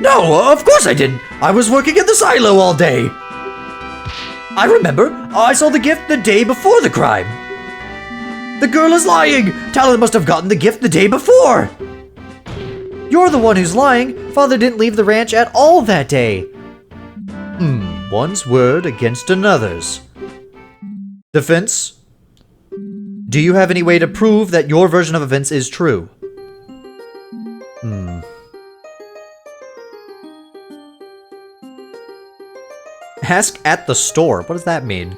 No, of course I didn't. I was working at the silo all day. I remember, I saw the gift the day before the crime. The girl is lying. Talon must have gotten the gift the day before. You're the one who's lying. Father didn't leave the ranch at all that day. One's word against another's. Defense? Do you have any way to prove that your version of events is true? Ask at the store. What does that mean?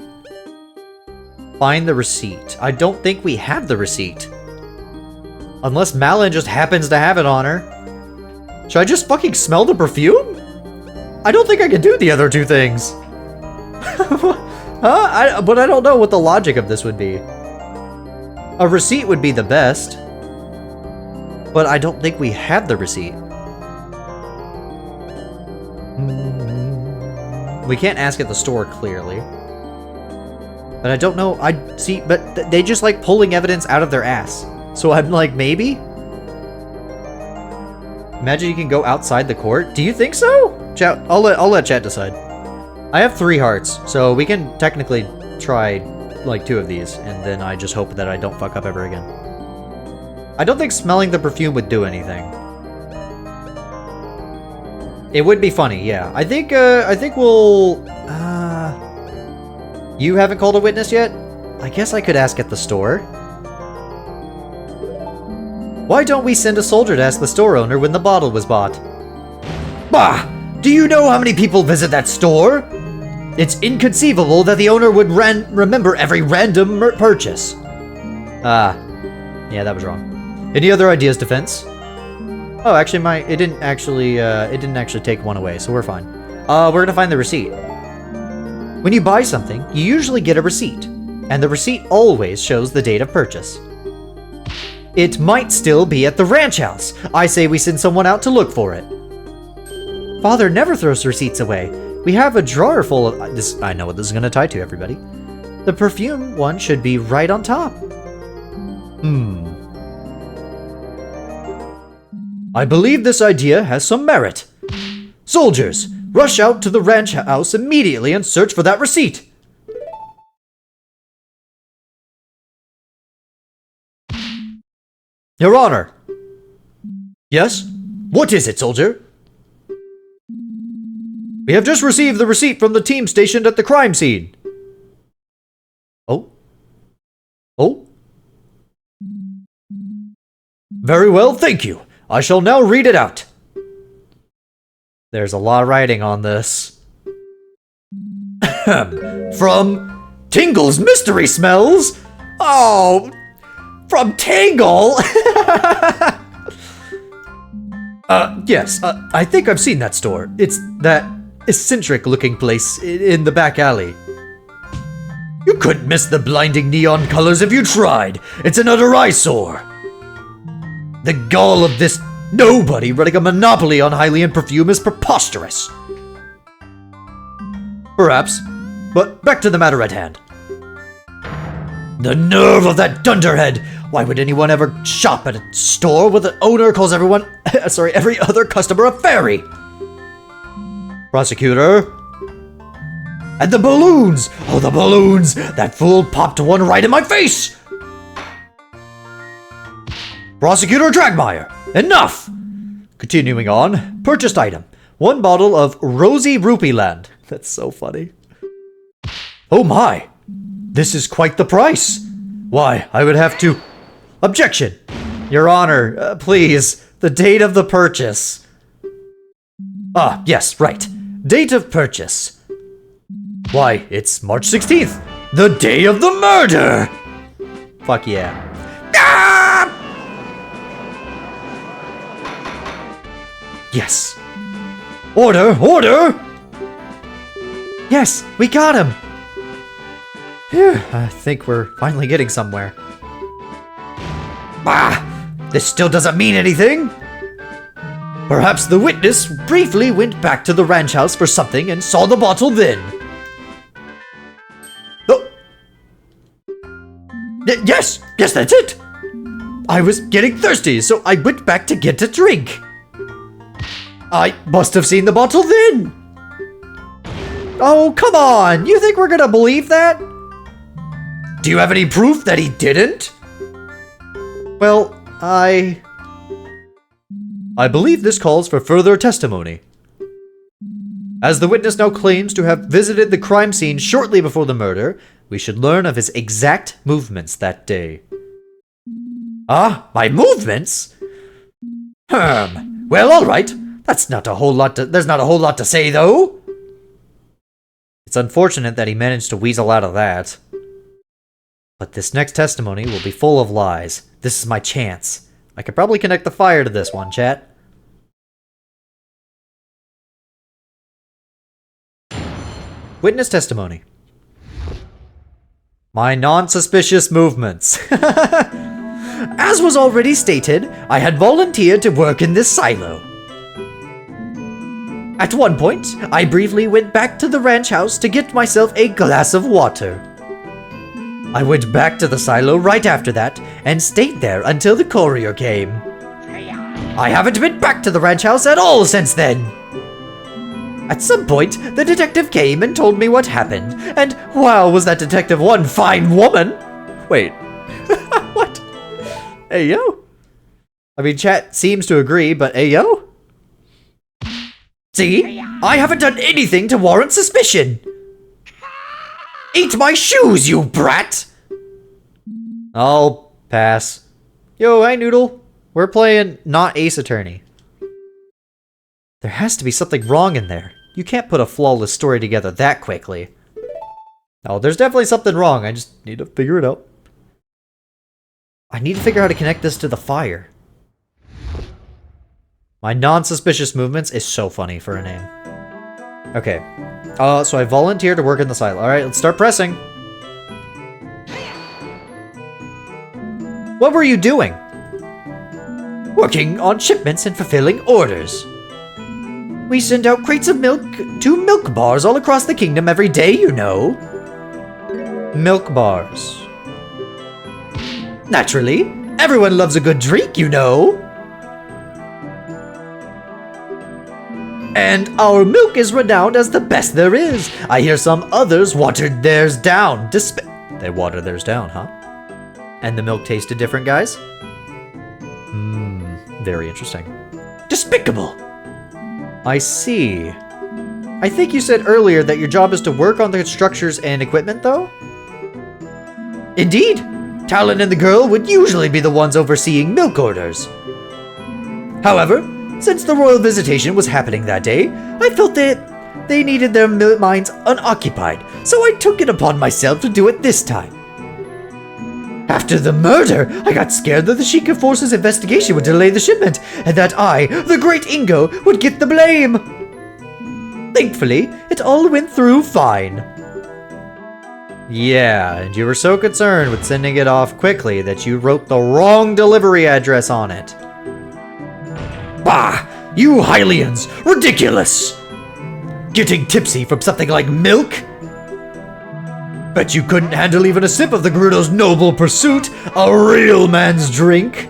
Find the receipt. I don't think we have the receipt. Unless Malin just happens to have it on her. Should I just fucking smell the perfume? I don't think I can do the other two things. But I don't know what the logic of this would be. A receipt would be the best. But I don't think we have the receipt. We can't ask at the store, clearly. But I don't know. But they just like pulling evidence out of their ass. So I'm like, maybe? Imagine you can go outside the court. Do you think so? Chat, I'll let chat decide. I have 3 hearts, so we can technically try like 2 of these, and then I just hope that I don't fuck up ever again. I don't think smelling the perfume would do anything. It would be funny, yeah. I think we'll... You haven't called a witness yet? I guess I could ask at the store. Why don't we send a soldier to ask the store owner when the bottle was bought? Bah! Do you know how many people visit that store? It's inconceivable that the owner would remember every random purchase. Yeah, that was wrong. Any other ideas, Defense? Oh, actually, it didn't actually take one away, so we're fine. We're gonna find the receipt. When you buy something, you usually get a receipt, and the receipt always shows the date of purchase. It might still be at the ranch house. I say we send someone out to look for it. Father never throws receipts away. We have a drawer full of this. I know what this is gonna tie to, everybody. The perfume one should be right on top. I believe this idea has some merit. Soldiers, rush out to the ranch house immediately and search for that receipt. Your Honor. Yes? What is it, soldier? We have just received the receipt from the team stationed at the crime scene. Oh? Very well, thank you. I shall now read it out. There's a lot of writing on this. From Tingle's Mystery Smells. Oh, from Tingle. Yes, I think I've seen that store. It's that eccentric looking place in the back alley. You couldn't miss the blinding neon colors if you tried. It's an utter eyesore. The gall of this nobody running a monopoly on Hylian perfume is preposterous. Perhaps, but back to the matter at hand. The nerve of that dunderhead! Why would anyone ever shop at a store where the owner calls every other customer a fairy? Prosecutor? And the balloons! Oh, the balloons! That fool popped one right in my face! Prosecutor Dragmire, enough! Continuing on, purchased item. 1 bottle of Rosy Rupee Land. That's so funny. Oh my! This is quite the price! Why, I would have to... Objection! Your Honor, please, the date of the purchase. Ah, yes, right. Date of purchase. Why, it's March 16th, the day of the murder! Fuck yeah. Ah! Yes. Order, order! Yes, we got him! Phew, I think we're finally getting somewhere. Bah! This still doesn't mean anything! Perhaps the witness briefly went back to the ranch house for something and saw the bottle then. Oh! Yes! Yes, that's it! I was getting thirsty, so I went back to get a drink. I must have seen the bottle then! Oh, come on! You think we're gonna believe that? Do you have any proof that he didn't? Well, I believe this calls for further testimony. As the witness now claims to have visited the crime scene shortly before the murder, we should learn of his exact movements that day. Ah, my movements? Well, all right. There's not a whole lot to say, though. It's unfortunate that he managed to weasel out of that. But this next testimony will be full of lies. This is my chance. I could probably connect the fire to this one, chat. Witness testimony. My non-suspicious movements. As was already stated, I had volunteered to work in this silo. At one point, I briefly went back to the ranch house to get myself a glass of water. I went back to the silo right after that and stayed there until the courier came. I haven't been back to the ranch house at all since then. At some point, the detective came and told me what happened, and wow, was that detective one fine woman! Wait, what? Ayo? I mean, chat seems to agree, but ayo? See? I haven't done anything to warrant suspicion! Eat my shoes, you brat! I'll pass. Yo, hi Noodle. We're playing not Ace Attorney. There has to be something wrong in there. You can't put a flawless story together that quickly. Oh, there's definitely something wrong. I just need to figure it out. I need to figure out how to connect this to the fire. My non-suspicious movements is so funny for a name. Okay. So I volunteered to work in the silo. Alright, let's start pressing. What were you doing? Working on shipments and fulfilling orders. We send out crates of milk to milk bars all across the kingdom every day, you know. Milk bars. Naturally, everyone loves a good drink, you know. And our milk is renowned as the best there is. I hear some others watered theirs down. They watered theirs down, huh? And the milk tasted different, guys? Very interesting. Despicable. I see. I think you said earlier that your job is to work on the structures and equipment, though? Indeed. Talon and the girl would usually be the ones overseeing milk orders. However, since the royal visitation was happening that day, I felt that they needed their minds unoccupied, so I took it upon myself to do it this time. After the murder, I got scared that the Sheikah Force's investigation would delay the shipment, and that I, the great Ingo, would get the blame. Thankfully, it all went through fine. Yeah, and you were so concerned with sending it off quickly that you wrote the wrong delivery address on it. Bah! You Hylians! Ridiculous! Getting tipsy from something like milk? Bet you couldn't handle even a sip of the Gerudo's noble pursuit, a real man's drink.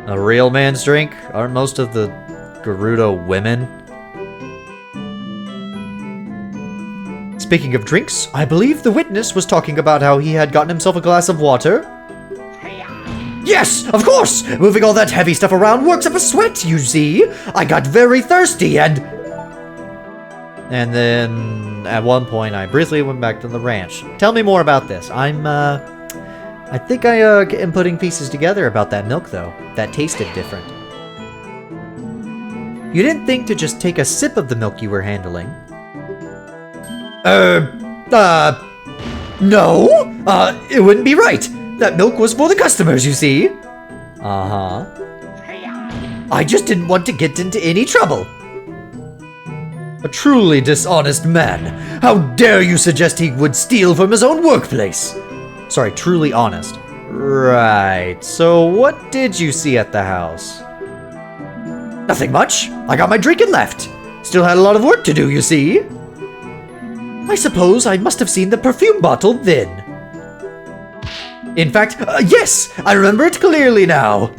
A real man's drink? Aren't most of the Gerudo women? Speaking of drinks, I believe the witness was talking about how he had gotten himself a glass of water. Yes, of course! Moving all that heavy stuff around works up a sweat, you see. I got very thirsty and then, at one point, I briefly went back to the ranch. Tell me more about this. I think I am putting pieces together about that milk, though. That tasted different. You didn't think to just take a sip of the milk you were handling? No! It wouldn't be right. That milk was for the customers, you see. Uh-huh. I just didn't want to get into any trouble. A truly dishonest man. How dare you suggest he would steal from his own workplace? Sorry, truly honest. Right, so what did you see at the house? Nothing much. I got my drink and left. Still had a lot of work to do, you see. I suppose I must have seen the perfume bottle then. In fact, yes, I remember it clearly now.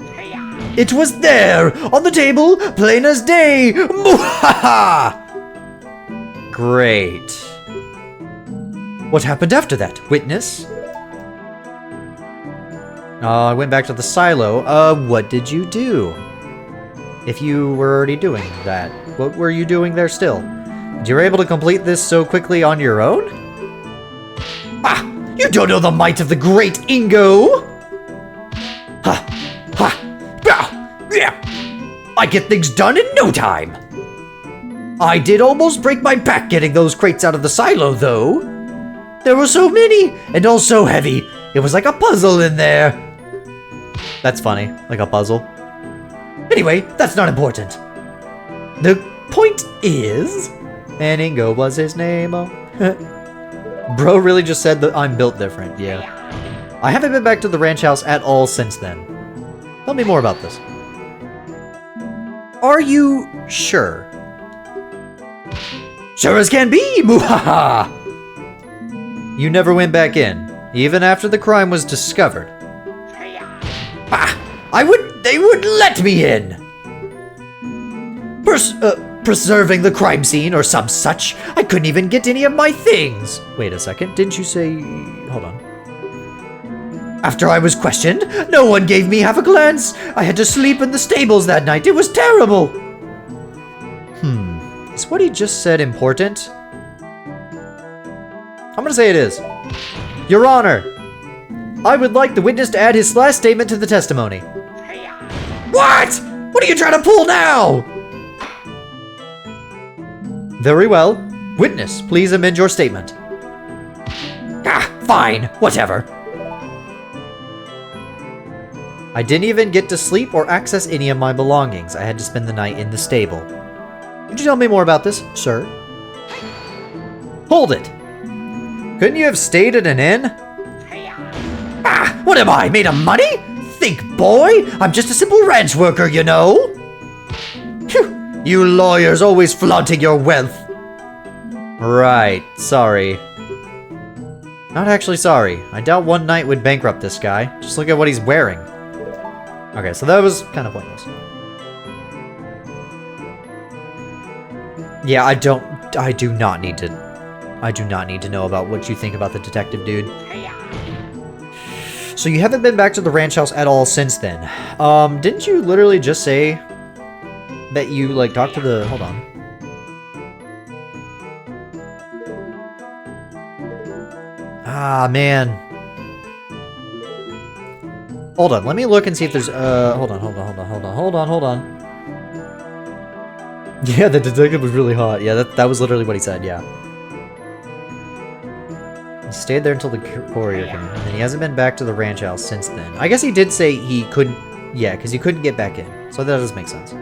It was there, on the table, plain as day. Muhaha! Great. What happened after that, witness? I went back to the silo. What did you do? if you were already doing that. What were you doing there still? You were able to complete this so quickly on your own? Ah! You don't know the might of the great Ingo! Ha! Ha! Ah, yeah! I get things done in no time! I did almost break my back getting those crates out of the silo, though. There were so many, and all so heavy. It was like a puzzle in there. That's funny, like a puzzle. Anyway, that's not important. The point is... And Ingo was his name. Oh. Bro really just said that I'm built different, yeah. I haven't been back to the ranch house at all since then. Tell me more about this. Are you sure? Sure as can be, muhaha! You never went back in, even after the crime was discovered. Ah! They would let me in! Preserving the crime scene or some such. I couldn't even get any of my things. Wait a second, didn't you say... Hold on. After I was questioned, no one gave me half a glance. I had to sleep in the stables that night. It was terrible. Is what he just said important? I'm gonna say it is. Your Honor, I would like the witness to add his last statement to the testimony. What? What are you trying to pull now? Very well. Witness, please amend your statement. Ah, fine. Whatever. I didn't even get to sleep or access any of my belongings. I had to spend the night in the stable. Could you tell me more about this, sir? Hold it. Couldn't you have stayed at an inn? Ah, what am I, made of money? Think, boy. I'm just a simple ranch worker, you know. Phew, you lawyers always flaunting your wealth. Right, sorry. Not actually sorry. I doubt one night would bankrupt this guy. Just look at what he's wearing. Okay, so that was kind of pointless. Yeah, I do not need to know about what you think about the detective dude. So you haven't been back to the ranch house at all since then. Didn't you literally just say that you, like, talked to the... Hold on. Ah, man. Hold on, let me look and see if there's, hold on. Yeah, the detective was really hot. Yeah, that was literally what he said, yeah. He stayed there until the courier came, and then he hasn't been back to the ranch house since then. I guess he did say he couldn't, yeah, because he couldn't get back in. So that does make sense.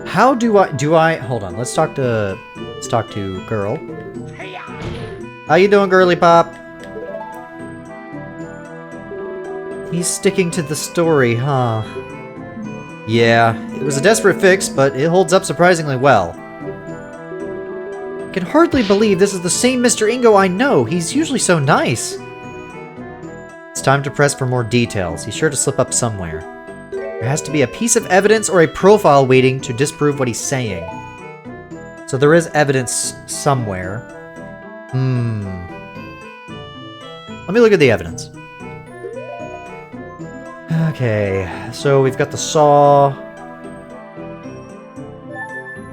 How do I, hold on, let's talk to girl. How you doing, girly pop? He's sticking to the story, huh? Yeah, it was a desperate fix, but it holds up surprisingly well. I can hardly believe this is the same Mr. Ingo I know. He's usually so nice. It's time to press for more details. He's sure to slip up somewhere. There has to be a piece of evidence or a profile waiting to disprove what he's saying. So there is evidence somewhere. Let me look at the evidence. Okay, so we've got the saw.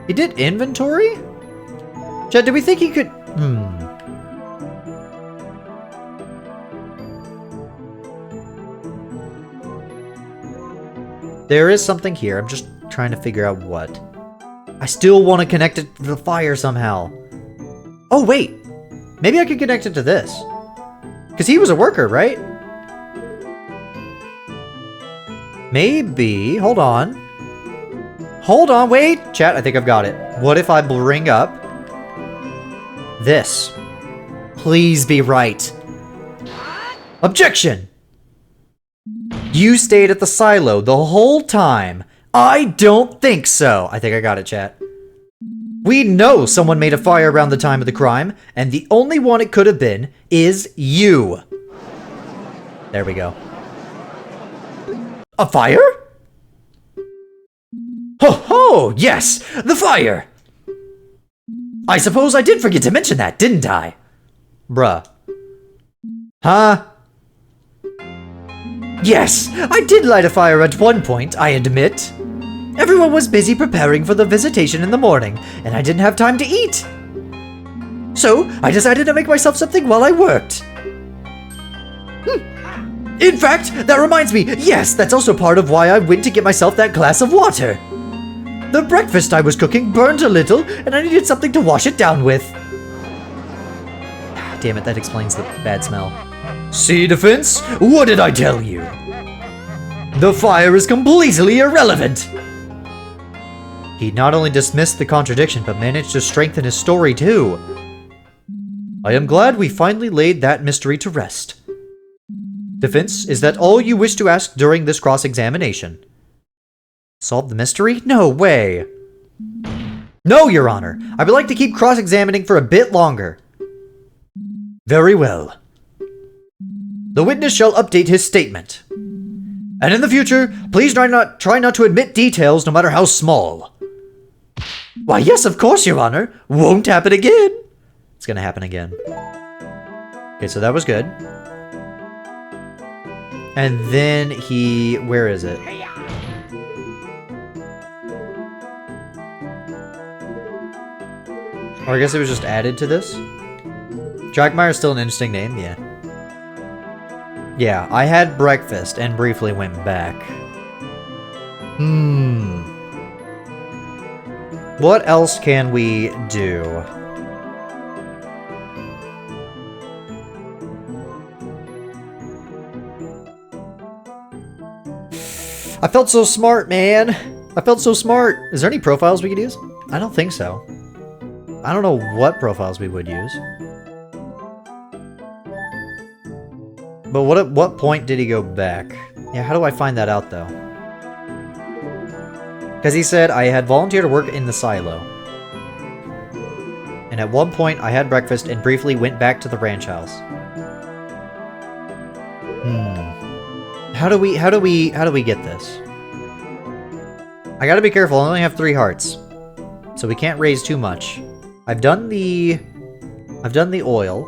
He did inventory? Chad, do we think he could... There is something here. I'm just trying to figure out what. I still want to connect it to the fire somehow. Oh, wait. Maybe I could connect it to this. Because he was a worker, right? Maybe. Hold on. Hold on, wait. Chat, I think I've got it. What if I bring up this? Please be right. Objection! You stayed at the silo the whole time. I don't think so. I think I got it, chat. We know someone made a fire around the time of the crime, and the only one it could have been is you. There we go. A fire? Ho ho! Yes! The fire! I suppose I did forget to mention that, didn't I? Bruh. Huh? Yes, I did light a fire at one point, I admit. Everyone was busy preparing for the visitation in the morning, and I didn't have time to eat. So, I decided to make myself something while I worked. In fact, that reminds me, yes, that's also part of why I went to get myself that glass of water. The breakfast I was cooking burned a little, and I needed something to wash it down with. Damn it, that explains the bad smell. See, Defense? What did I tell you? The fire is completely irrelevant. He not only dismissed the contradiction, but managed to strengthen his story too. I am glad we finally laid that mystery to rest. Defense, is that all you wish to ask during this cross-examination? Solve the mystery? No way! No, Your Honor. I would like to keep cross-examining for a bit longer. Very well. The witness shall update his statement. And in the future, please try not to admit details, no matter how small. Why, yes, of course, Your Honor. Won't happen again. It's gonna happen again. Okay, so that was good. And then he... where is it? Or I guess it was just added to this? Dragmire is still an interesting name, yeah. Yeah, I had breakfast and briefly went back. What else can we do? I felt so smart, man. I felt so smart. Is there any profiles we could use? I don't think so. I don't know what profiles we would use. But at what point did he go back? Yeah, how do I find that out, though? Because he said, I had volunteered to work in the silo. And at one point, I had breakfast and briefly went back to the ranch house. How do we get this? I gotta be careful, I only have 3 hearts. So we can't raise too much. I've done the oil.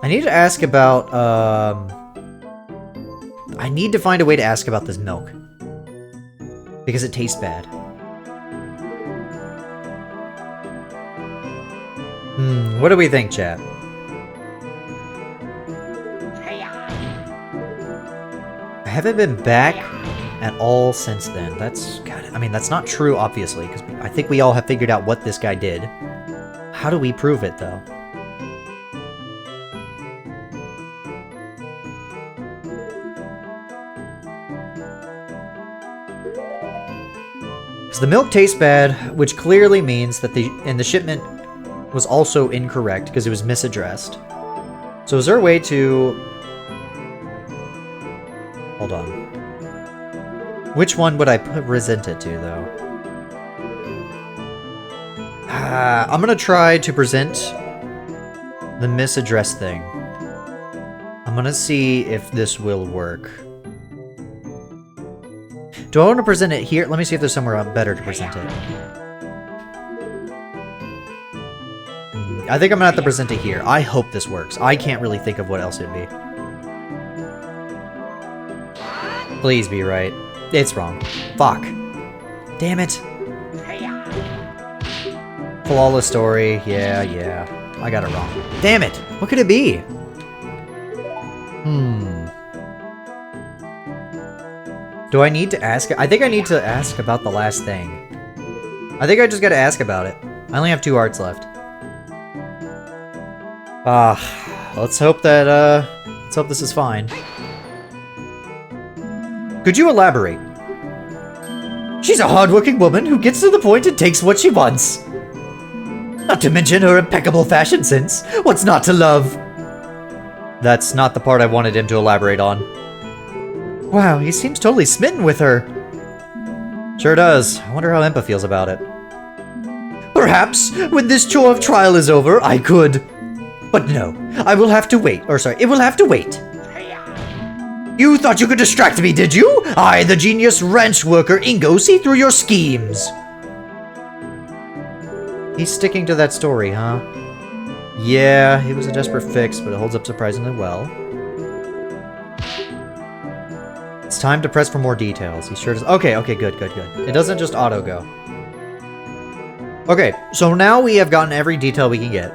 I need to ask about, I need to find a way to ask about this milk. Because it tastes bad. What do we think, chat? I haven't been back at all since then. That's, God, I mean, that's not true, obviously, because I think we all have figured out what this guy did. How do we prove it, though? Because the milk tastes bad, which clearly means that the shipment was also incorrect, because it was misaddressed. So is there a way to... Hold on. Which one would I present it to, though? I'm gonna try to present the misaddressed thing. I'm gonna see if this will work. Do I want to present it here? Let me see if there's somewhere better to present it. I think I'm gonna have to present it here. I hope this works. I can't really think of what else it'd be. Please be right. It's wrong. Fuck. Damn it. Flawless story. Yeah. I got it wrong. Damn it. What could it be? Do I need to ask? I think I need to ask about the last thing. I think I just gotta ask about it. I only have 2 hearts left. Let's hope that, let's hope this is fine. Could you elaborate? She's a hardworking woman who gets to the point and takes what she wants. Not to mention her impeccable fashion sense. What's not to love? That's not the part I wanted him to elaborate on. Wow, he seems totally smitten with her. Sure does. I wonder how Impa feels about it. Perhaps, when this chore of trial is over, I could. But no, I will have to wait. Or sorry, it will have to wait. You thought you could distract me, did you? I, the genius ranch worker Ingo, see through your schemes. He's sticking to that story, huh? Yeah, it was a desperate fix, but it holds up surprisingly well. It's time to press for more details. He sure does. Okay, okay, good, good, good. It doesn't just auto go. Okay, so now we have gotten every detail we can get.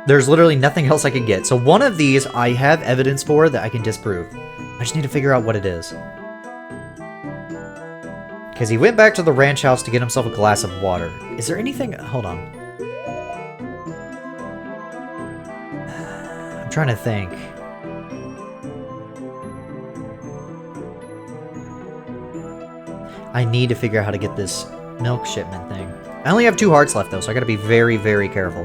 There's literally nothing else I can get. So one of these I have evidence for that I can disprove. I just need to figure out what it is. Because he went back to the ranch house to get himself a glass of water. Is there anything... Hold on. I'm trying to think. I need to figure out how to get this milk shipment thing. I only have 2 hearts left, though, so I gotta be very, very careful.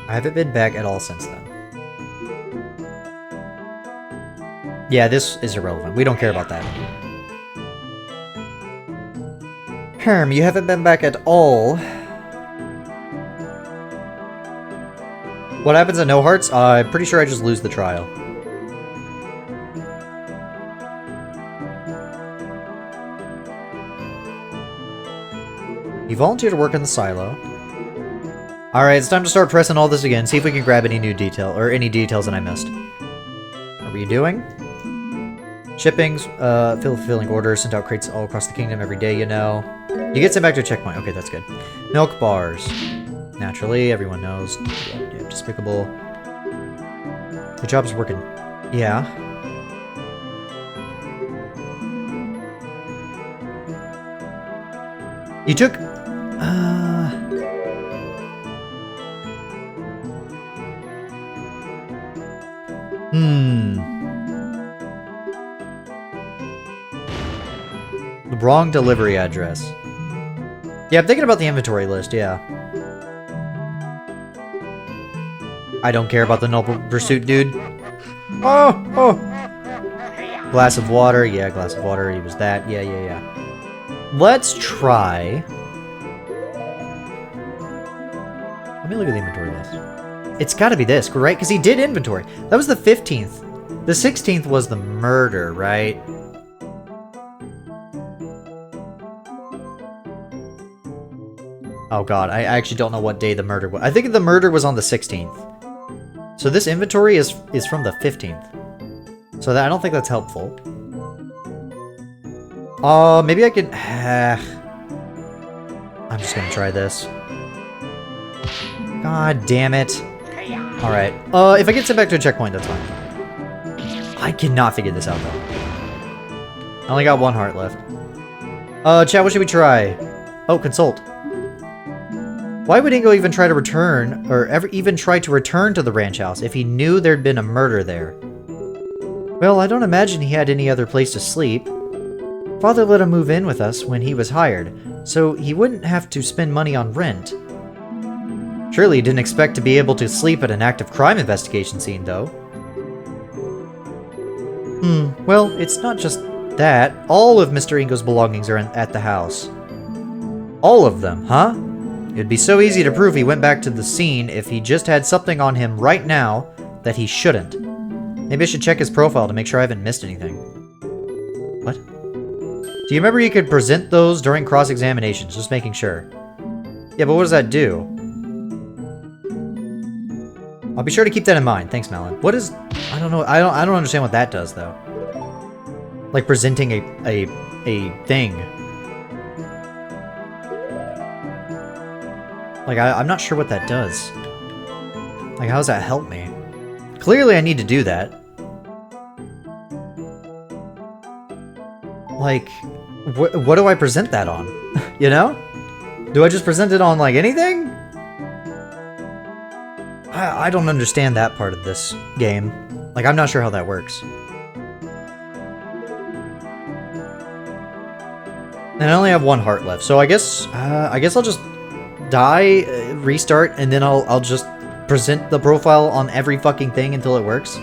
I haven't been back at all since then. Yeah, this is irrelevant. We don't care about that. You haven't been back at all. What happens at no hearts? I'm pretty sure I just lose the trial. You volunteer to work in the silo. Alright, it's time to start pressing all this again. See if we can grab any new detail, or any details that I missed. What are we doing? Shippings, fulfilling orders, sent out crates all across the kingdom every day, you know. You get sent back to a checkpoint. Okay, that's good. Milk bars. Naturally, everyone knows. Yeah, despicable. The job's working. Yeah. You took... The wrong delivery address. Yeah, I'm thinking about the inventory list, yeah. I don't care about the noble pursuit, dude. Oh, oh. Glass of water. Yeah, glass of water. He was that. Yeah, yeah, yeah. Let's try... Let me look at the inventory list. It's gotta be this, right? Because he did inventory. That was the 15th. The 16th was the murder, right? Oh god, I actually don't know what day the murder was. I think the murder was on the 16th. So this inventory is from the 15th. So that, I don't think that's helpful. Maybe I can... I'm just gonna try this. God damn it. Alright. If I get sent back to a checkpoint, that's fine. I cannot figure this out, though. I only got 1 heart left. Chat, what should we try? Oh, consult. Why would Ingo even try to return, or ever even try to return to the ranch house if he knew there'd been a murder there? Well, I don't imagine he had any other place to sleep. Father let him move in with us when he was hired, so he wouldn't have to spend money on rent. Surely he didn't expect to be able to sleep at an active crime investigation scene, though. Well, it's not just that. All of Mr. Ingo's belongings are at the house. All of them, huh? It'd be so easy to prove he went back to the scene if he just had something on him right now that he shouldn't. Maybe I should check his profile to make sure I haven't missed anything. What? Do you remember you could present those during cross-examinations? Just making sure. Yeah, but what does that do? I'll be sure to keep that in mind. Thanks, Malin. What is... I don't know. I don't understand what that does, though. Like presenting a thing. Like, I'm not sure what that does. Like, how does that help me? Clearly, I need to do that. Like, what do I present that on? You know? Do I just present it on, like, anything? I don't understand that part of this game. Like, I'm not sure how that works. And I only have 1 heart left, so I guess I'll just die, restart, and then I'll just present the profile on every fucking thing until it works.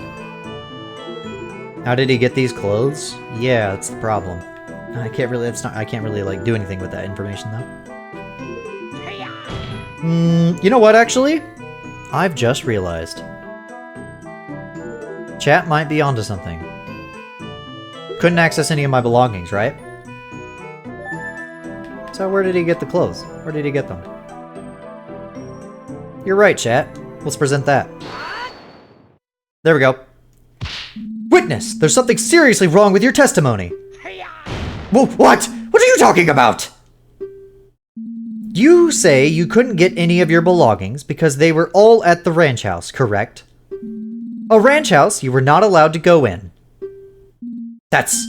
How did he get these clothes? Yeah, that's the problem. I can't really like do anything with that information though. You know what actually? I've just realized. Chat might be onto something. couldn't access any of my belongings, right? So where did he get the clothes? Where did he get them? You're right, chat. Let's present that. There we go. Witness, there's something seriously wrong with your testimony. What? What are you talking about? You say you couldn't get any of your belongings because they were all at the ranch house, correct? A ranch house you were not allowed to go in. That's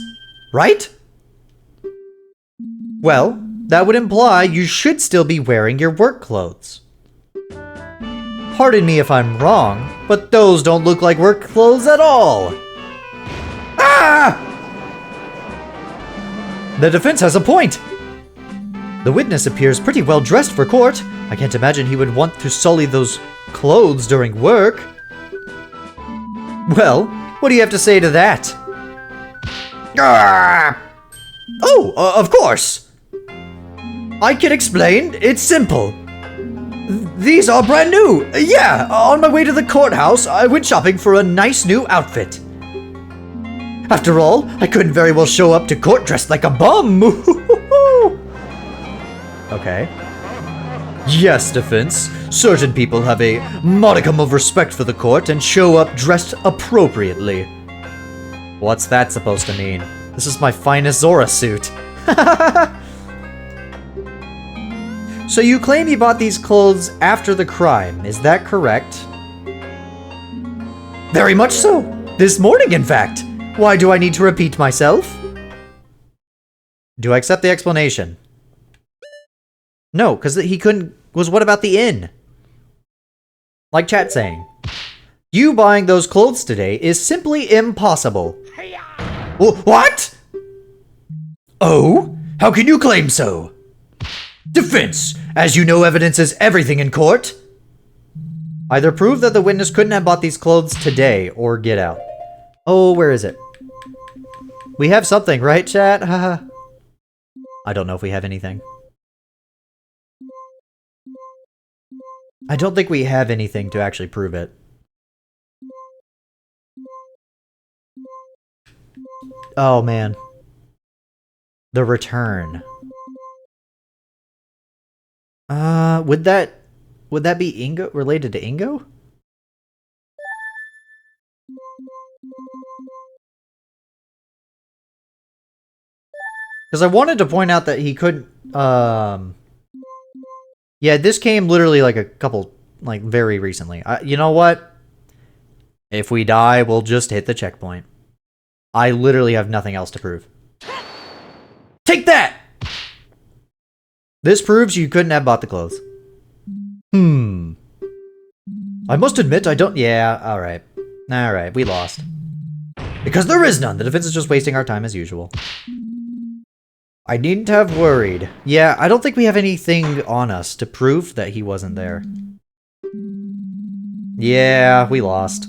right? Well, that would imply you should still be wearing your work clothes. Pardon me if I'm wrong, but those don't look like work clothes at all. Ah! The defense has a point. The witness appears pretty well dressed for court. I can't imagine he would want to sully those clothes during work. Well, what do you have to say to that? Ah! Oh, of course. I can explain. It's simple. These are brand new. Yeah, on my way to the courthouse, I went shopping for a nice new outfit. After all, I couldn't very well show up to court dressed like a bum. Okay. Yes, defense. Certain people have a modicum of respect for the court and show up dressed appropriately. What's that supposed to mean? This is my finest Zora suit. So you claim you bought these clothes after the crime, is that correct? Very much so. This morning, in fact. Why do I need to repeat myself? Do I accept the explanation? No, because he couldn't... What about the inn? Like chat saying. You buying those clothes today is simply impossible. What? Oh? How can you claim so? Defense, as you know, evidence is everything in court. Either prove that the witness couldn't have bought these clothes today, or get out. Oh, where is it? We have something, right, chat? Haha. I don't know if we have anything. I don't think we have anything to actually prove it. Oh, man. The return. Would that be Ingo? Related to Ingo? Because I wanted to point out that he couldn't, yeah, this came literally like a couple, like very recently. You know what? If we die, we'll just hit the checkpoint. I literally have nothing else to prove. Take that! This proves you couldn't have bought the clothes. I must admit I don't... Yeah, alright. Alright, we lost. Because there is none. The defense is just wasting our time as usual. I needn't have worried. Yeah, I don't think we have anything on us to prove that he wasn't there. Yeah, we lost.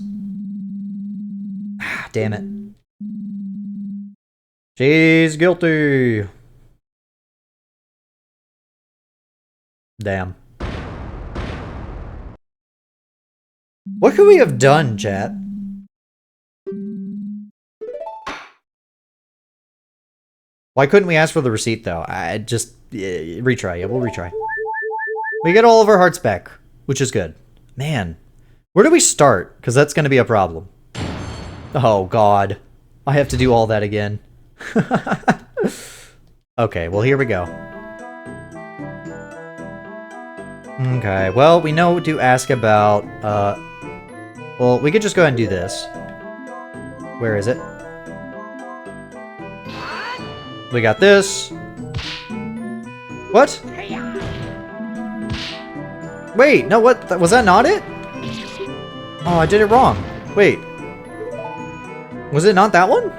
Ah, damn it. She's guilty. Damn. What could we have done, chat? Why couldn't we ask for the receipt, though? I just... retry. Yeah, we'll retry. We get all of our hearts back, which is good. Man. Where do we start? Because that's going to be a problem. Oh, God. I have to do all that again. Okay, well, here we go. Okay, well, we know to ask about, well, we could just go ahead and do this. Where is it? We got this. What? Wait, no, what? Was that not it? Oh, I did it wrong. Wait. Was it not that one?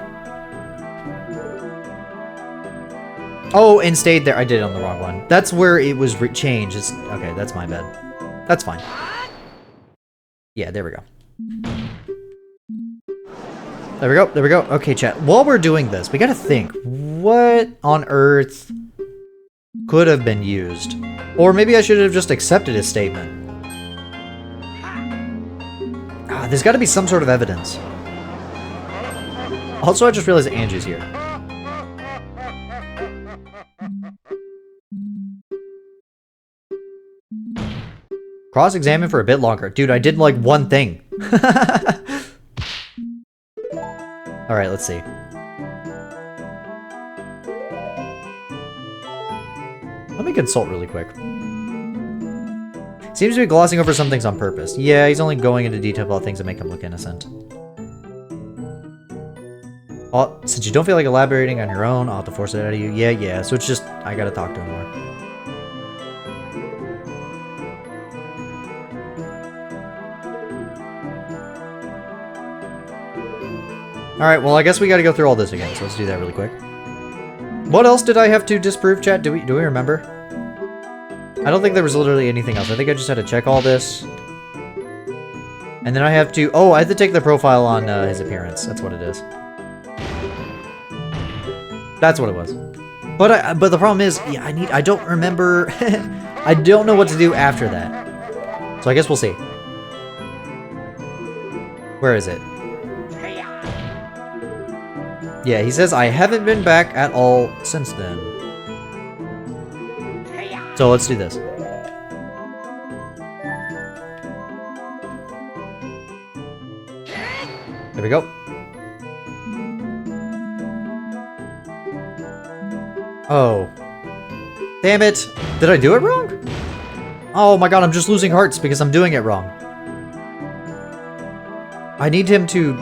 Oh, and stayed there. I did it on the wrong one. That's where it was changed. Okay, that's my bad. That's fine. Yeah, there we go. There we go, there we go. Okay, chat. While we're doing this, we gotta think. What on earth could have been used? Or maybe I should have just accepted his statement. There's gotta be some sort of evidence. Also, I just realized that Angie's here. Cross-examine for a bit longer. Dude, I did like one thing. Alright, let's see. Let me consult really quick. Seems to be glossing over some things on purpose. Yeah, he's only going into detail about things that make him look innocent. Well, since you don't feel like elaborating on your own, I'll have to force it out of you. Yeah, so it's just, I gotta talk to him more. Alright, well I guess we gotta go through all this again, so let's do that really quick. What else did I have to disprove, chat? Do we remember? I don't think there was literally anything else. I think I just had to check all this. And then I have to... Oh, I have to take the profile on his appearance. That's what it is. That's what it was. But the problem is, yeah, I don't remember... I don't know what to do after that. So I guess we'll see. Where is it? Yeah, he says, I haven't been back at all since then. So let's do this. There we go. Oh. Damn it. Did I do it wrong? Oh my god, I'm just losing hearts because I'm doing it wrong. I need him to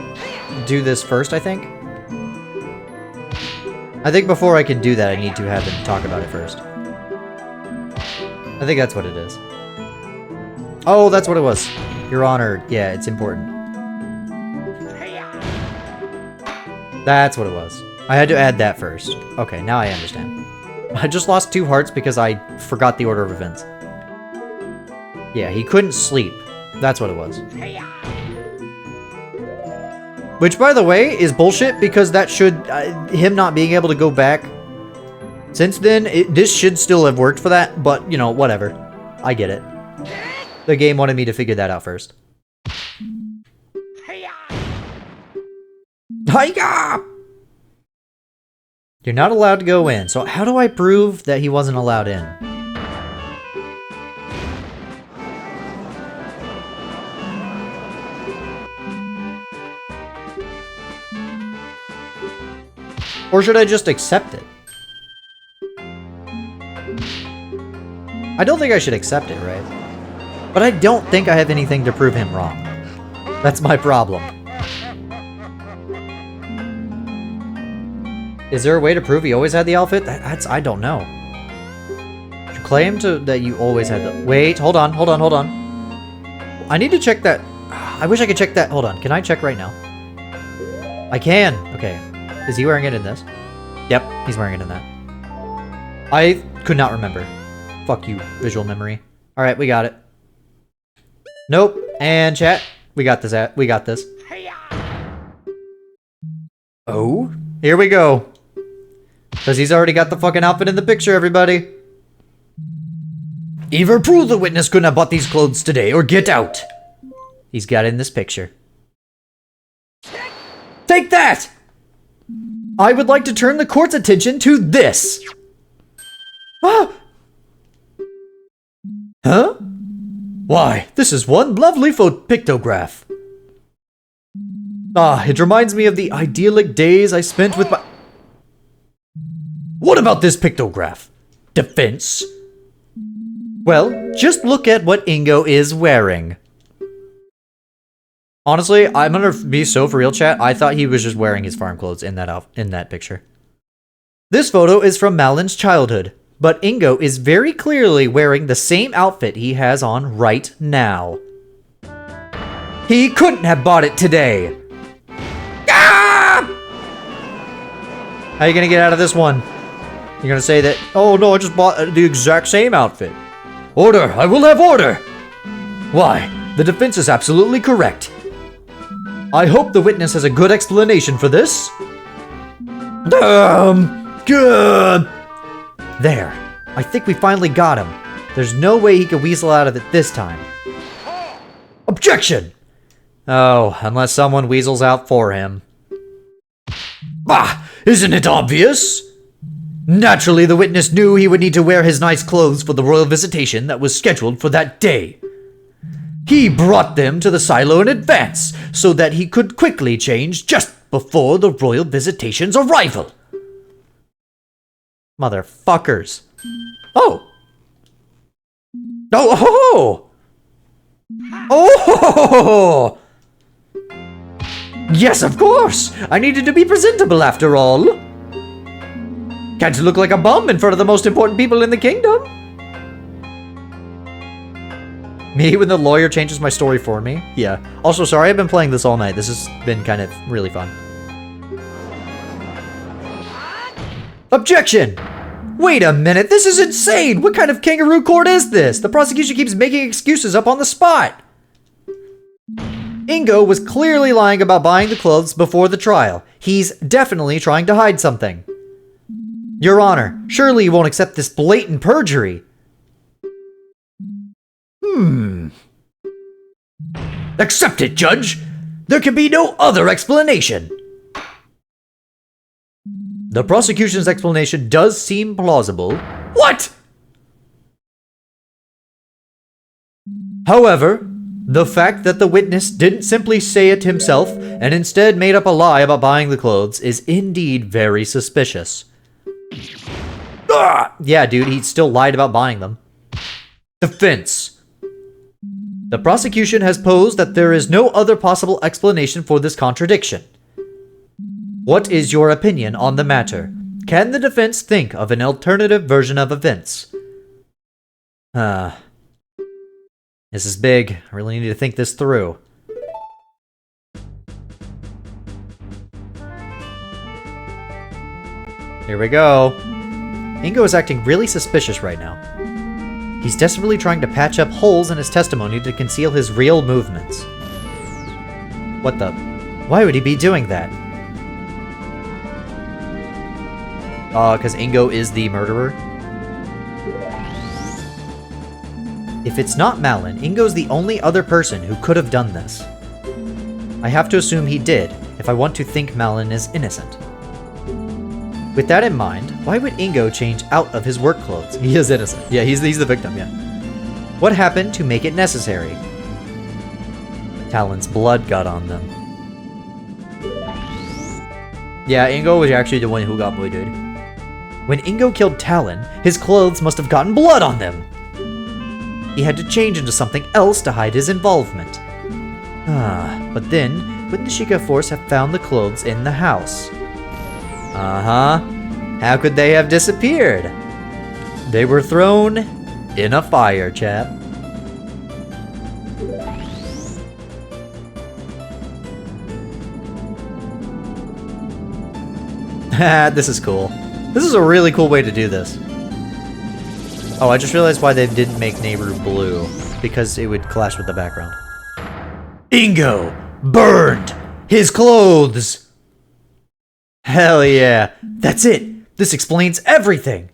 do this first, I think. I think before I can do that, I need to have him talk about it first. I think that's what it is. Oh, that's what it was. Your Honor. Yeah, it's important. That's what it was. I had to add that first. Okay, now I understand. I just lost 2 hearts because I forgot the order of events. Yeah, he couldn't sleep. That's what it was. Which, by the way, is bullshit because that should... him not being able to go back... Since then, this should still have worked for that, but, you know, whatever. I get it. The game wanted me to figure that out first. Hiya! You're not allowed to go in, so how do I prove that he wasn't allowed in? Or should I just accept it? I don't think I should accept it, right? But I don't think I have anything to prove him wrong. That's my problem. Is there a way to prove he always had the outfit? I don't know. You claim that you always had the... Wait, hold on. I need to check that. I wish I could check that. Hold on, can I check right now? I can. Okay. Is he wearing it in this? Yep, he's wearing it in that. I could not remember. Fuck you, visual memory. Alright, we got it. Nope. And chat, we got this. We got this. Oh? Here we go. Because he's already got the fucking outfit in the picture, everybody. Either prove the witness couldn't have bought these clothes today, or get out. He's got it in this picture. Take that! I would like to turn the court's attention to this. Ah! Huh? Why, this is one lovely pictograph. Ah, it reminds me of the idyllic days I spent with my... What about this pictograph? Defense? Well, just look at what Ingo is wearing. Honestly, I'm gonna be so for real, chat. I thought he was just wearing his farm clothes in that picture. This photo is from Malin's childhood, but Ingo is very clearly wearing the same outfit he has on right now. He couldn't have bought it today. Ah! How are you gonna get out of this one? You're gonna say that, oh no, I just bought the exact same outfit. Order! I will have order! Why, the defense is absolutely correct. I hope the witness has a good explanation for this. Good. There. I think we finally got him. There's no way he could weasel out of it this time. Objection! Oh, unless someone weasels out for him. Bah! Isn't it obvious? Naturally, the witness knew he would need to wear his nice clothes for the royal visitation that was scheduled for that day. He brought them to the silo in advance so that he could quickly change just before the royal visitation's arrival. Motherfuckers. Oh! Oh! Oh! Yes, of course! I needed to be presentable after all. Can't look like a bum in front of the most important people in the kingdom. Me when the lawyer changes my story for me? Yeah. Also, sorry, I've been playing this all night. This has been kind of really fun. Objection! Wait a minute, this is insane! What kind of kangaroo court is this? The prosecution keeps making excuses up on the spot. Ingo was clearly lying about buying the clothes before the trial. He's definitely trying to hide something. Your Honor, surely you won't accept this blatant perjury. Accept it, Judge! There can be no other explanation! The prosecution's explanation does seem plausible. What? However, the fact that the witness didn't simply say it himself and instead made up a lie about buying the clothes is indeed very suspicious. Yeah, dude, he still lied about buying them. Defense. The prosecution has posed that there is no other possible explanation for this contradiction. What is your opinion on the matter? Can the defense think of an alternative version of events? This is big. I really need to think this through. Here we go. Ingo is acting really suspicious right now. He's desperately trying to patch up holes in his testimony to conceal his real movements. What the? Why would he be doing that? Because Ingo is the murderer? If it's not Malin, Ingo's the only other person who could have done this. I have to assume he did, if I want to think Malin is innocent. With that in mind, why would Ingo change out of his work clothes? He is innocent. Yeah, he's the victim, yeah. What happened to make it necessary? Talon's blood got on them. Yeah, Ingo was actually the one who got blooded. When Ingo killed Talon, his clothes must have gotten blood on them. He had to change into something else to hide his involvement. But then, wouldn't the Sheikah force have found the clothes in the house? How could they have disappeared? They were thrown in a fire, chap. This is cool. This is a really cool way to do this. Oh, I just realized why they didn't make Nehru blue. Because it would clash with the background. Ingo burned his clothes! Hell yeah. That's it. This explains everything.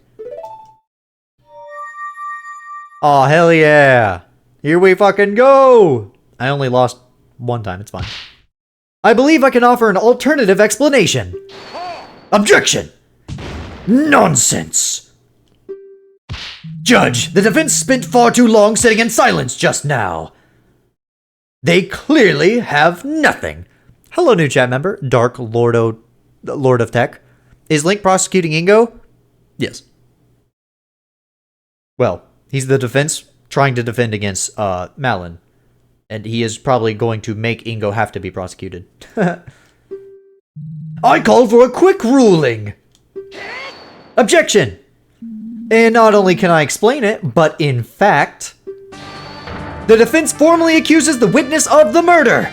Oh, hell yeah. Here we fucking go. I only lost one time. It's fine. I believe I can offer an alternative explanation. Objection! Nonsense! Judge, the defense spent far too long sitting in silence just now. They clearly have nothing. Hello, new chat member, Dark Lord of Tech. Is Link prosecuting Ingo? Yes. Well, he's the defense trying to defend against Malin. And he is probably going to make Ingo have to be prosecuted. I call for a quick ruling. Objection! And not only can I explain it, but in fact, the defense formally accuses the witness of the murder.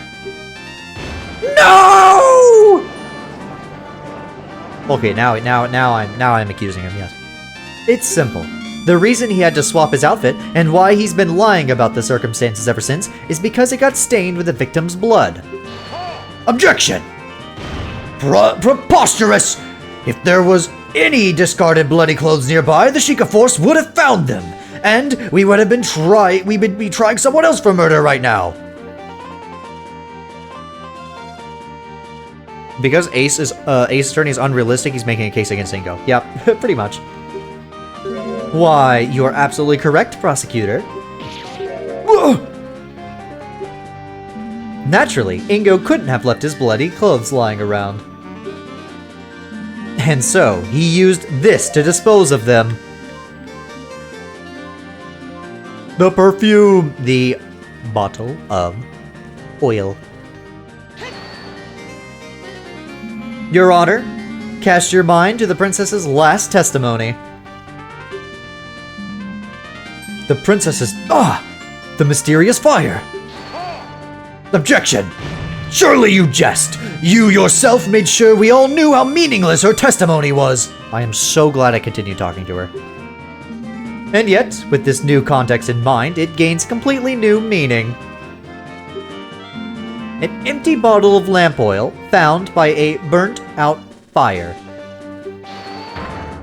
No! Okay, now I'm accusing him, yes. It's simple. The reason he had to swap his outfit and why he's been lying about the circumstances ever since is because it got stained with the victim's blood. Objection! Preposterous! If there was any discarded bloody clothes nearby, the Sheikah force would have found them, and we would be trying someone else for murder right now. Because Ace Attorney is unrealistic, he's making a case against Ingo. Yep, pretty much. Why, you are absolutely correct, prosecutor. Naturally, Ingo couldn't have left his bloody clothes lying around. And so, he used this to dispose of them. The perfume! The bottle of oil. Your Honor, cast your mind to the princess's last testimony. The princess's... the mysterious fire! Objection! Surely you jest! You yourself made sure we all knew how meaningless her testimony was! I am so glad I continued talking to her. And yet, with this new context in mind, it gains completely new meaning. An empty bottle of lamp oil found by a burnt-out fire.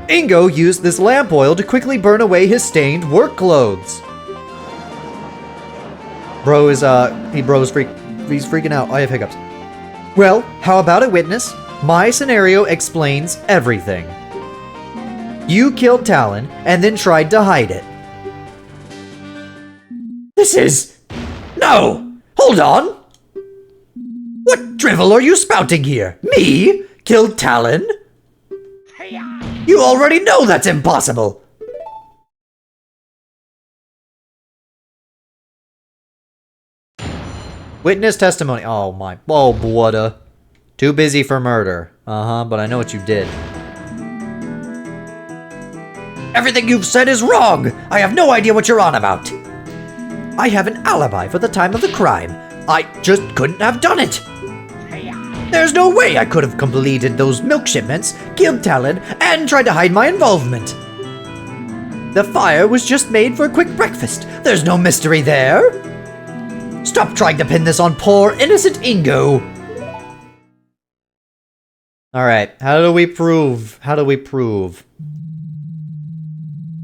Ingo used this lamp oil to quickly burn away his stained work clothes. Bro is, he's freaking out. I have hiccups. Well, how about it, witness? My scenario explains everything. You killed Talon and then tried to hide it. This is... No! Hold on! What drivel are you spouting here? Me? Killed Talon? You already know that's impossible! Witness testimony. Oh my. Oh, what Too busy for murder. But I know what you did. Everything you've said is wrong! I have no idea what you're on about! I have an alibi for the time of the crime. I just couldn't have done it! There's no way I could have completed those milk shipments, killed Talon, and tried to hide my involvement. The fire was just made for a quick breakfast. There's no mystery there. Stop trying to pin this on poor, innocent Ingo. Alright, how do we prove?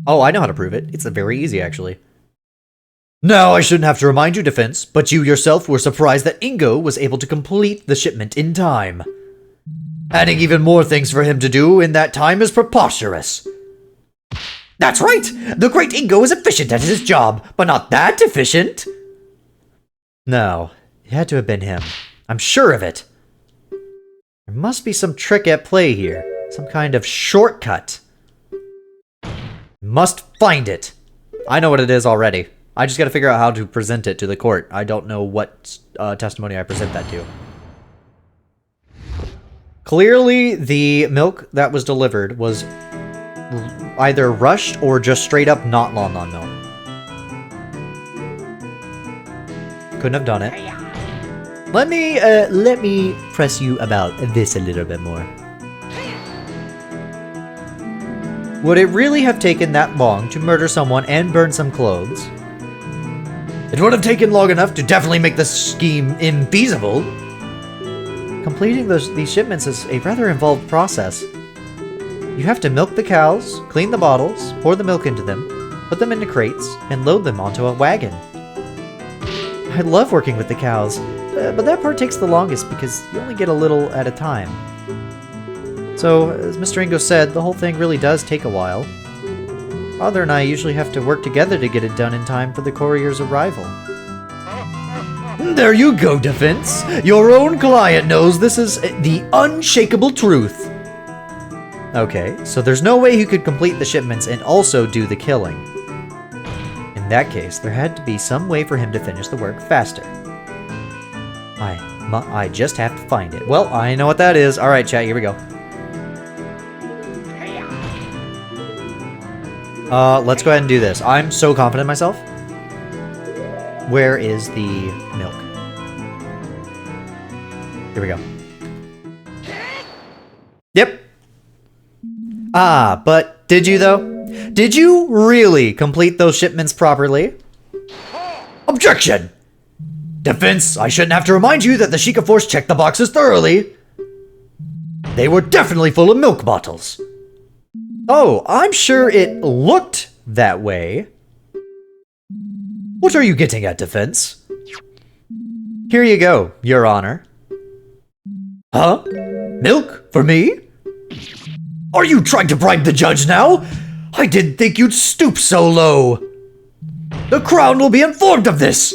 Oh, I know how to prove it. It's very easy, actually. Now, I shouldn't have to remind you, defense, but you yourself were surprised that Ingo was able to complete the shipment in time. Adding even more things for him to do in that time is preposterous. That's right! The great Ingo is efficient at his job, but not that efficient! No, it had to have been him. I'm sure of it. There must be some trick at play here. Some kind of shortcut. Must find it. I know what it is already. I just gotta figure out how to present it to the court. I don't know what testimony I present that to. Clearly, the milk that was delivered was either rushed or just straight up not Lon Lon milk. Couldn't have done it. Let me press you about this a little bit more. Would it really have taken that long to murder someone and burn some clothes? It would have taken long enough to definitely make the scheme infeasible. Completing these shipments is a rather involved process. You have to milk the cows, clean the bottles, pour the milk into them, put them into crates, and load them onto a wagon. I love working with the cows, but that part takes the longest because you only get a little at a time. So, as Mr. Ingo said, the whole thing really does take a while. Father and I usually have to work together to get it done in time for the courier's arrival. There you go, defense! Your own client knows this is the unshakable truth! Okay, so there's no way he could complete the shipments and also do the killing. In that case, there had to be some way for him to finish the work faster. I just have to find it. Well, I know what that is. Alright, chat, here we go. Let's go ahead and do this. I'm so confident in myself. Where is the milk? Here we go. Yep. But did you though? Did you really complete those shipments properly? Objection! Defense, I shouldn't have to remind you that the Sheikah Force checked the boxes thoroughly. They were definitely full of milk bottles. Oh, I'm sure it looked that way. What are you getting at, defense? Here you go, Your Honor. Huh? Milk? For me? Are you trying to bribe the judge now? I didn't think you'd stoop so low. The crown will be informed of this.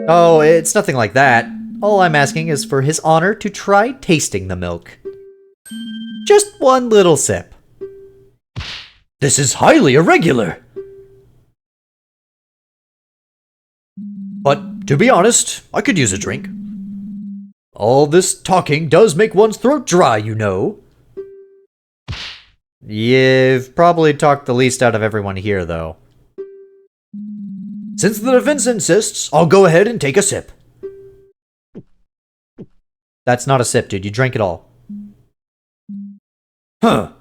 Oh, it's nothing like that. All I'm asking is for his honor to try tasting the milk. Just one little sip. This is highly irregular. But to be honest, I could use a drink. All this talking does make one's throat dry, you know. You've probably talked the least out of everyone here, though. Since the defense insists, I'll go ahead and take a sip. That's not a sip, dude. You drank it all. Huh.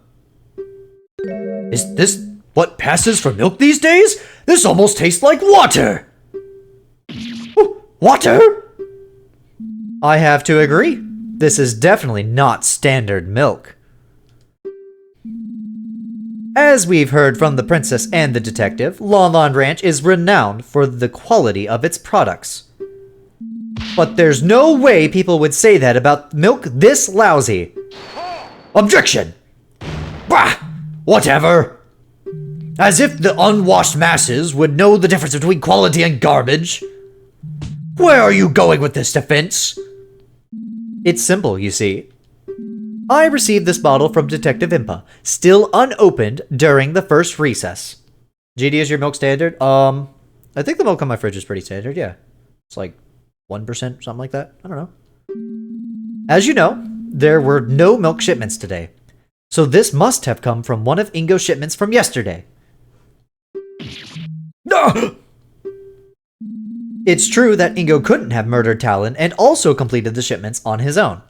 Is this what passes for milk these days? This almost tastes like water. Water? I have to agree. This is definitely not standard milk. As we've heard from the princess and the detective, Lon Lon Ranch is renowned for the quality of its products. But there's no way people would say that about milk this lousy. Objection! Bah! Whatever. As if the unwashed masses would know the difference between quality and garbage. Where are you going with this defense? It's simple, you see. I received this bottle from Detective Impa, still unopened during the first recess. GD, is your milk standard? I think the milk on my fridge is pretty standard, yeah. It's like 1%, something like that. I don't know. As you know, there were no milk shipments today. So this must have come from one of Ingo's shipments from yesterday. No! It's true that Ingo couldn't have murdered Talon and also completed the shipments on his own.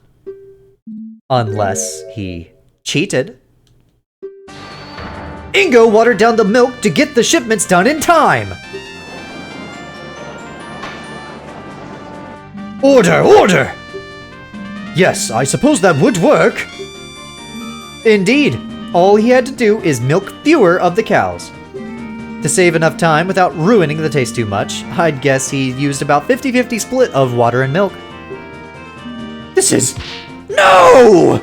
Unless he cheated. Ingo watered down the milk to get the shipments done in time! Order! Order! Yes, I suppose that would work. Indeed, all he had to do is milk fewer of the cows. To save enough time without ruining the taste too much, I'd guess he used about 50-50 split of water and milk. This is... No!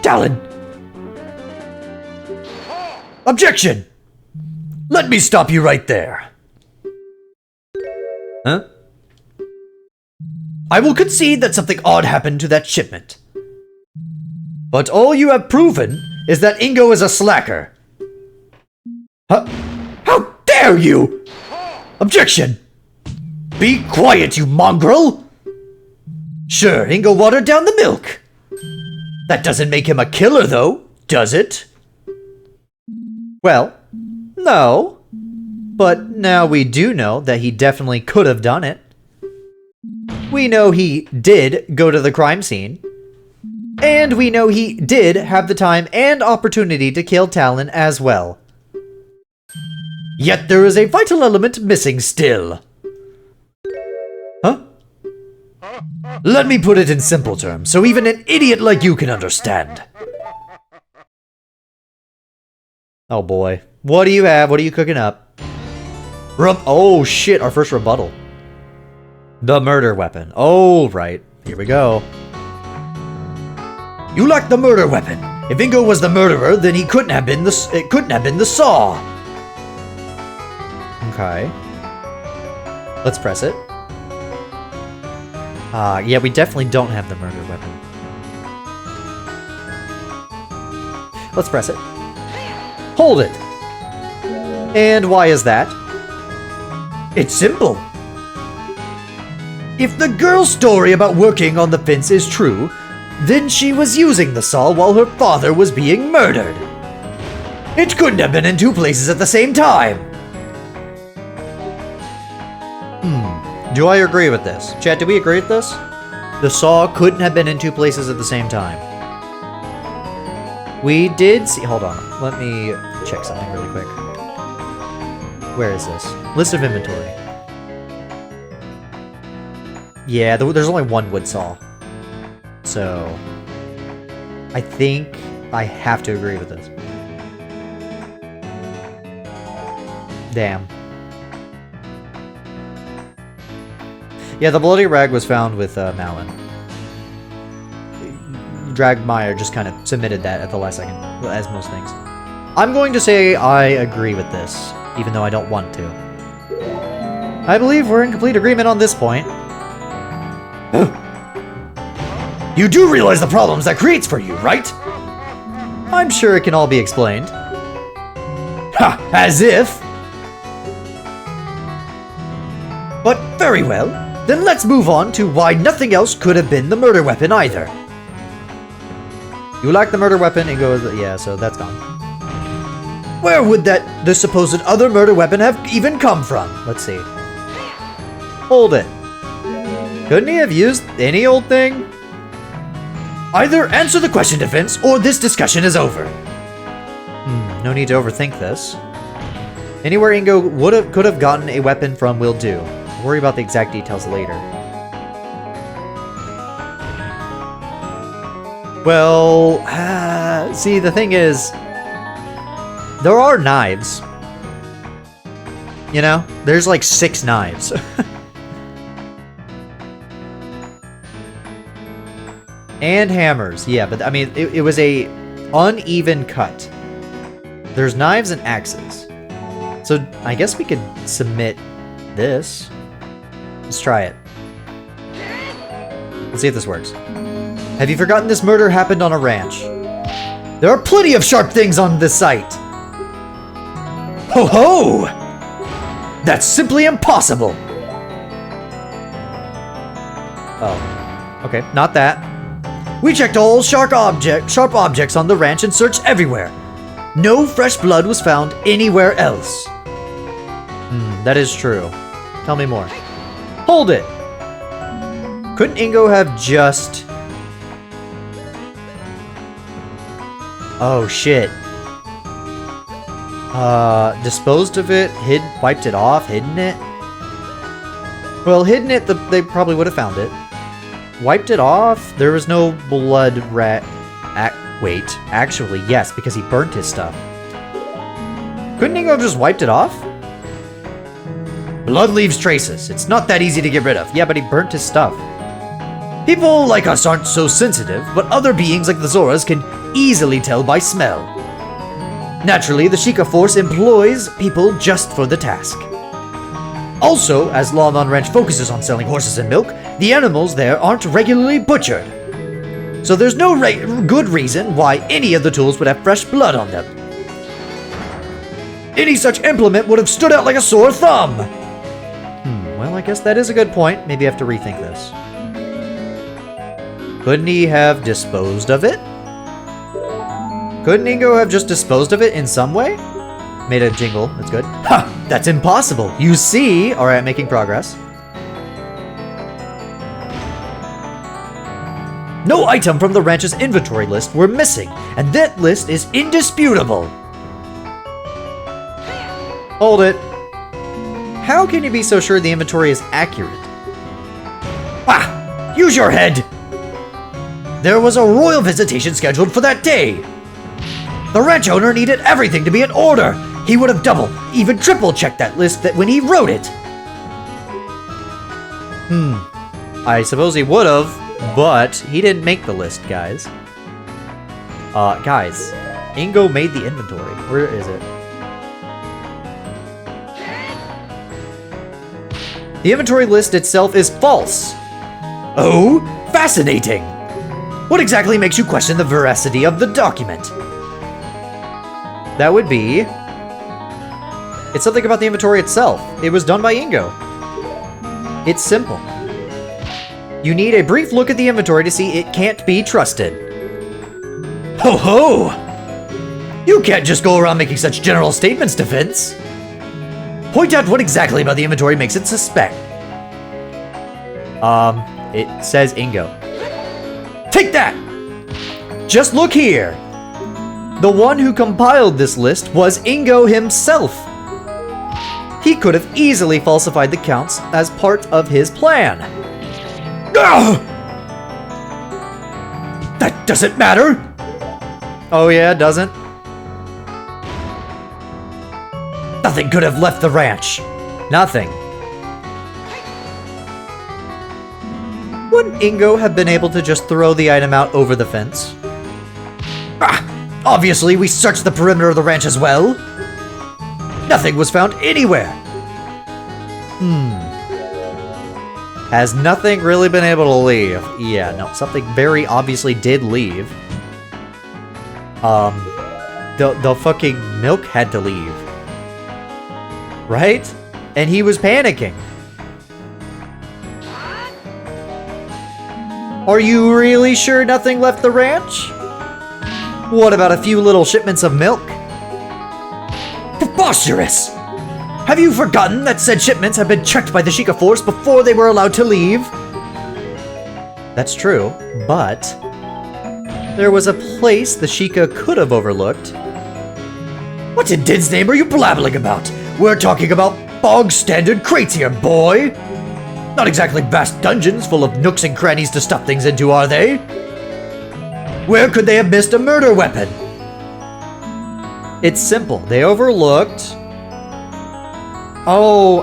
Talon. Objection! Let me stop you right there. Huh? I will concede that something odd happened to that shipment. But all you have proven is that Ingo is a slacker. How dare you! Objection! Be quiet, you mongrel! Sure, Ingo watered down the milk. That doesn't make him a killer, though, does it? Well, no. But now we do know that he definitely could have done it. We know he did go to the crime scene. And we know he did have the time and opportunity to kill Talon as well. Yet there is a vital element missing still. Huh? Let me put it in simple terms, so even an idiot like you can understand. Oh boy. What do you have? What are you cooking up? Oh shit, our first rebuttal. The murder weapon. Oh, right. Here we go. You lack the murder weapon. If Ingo was the murderer, then it couldn't have been the saw. Okay. Let's press it. Yeah, we definitely don't have the murder weapon. Let's press it. Hold it! And why is that? It's simple. If the girl's story about working on the fence is true, then she was using the saw while her father was being murdered. It couldn't have been in two places at the same time. Do I agree with this? Chat, do we agree with this? The saw couldn't have been in two places at the same time. We did see... Hold on. Let me check something really quick. Where is this? List of inventory. Yeah, there's only one wood saw. So... I think I have to agree with this. Damn. Yeah, the bloody rag was found with Malin. Dragmire just kind of submitted that at the last second, as most things. I'm going to say I agree with this, even though I don't want to. I believe we're in complete agreement on this point. You do realize the problems that creates for you, right? I'm sure it can all be explained. Ha! As if! But very well. Then let's move on to why nothing else could have been the murder weapon either. You lack the murder weapon, and goes, yeah, so that's gone. Where would the supposed other murder weapon have even come from? Let's see. Hold it. Couldn't he have used any old thing? Either answer the question, Defense, or this discussion is over. No need to overthink this. Anywhere Ingo could have gotten a weapon from will do. Worry about the exact details later. Well, see, the thing is, there are knives. You know, there's like 6 knives. And hammers, yeah, but I mean, it was a uneven cut. There's knives and axes. So I guess we could submit this. Let's try it. Let's see if this works. Have you forgotten this murder happened on a ranch? There are plenty of sharp things on this site. Ho ho! That's simply impossible. Oh, okay, not that. We checked all sharp objects on the ranch and searched everywhere. No fresh blood was found anywhere else. That is true. Tell me more. Hold it! Couldn't Ingo have just... Oh, shit. Disposed of it, wiped it off, hidden it? Well, hidden it, they probably would have found it. Wiped it off? There was no blood wait, actually, yes, because he burnt his stuff. Couldn't Ingo have just wiped it off? Blood leaves traces. It's not that easy to get rid of. Yeah, but he burnt his stuff. People like us aren't so sensitive, but other beings like the Zoras can easily tell by smell. Naturally, the Sheikah Force employs people just for the task. Also, as Lawman Ranch focuses on selling horses and milk, the animals there aren't regularly butchered. So there's no good reason why any of the tools would have fresh blood on them. Any such implement would have stood out like a sore thumb. Well, I guess that is a good point. Maybe I have to rethink this. Couldn't he have disposed of it? Couldn't Ingo have just disposed of it in some way? Made a jingle. That's good. Ha! That's impossible. You see? Alright, making progress. No item from the ranch's inventory list were missing, and that list is indisputable. Hold it. How can you be so sure the inventory is accurate? Ah! Use your head! There was a royal visitation scheduled for that day. The ranch owner needed everything to be in order. He would have double, even triple checked that list when he wrote it. I suppose he would have, but he didn't make the list, guys. Guys, Ingo made the inventory. Where is it? The inventory list itself is false. Oh, fascinating. What exactly makes you question the veracity of the document? That would be... It's something about the inventory itself. It was done by Ingo. It's simple. You need a brief look at the inventory to see it can't be trusted. Ho ho! You can't just go around making such general statements, Defense. Point out what exactly about the inventory makes it suspect. It says Ingo. Take that! Just look here. The one who compiled this list was Ingo himself. He could have easily falsified the counts as part of his plan. Ugh! That doesn't matter! Oh yeah, it doesn't? Nothing could have left the ranch. Nothing. What wouldn't Ingo have been able to just throw the item out over the fence? Obviously, we searched the perimeter of the ranch as well. Nothing was found anywhere. Has nothing really been able to leave? Yeah, no, something very obviously did leave. The fucking milk had to leave. Right? And he was panicking. Are you really sure nothing left the ranch? What about a few little shipments of milk? Preposterous! Have you forgotten that said shipments had been checked by the Sheikah Force before they were allowed to leave? That's true, but there was a place the Sheikah could have overlooked. What in Din's name are you blabbling about? We're talking about bog standard crates here, boy! Not exactly vast dungeons full of nooks and crannies to stuff things into, are they? Where could they have missed a murder weapon? It's simple. They overlooked... Oh,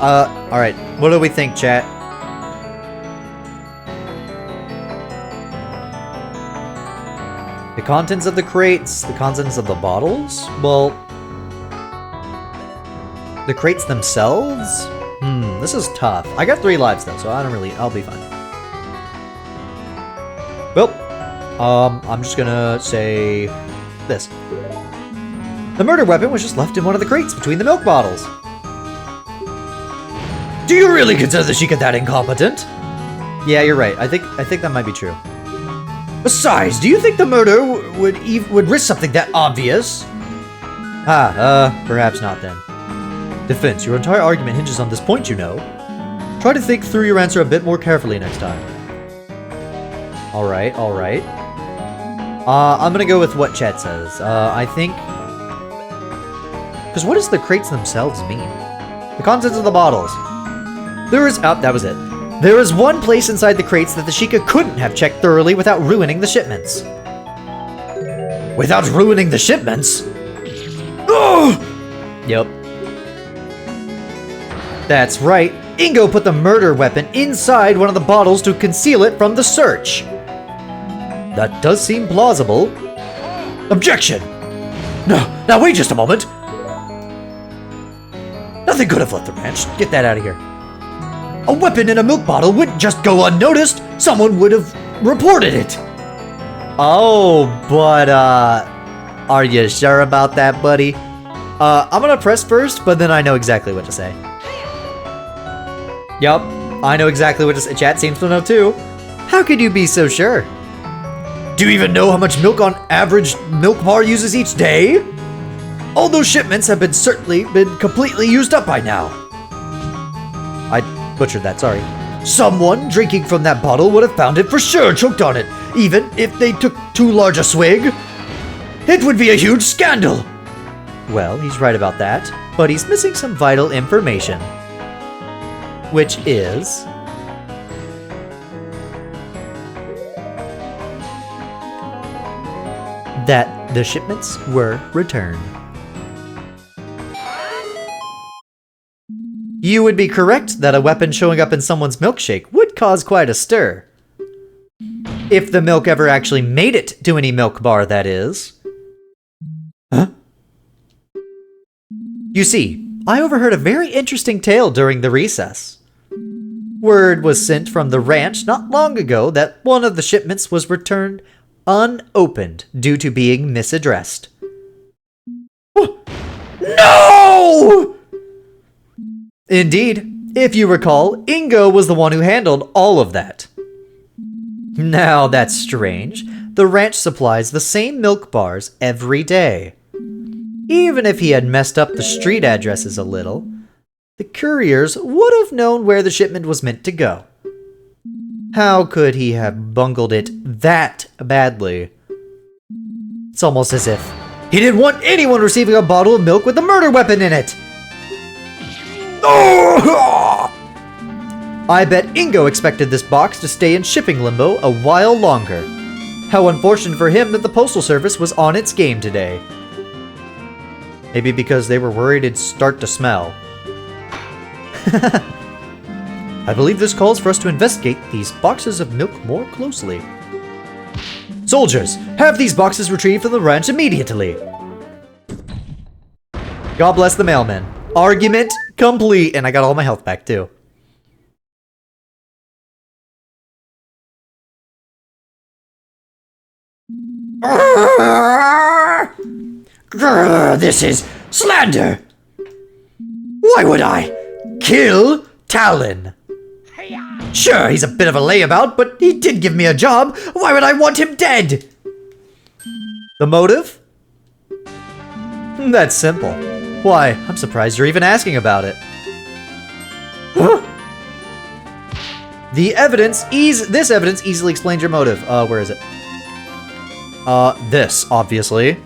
alright. What do we think, chat? The contents of the crates, the contents of the bottles? Well... The crates themselves? This is tough. I got 3 lives though, so I'll be fine. Well, I'm just gonna say this. The murder weapon was just left in one of the crates between the milk bottles. Do you really consider the Sheikah that incompetent? Yeah, you're right. I think that might be true. Besides, do you think the murder would risk something that obvious? Perhaps not then. Defense, your entire argument hinges on this point, you know. Try to think through your answer a bit more carefully next time. Alright. I'm gonna go with what chat says. I think... Because what does the crates themselves mean? The contents of the bottles. That was it. There is one place inside the crates that the Sheikah couldn't have checked thoroughly without ruining the shipments. Without ruining the shipments? Oh! Yep. That's right. Ingo put the murder weapon inside one of the bottles to conceal it from the search. That does seem plausible. Objection! No, now wait just a moment. Nothing could have left the ranch. Get that out of here. A weapon in a milk bottle wouldn't just go unnoticed. Someone would have reported it. Oh, but, are you sure about that, buddy? I'm gonna press first, but then I know exactly what to say. Yup, I know exactly what to say. Chat seems to know too. How could you be so sure? Do you even know how much milk on average milk bar uses each day? All those shipments have certainly been completely used up by now. I butchered that, sorry. Someone drinking from that bottle would have found it for sure choked on it, even if they took too large a swig. It would be a huge scandal. Well, he's right about that, but he's missing some vital information. Which is... that the shipments were returned. You would be correct that a weapon showing up in someone's milkshake would cause quite a stir. If the milk ever actually made it to any milk bar, that is. Huh? You see, I overheard a very interesting tale during the recess. Word was sent from the ranch not long ago that one of the shipments was returned unopened due to being misaddressed. No! Indeed, if you recall, Ingo was the one who handled all of that. Now that's strange. The ranch supplies the same milk bars every day. Even if he had messed up the street addresses a little, the couriers would have known where the shipment was meant to go. How could he have bungled it that badly? It's almost as if he didn't want anyone receiving a bottle of milk with a murder weapon in it! I bet Ingo expected this box to stay in shipping limbo a while longer. How unfortunate for him that the Postal Service was on its game today. Maybe because they were worried it'd start to smell. I believe this calls for us to investigate these boxes of milk more closely. Soldiers, have these boxes retrieved from the ranch immediately. God bless the mailman. Argument complete. And I got all my health back too. This is slander! Why would I kill Talon? Sure, he's a bit of a layabout, but he did give me a job. Why would I want him dead? The motive? That's simple. Why, I'm surprised you're even asking about it. Huh? This evidence easily explains your motive. Where is it? This, obviously.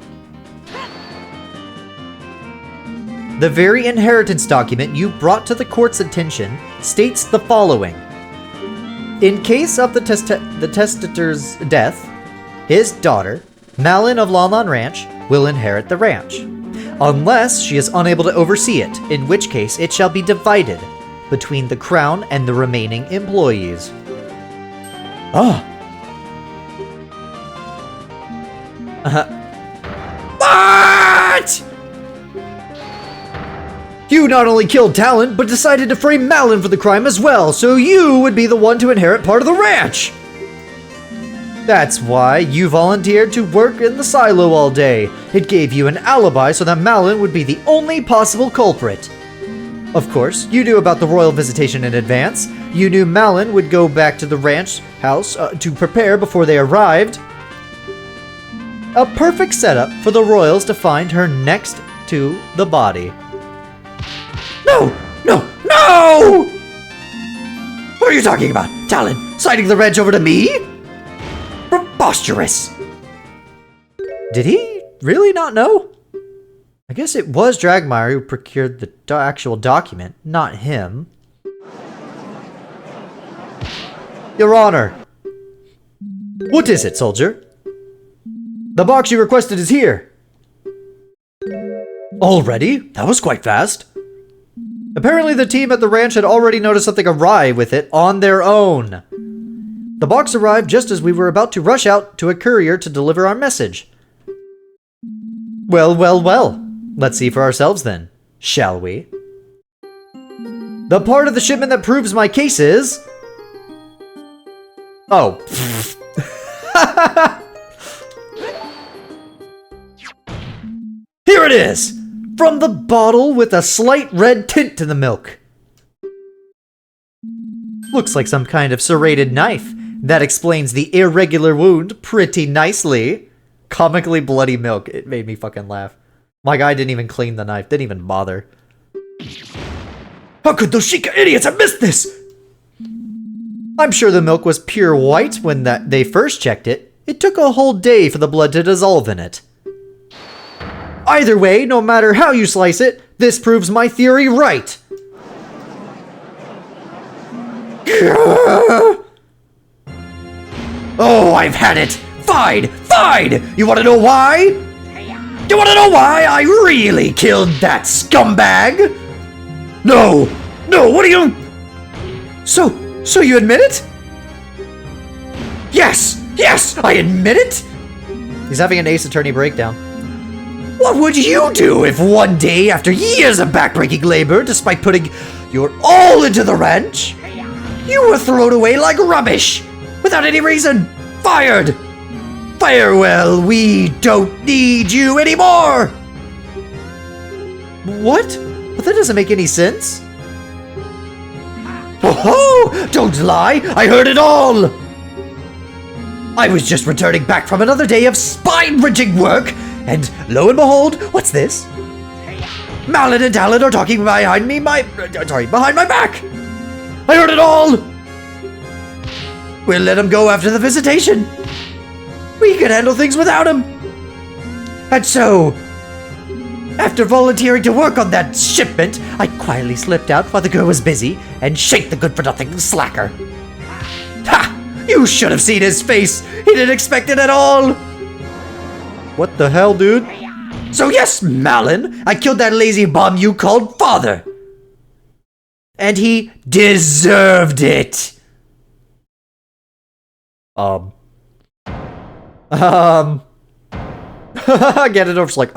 The very inheritance document you brought to the court's attention states the following. In case of the testator's death, his daughter, Malin of Lon Lon Ranch, will inherit the ranch, unless she is unable to oversee it, in which case it shall be divided between the crown and the remaining employees. Oh. What? You not only killed Talon, but decided to frame Malin for the crime as well, so you would be the one to inherit part of the ranch! That's why you volunteered to work in the silo all day. It gave you an alibi so that Malin would be the only possible culprit. Of course, you knew about the royal visitation in advance. You knew Malin would go back to the ranch house to prepare before they arrived. A perfect setup for the royals to find her next to the body. No! No! No! What are you talking about? Talon, signing the ranch over to me? Preposterous! Did he really not know? I guess it was Dragmire who procured the actual document, not him. Your Honor! What is it, soldier? The box you requested is here. Already? That was quite fast. Apparently the team at the ranch had already noticed something awry with it on their own. The box arrived just as we were about to rush out to a courier to deliver our message. Well, well, well. Let's see for ourselves then, shall we? The part of the shipment that proves my case is... Oh. Here it is! From the bottle with a slight red tint to the milk. Looks like some kind of serrated knife. That explains the irregular wound pretty nicely. Comically bloody milk. It made me fucking laugh. My guy didn't even clean the knife. Didn't even bother. How could those Sheikah idiots have missed this? I'm sure the milk was pure white when they first checked it. It took a whole day for the blood to dissolve in it. Either way, no matter how you slice it, this proves my theory right. Oh, I've had it! Fine! Fine! You wanna know why? You wanna know why I really killed that scumbag? No! No, what are you... So you admit it? Yes! Yes, I admit it! He's having an Ace Attorney breakdown. What would you do if one day, after years of backbreaking labor, despite putting your all into the ranch, you were thrown away like rubbish, without any reason, fired? Farewell, we don't need you anymore! What? But that doesn't make any sense. Oh, don't lie, I heard it all! I was just returning back from another day of spine-wrenching work, and lo and behold, what's this? Malin and Talon are talking behind my back! I heard it all! We'll let him go after the visitation. We could handle things without him. And so, after volunteering to work on that shipment, I quietly slipped out while the girl was busy and shaped the good-for-nothing slacker. Ha! You should have seen his face! He didn't expect it at all! What the hell, dude? So yes, Malin, I killed that lazy bum you called father. And he deserved it. Ganondorf's like,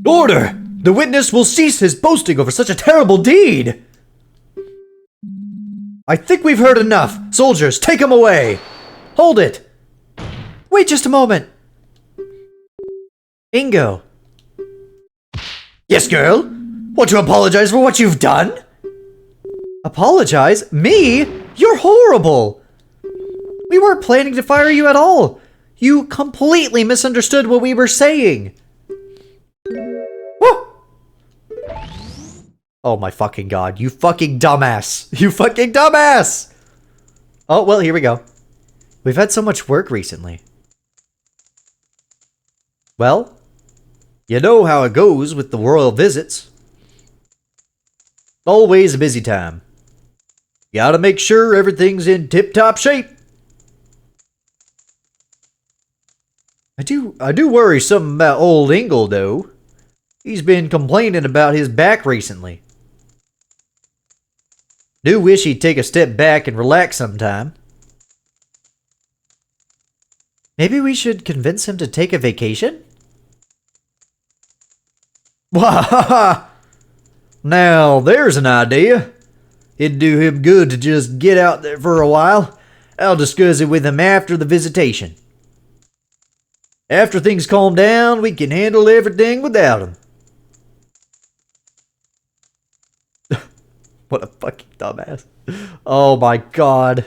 Order! The witness will cease his boasting over such a terrible deed! I think we've heard enough. Soldiers, take him away! Hold it! Wait just a moment. Ingo. Yes, girl? Want to apologize for what you've done? Apologize? Me? You're horrible. We weren't planning to fire you at all. You completely misunderstood what we were saying. Woo! Oh my fucking god. You fucking dumbass. You fucking dumbass! Oh, well, here we go. We've had so much work recently. Well, you know how it goes with the royal visits. Always a busy time. Gotta make sure everything's in tip-top shape. I do worry something about old Ingle, though. He's been complaining about his back recently. Do wish he'd take a step back and relax sometime. Maybe we should convince him to take a vacation? Wah! Now, there's an idea. It'd do him good to just get out there for a while. I'll discuss it with him after the visitation. After things calm down, we can handle everything without him. What a fucking dumbass. Oh my god.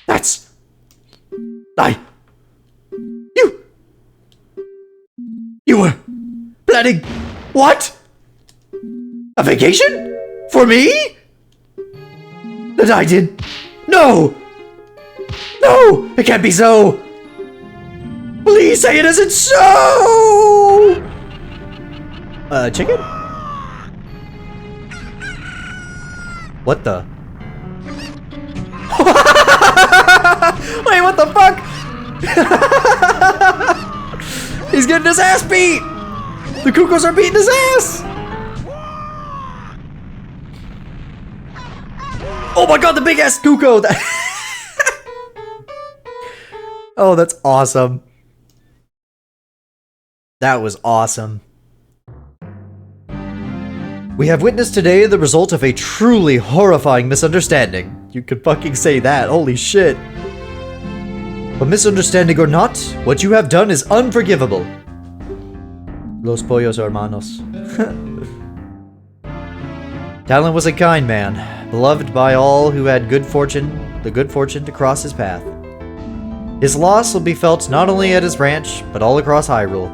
That's... You were planning... What? A vacation? For me? That I did... No! No! It can't be so! Please say it isn't so! Chicken? What the? Wait, what the fuck? He's getting his ass beat! The Cuckoos are beating his ass! Oh my god, the big ass Cuckoo! Oh, that's awesome. That was awesome. We have witnessed today the result of a truly horrifying misunderstanding. You could fucking say that, holy shit. But misunderstanding or not, what you have done is unforgivable. Los pollos hermanos. Talon was a kind man, beloved by all who had the good fortune to cross his path. His loss will be felt not only at his ranch, but all across Hyrule.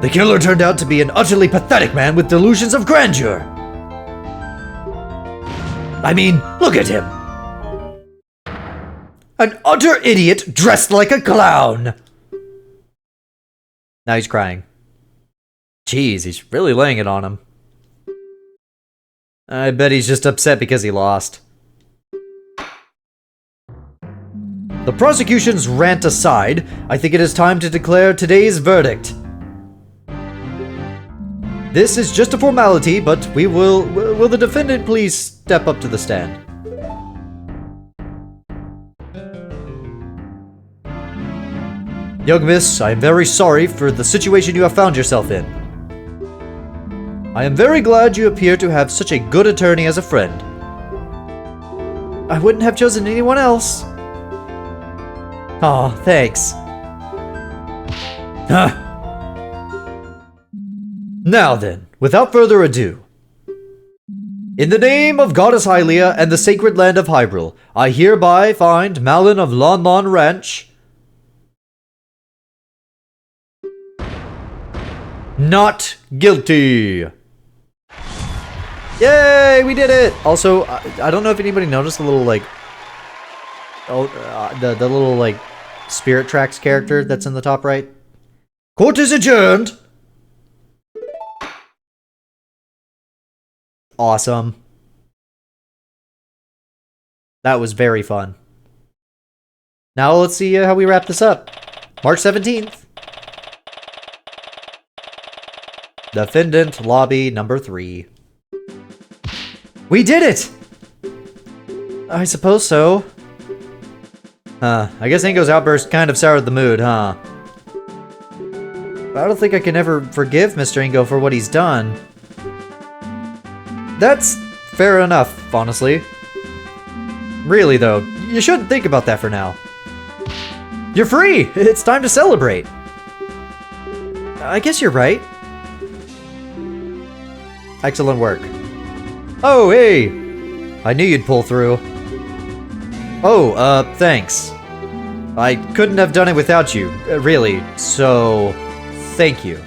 The killer turned out to be an utterly pathetic man with delusions of grandeur. I mean, look at him. An utter idiot dressed like a clown. Now he's crying. Jeez, he's really laying it on him. I bet he's just upset because he lost. The prosecution's rant aside, I think it is time to declare today's verdict. This is just a formality, but will the defendant please step up to the stand? Young miss, I am very sorry for the situation you have found yourself in. I am very glad you appear to have such a good attorney as a friend. I wouldn't have chosen anyone else. Aw, thanks. Huh. Now then, without further ado. In the name of Goddess Hylia and the sacred land of Hyrule, I hereby find Malin of Lon Lon Ranch not guilty. Yay, we did it! Also, I don't know if anybody noticed the little, like... Oh, the little, like, Spirit Tracks character that's in the top right. Court is adjourned. Awesome. That was very fun. Now let's see how we wrap this up. March 17th. Defendant lobby number 3. We did it! I suppose so. I guess Ingo's outburst kind of soured the mood, huh? I don't think I can ever forgive Mr. Ingo for what he's done. That's fair enough, honestly. Really, though, you shouldn't think about that for now. You're free! It's time to celebrate! I guess you're right. Excellent work. Oh, hey! I knew you'd pull through. Oh, thanks. I couldn't have done it without you, really, so thank you.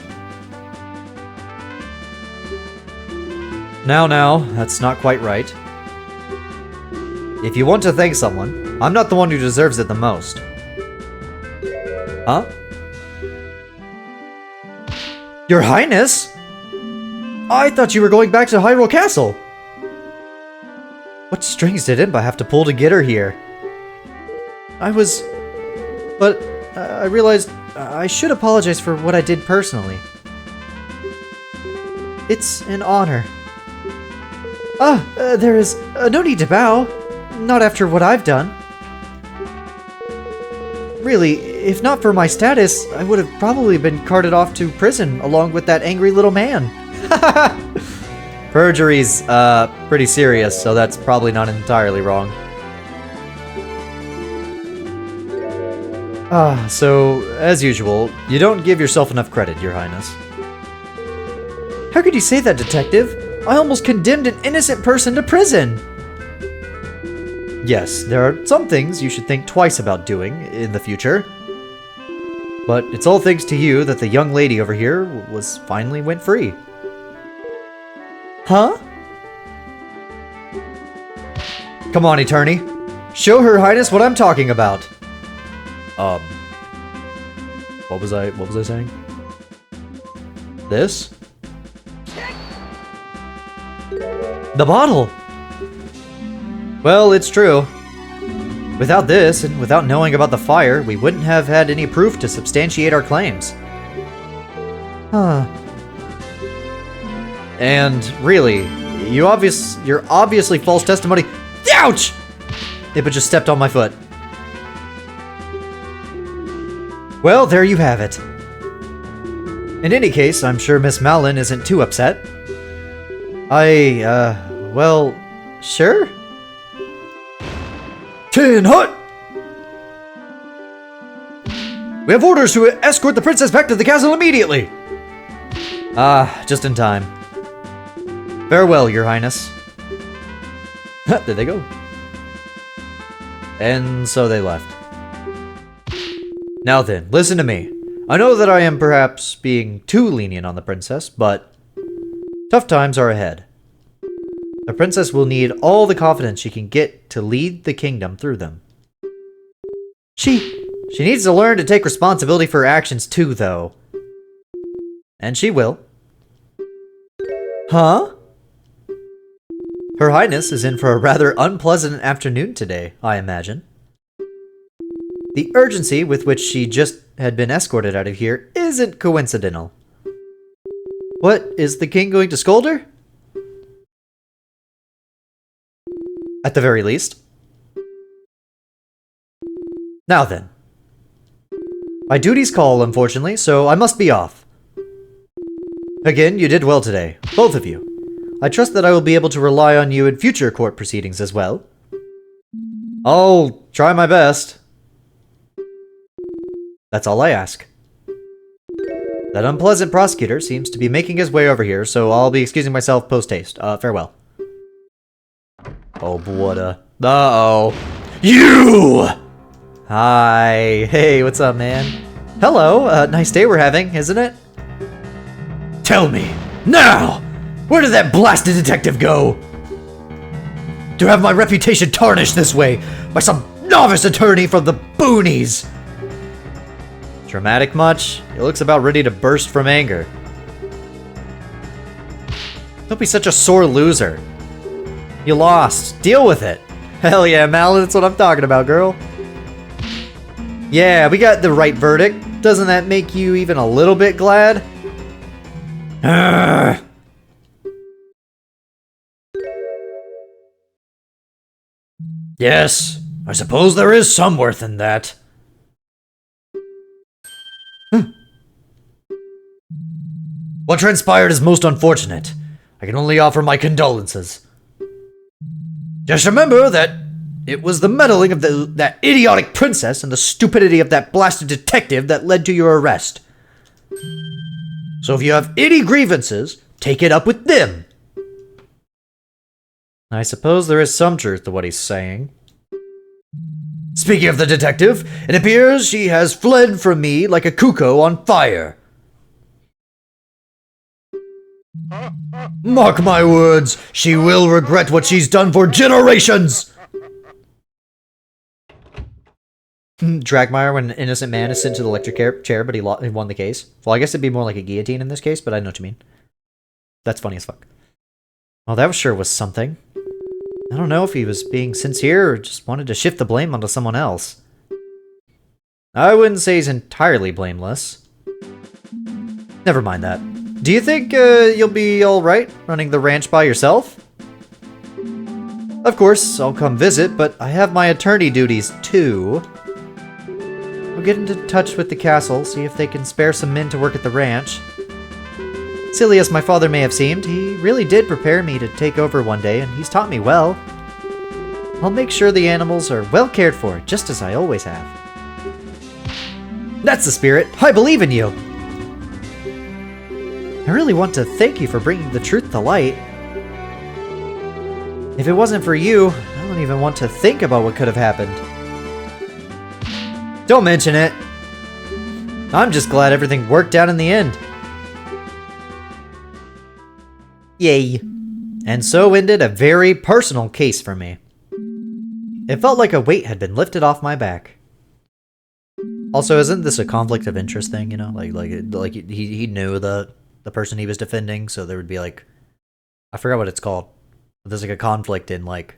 Now, that's not quite right. If you want to thank someone, I'm not the one who deserves it the most. Huh? Your Highness? I thought you were going back to Hyrule Castle. What strings did Impa have to pull to get her here? But I realized I should apologize for what I did personally. It's an honor. There is no need to bow. Not after what I've done. Really, if not for my status, I would have probably been carted off to prison along with that angry little man. Perjury's, pretty serious, so that's probably not entirely wrong. So, as usual, you don't give yourself enough credit, Your Highness. How could you say that, Detective? I almost condemned an innocent person to prison! Yes, there are some things you should think twice about doing in the future. But it's all thanks to you that the young lady over here finally went free. Huh? Come on, Attorney. Show Her Highness what I'm talking about. What was I saying? This? The bottle! Well, it's true. Without this, and without knowing about the fire, we wouldn't have had any proof to substantiate our claims. Huh. And really, your obviously false testimony. Ouch! It just stepped on my foot. Well, there you have it. In any case, I'm sure Miss Malin isn't too upset. Well, sure? Tin Hut! We have orders to escort the princess back to the castle immediately! Just in time. Farewell, Your Highness. There they go. And so they left. Now then, listen to me. I know that I am perhaps being too lenient on the princess, but tough times are ahead. The princess will need all the confidence she can get to lead the kingdom through them. She needs to learn to take responsibility for her actions too, though. And she will. Huh? Her Highness is in for a rather unpleasant afternoon today, I imagine. The urgency with which she just had been escorted out of here isn't coincidental. What, is the king going to scold her? At the very least. Now then. My duties call, unfortunately, so I must be off. Again, you did well today, both of you. I trust that I will be able to rely on you in future court proceedings as well. I'll try my best. That's all I ask. That unpleasant prosecutor seems to be making his way over here, so I'll be excusing myself post-haste. Farewell. Oh, what a... Uh-oh. You! Hi. Hey, what's up, man? Hello. Nice day we're having, isn't it? Tell me, now! Where did that blasted detective go? To have my reputation tarnished this way by some novice attorney from the boonies! Dramatic much? He looks about ready to burst from anger. Don't be such a sore loser. You lost. Deal with it. Hell yeah, Malin, that's what I'm talking about, girl. Yeah, we got the right verdict. Doesn't that make you even a little bit glad? Yes, I suppose there is some worth in that. What transpired is most unfortunate. I can only offer my condolences. Just remember that it was the meddling of that idiotic princess and the stupidity of that blasted detective that led to your arrest. So if you have any grievances, take it up with them. I suppose there is some truth to what he's saying. Speaking of the detective, it appears she has fled from me like a cuckoo on fire. Mark my words, she will regret what she's done for generations! Dragmire, when an innocent man is sent to the electric chair, but he won the case. Well, I guess it'd be more like a guillotine in this case, but I know what you mean. That's funny as fuck. Well, that sure was something. I don't know if he was being sincere or just wanted to shift the blame onto someone else. I wouldn't say he's entirely blameless. Never mind that. Do you think you'll be alright running the ranch by yourself? Of course, I'll come visit, but I have my attorney duties too. I'll get into touch with the castle, see if they can spare some men to work at the ranch. Silly as my father may have seemed, he really did prepare me to take over one day, and he's taught me well. I'll make sure the animals are well cared for, just as I always have. That's the spirit! I believe in you! I really want to thank you for bringing the truth to light. If it wasn't for you, I don't even want to think about what could have happened. Don't mention it! I'm just glad everything worked out in the end. Yay. And so ended a very personal case for me. It felt like a weight had been lifted off my back. Also, isn't this a conflict of interest thing, you know? Like he knew the person he was defending, so there would be like... I forgot what it's called. There's like a conflict in like...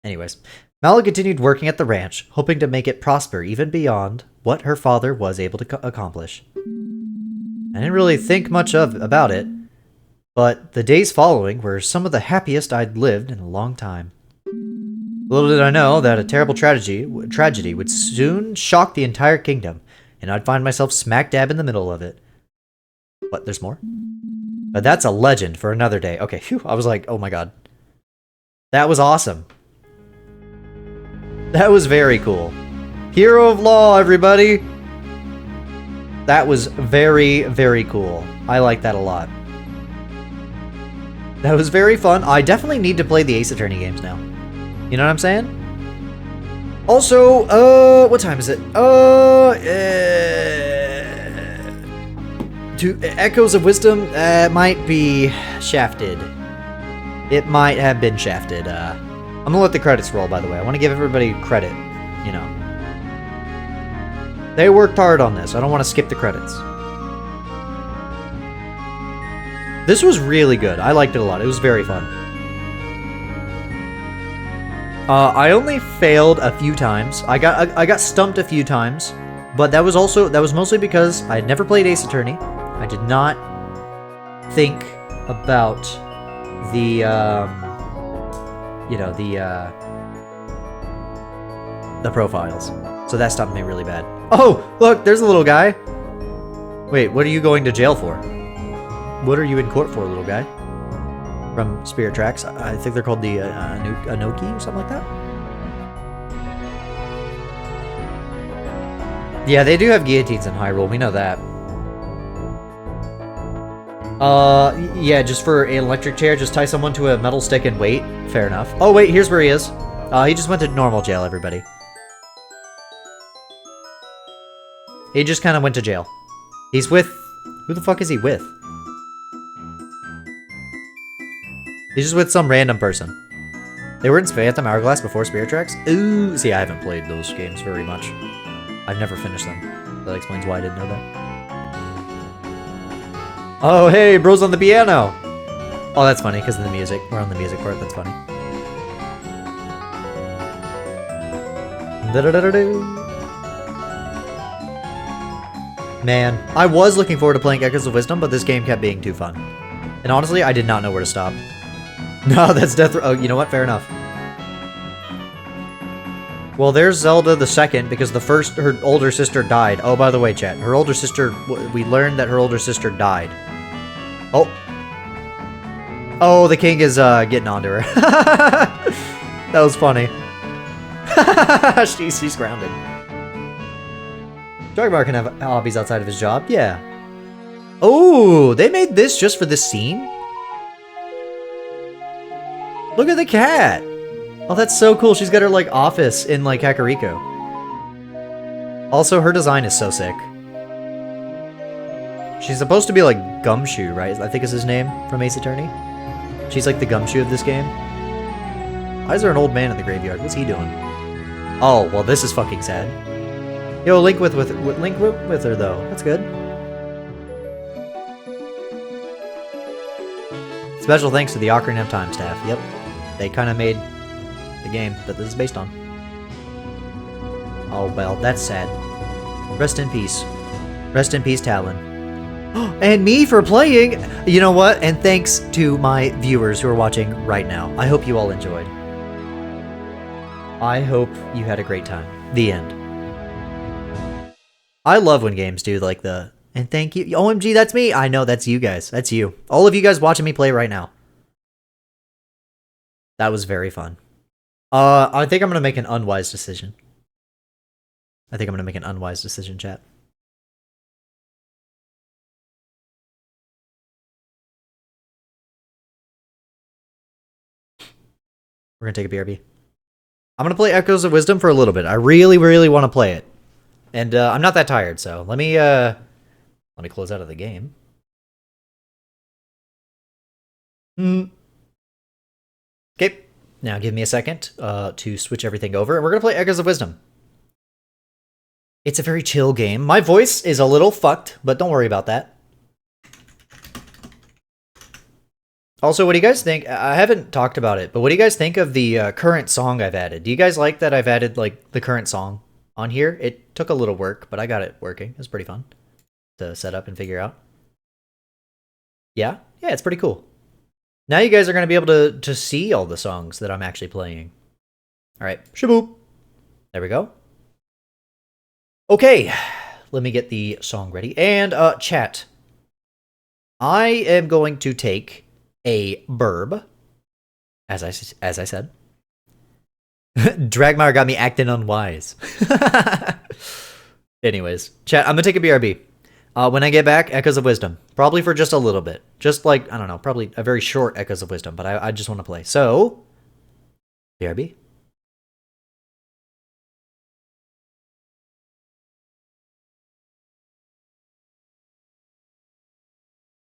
Anyways. Mala continued working at the ranch, hoping to make it prosper even beyond what her father was able to accomplish. I didn't really think much about it, but the days following were some of the happiest I'd lived in a long time. Little did I know that a terrible tragedy would soon shock the entire kingdom, and I'd find myself smack dab in the middle of it. What, there's more? But that's a legend for another day. Okay, phew, I was like, oh my god. That was awesome. That was very cool. Hero of Law, everybody! That was very, very cool. I like that a lot. That was very fun. I definitely need to play the Ace Attorney games now. You know what I'm saying? Also, what time is it? Echoes of Wisdom might be shafted. It might have been shafted. I'm gonna let the credits roll, by the way. I want to give everybody credit, you know. They worked hard on this. I don't want to skip the credits. This was really good. I liked it a lot. It was very fun. I only failed a few times. I got stumped a few times, but that was mostly because I had never played Ace Attorney. I did not think about the profiles. So that stopped me really bad. Oh, look, there's a little guy. Wait, what are you going to jail for? What are you in court for, little guy? From Spirit Tracks. I think they're called the Anoki or something like that. Yeah, they do have guillotines in Hyrule. We know that. Yeah, just for an electric chair, just tie someone to a metal stick and wait. Fair enough. Oh, wait, here's where he is. He just went to normal jail, everybody. He just kind of went to jail. He's with... Who the fuck is he with? He's just with some random person. They were in Phantom Hourglass before Spirit Tracks? Ooh, see, I haven't played those games very much. I've never finished them. That explains why I didn't know that. Oh, hey, bro's on the piano! Oh, that's funny, because of the music. We're on the music part, that's funny. Da-da-da-da-doo. Man, I was looking forward to playing Echoes of Wisdom, but this game kept being too fun. And honestly, I did not know where to stop. No, that's Death... Oh, you know what? Fair enough. Well, there's Zelda the second, because her older sister died. Oh, by the way, chat, her older sister... We learned that her older sister died. Oh. Oh, the king is, getting onto her. That was funny. She's grounded. Jaguar can have hobbies outside of his job. Yeah. Oh, they made this just for this scene? Look at the cat. Oh, that's so cool. She's got her, like, office in, like, Kakariko. Also, her design is so sick. She's supposed to be, like, Gumshoe, right? I think is his name from Ace Attorney. She's, like, the Gumshoe of this game. Why is there an old man in the graveyard? What's he doing? Oh, well, this is fucking sad. Yo, link with her, though. That's good. Special thanks to the Ocarina of Time staff. Yep. They kind of made the game that this is based on. Oh, well, that's sad. Rest in peace. Rest in peace, Talon. And me for playing! You know what? And thanks to my viewers who are watching right now. I hope you all enjoyed. I hope you had a great time. The end. I love when games do like the... And thank you. OMG, that's me! I know, that's you guys. That's you. All of you guys watching me play right now. That was very fun. I think I'm gonna make an unwise decision. Chat. We're gonna take a BRB. I'm gonna play Echoes of Wisdom for a little bit. I really, really want to play it. And I'm not that tired, so let me close out of the game. Okay, now give me a second to switch everything over, and we're gonna play Echoes of Wisdom. It's a very chill game. My voice is a little fucked, but don't worry about that. Also, what do you guys think? I haven't talked about it, but what do you guys think of the current song I've added? Do you guys like that I've added, like, the current song on here? It took a little work, but I got it working. It was pretty fun to set up and figure out. Yeah? Yeah, it's pretty cool. Now you guys are going to be able to see all the songs that I'm actually playing. All right, shaboop. There we go. Okay, let me get the song ready. And, chat. I am going to take a burb, as I said. Dragmire got me acting unwise. Anyways, chat, I'm gonna take a BRB. When I get back, Echoes of Wisdom. Probably for just a little bit. Just like, I don't know, probably a very short Echoes of Wisdom, but I just want to play. So, BRB.